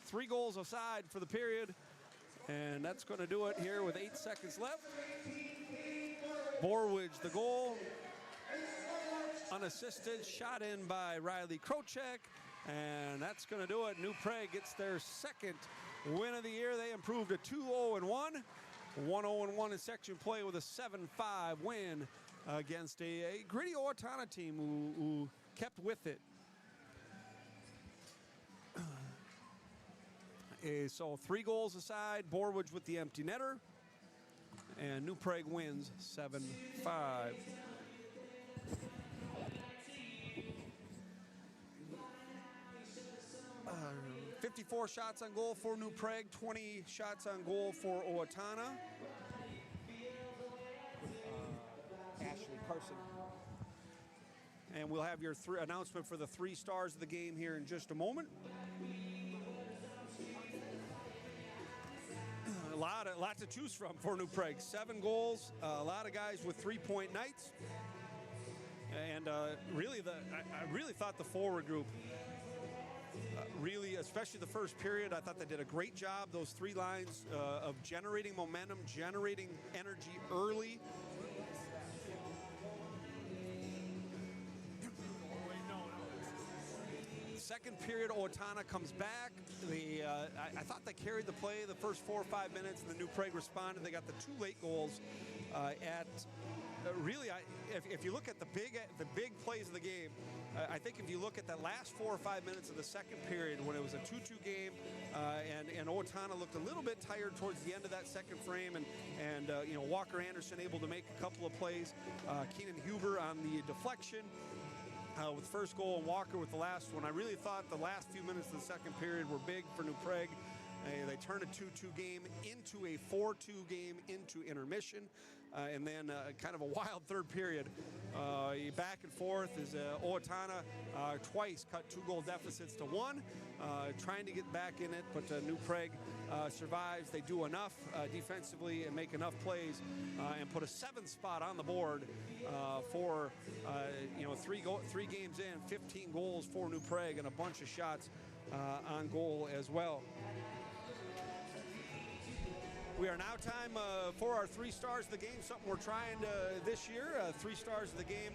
3 goals aside for the period. And that's going to do it here with 8 seconds left. Borwege the goal. Unassisted, shot in by Riley Krocek. And that's going to do it. New Prague gets their second win of the year. They improved to 2-0-1. 1-0-1 in section play with a 7-5 win against a gritty Owatonna team who kept with it. So 3 goals aside, Borwege with the empty netter, and New Prague wins 7-5. 54 shots on goal for New Prague, 20 shots on goal for Owatonna. Ashley Carson. And we'll have your announcement for the 3 stars of the game here in just a moment. A lot to choose from for New Prague. 7 goals, a lot of guys with 3-point nights. And I really thought the forward group, really, especially the first period, I thought they did a great job. Those 3 lines of generating momentum, generating energy early. second period, Owatonna comes back. I thought they carried the play the first 4 or 5 minutes, and the New Prague responded. They got the 2 late goals if you look at the big plays of the game, I think if you look at that last 4 or 5 minutes of the second period when it was a 2-2 game, and Owatonna looked a little bit tired towards the end of that second frame, and Walker Andersen able to make a couple of plays. Keenan Huber on the deflection with the first goal, and Walker with the last one. I really thought the last few minutes of the second period were big for New Prague. They turned a 2-2 game into a 4-2 game into intermission, and then kind of a wild third period. Back and forth as Owatonna twice cut 2-goal deficits to 1, trying to get back in it, but New Prague survives. They do enough defensively and make enough plays and put a 7th spot on the board for 3 games in, 15 goals for New Prague and a bunch of shots on goal as well. We are now time for our 3 stars of the game, something we're trying this year. 3 stars of the game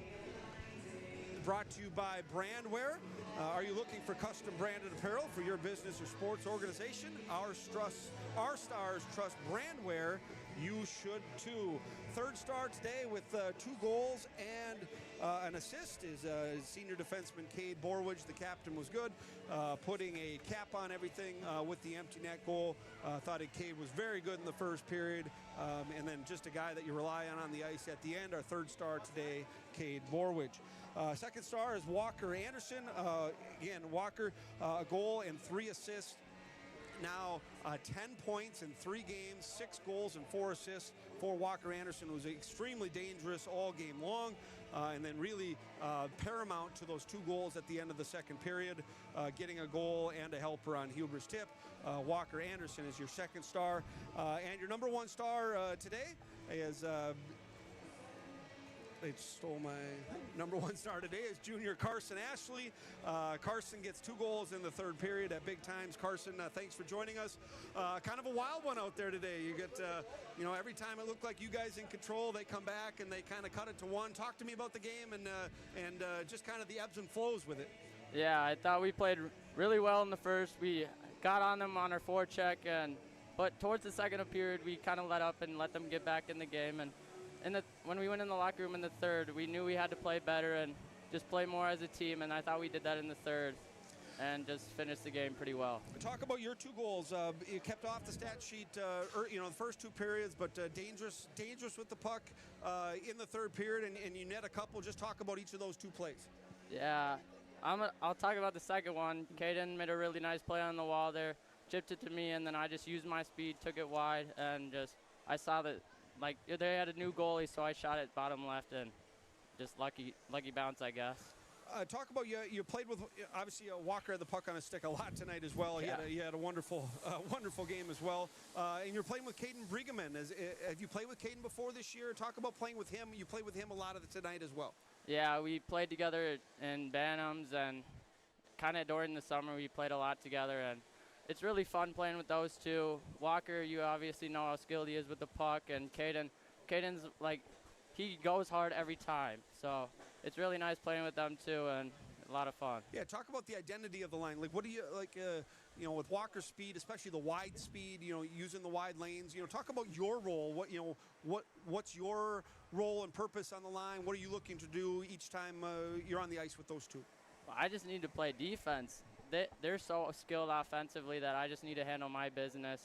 brought to you by Brandwear. Are you looking for custom branded apparel for your business or sports organization? Our stars trust Brandwear. You should too. 3rd star today with 2 goals and an assist is senior defenseman Cade Borwege. The captain was good, putting a cap on everything with the empty net goal. Thought Cade was very good in the first period, and then just a guy that you rely on the ice at the end. Our 3rd star today, Cade Borwege. 2nd star is Walker Andersen. Again, Walker, a goal and 3 assists. Now 10 points in 3 games, 6 goals and 4 assists for Walker Andersen. Was extremely dangerous all game long, and then really paramount to those 2 goals at the end of the second period, getting a goal and a helper on Huber's tip. Walker Andersen is your 2nd star, and your number 1 star today is they stole my number 1 star today is junior Carson Ashley. Carson gets 2 goals in the 3rd period at big times. Carson, thanks for joining us. Kind of a wild one out there today. You get, every time it looked like you guys in control, they come back and they kind of cut it to 1. Talk to me about the game and just kind of the ebbs and flows with it. Yeah, I thought we played really well in the first. We got on them on our forecheck, but towards the second period, we kind of let up and let them get back in the game. And when we went in the locker room in the 3rd, we knew we had to play better and just play more as a team, and I thought we did that in the 3rd and just finished the game pretty well. Talk about your 2 goals. You kept off the stat sheet, the first 2 periods, but dangerous with the puck in the 3rd period, and you net a couple. Just talk about each of those 2 plays. Yeah, I'll talk about the second one. Caden made a really nice play on the wall there, chipped it to me, and then I just used my speed, took it wide, and I saw that they had a new goalie, so I shot it bottom left, and just lucky bounce, I guess. Talk about you played with, obviously, Walker had the puck on his stick a lot tonight as well. Yeah. He had a wonderful game as well. And you're playing with Breeggemann. Have you played with Caden before this year? Talk about playing with him. You played with him a lot of tonight as well. Yeah, we played together in Bantams, and kind of during the summer we played a lot together, and it's really fun playing with those 2. Walker, you obviously know how skilled he is with the puck, and Caden's he goes hard every time. So it's really nice playing with them too, and a lot of fun. Yeah, talk about the identity of the line. What do you with Walker's speed, especially the wide speed, using the wide lanes. Talk about your role. What's your role and purpose on the line? What are you looking to do each time you're on the ice with those 2? Well, I just need to play defense. They're so skilled offensively that I just need to handle my business,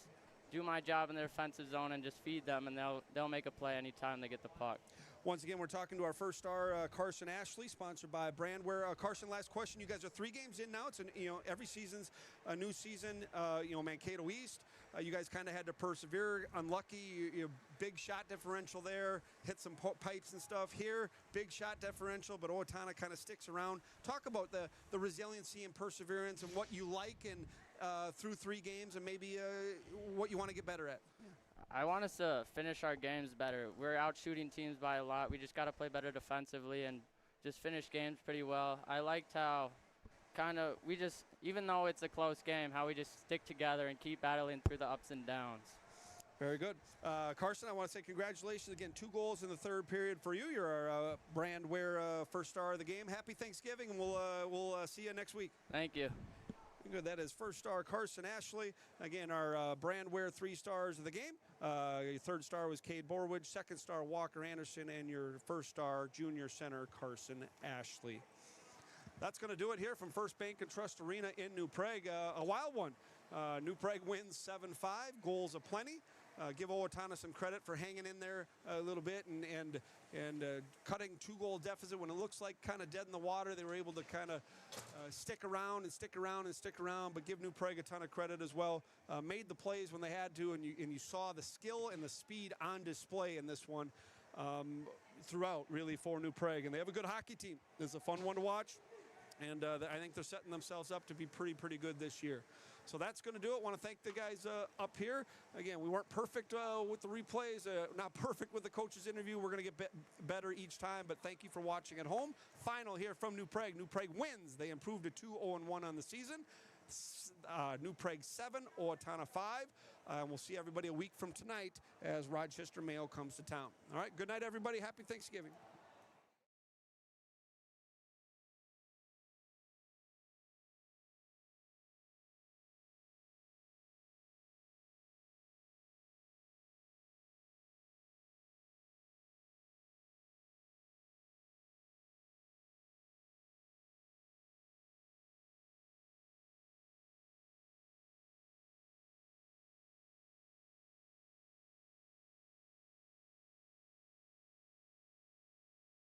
do my job in their offensive zone, and just feed them, and they'll make a play anytime they get the puck. Once again, we're talking to our 1st star, Carson Ashley, sponsored by Brandwear. Carson, last question. You guys are 3 games in now. It's every season's a new season. Mankato East. You guys kind of had to persevere. Unlucky, big shot differential there. Hit some pipes and stuff here. Big shot differential, but Owatonna kind of sticks around. Talk about the resiliency and perseverance and what you like and through 3 games, and maybe what you want to get better at. I want us to finish our games better. We're out shooting teams by a lot. We just got to play better defensively and just finish games pretty well. I liked how even though it's a close game, how we just stick together and keep battling through the ups and downs. Very good. Carson, I want to say congratulations again. 2 goals in the 3rd period for you. You're our Brandwear first star of the game. Happy Thanksgiving, and we'll see you next week. Thank you. Good. That is first star Carson Ashley. Again, our Brandware 3 stars of the game. Your third star was Cade Borwege. Second star Walker Andersen, and your first star junior center Carson Ashley. That's going to do it here from First Bank and Trust Arena in New Prague. A wild one. New Prague wins 7-5. Goals aplenty. Give Owatonna some credit for hanging in there a little bit and cutting 2-goal deficit when it looks like kind of dead in the water. They were able to kind of stick around, but give New Prague a ton of credit as well. Made the plays when they had to, and you saw the skill and the speed on display in this one throughout, really, for New Prague. And they have a good hockey team. It's a fun one to watch, and I think they're setting themselves up to be pretty good this year. So that's going to do it. Want to thank the guys up here. Again, we weren't perfect with the replays, not perfect with the coach's interview. We're going to get better each time, but thank you for watching at home. Final here from New Prague. New Prague wins. They improved to 2-0-1 on the season. New Prague 7, Owatonna 5. We'll see everybody a week from tonight as Rochester Mayo comes to town. All right, good night, everybody. Happy Thanksgiving.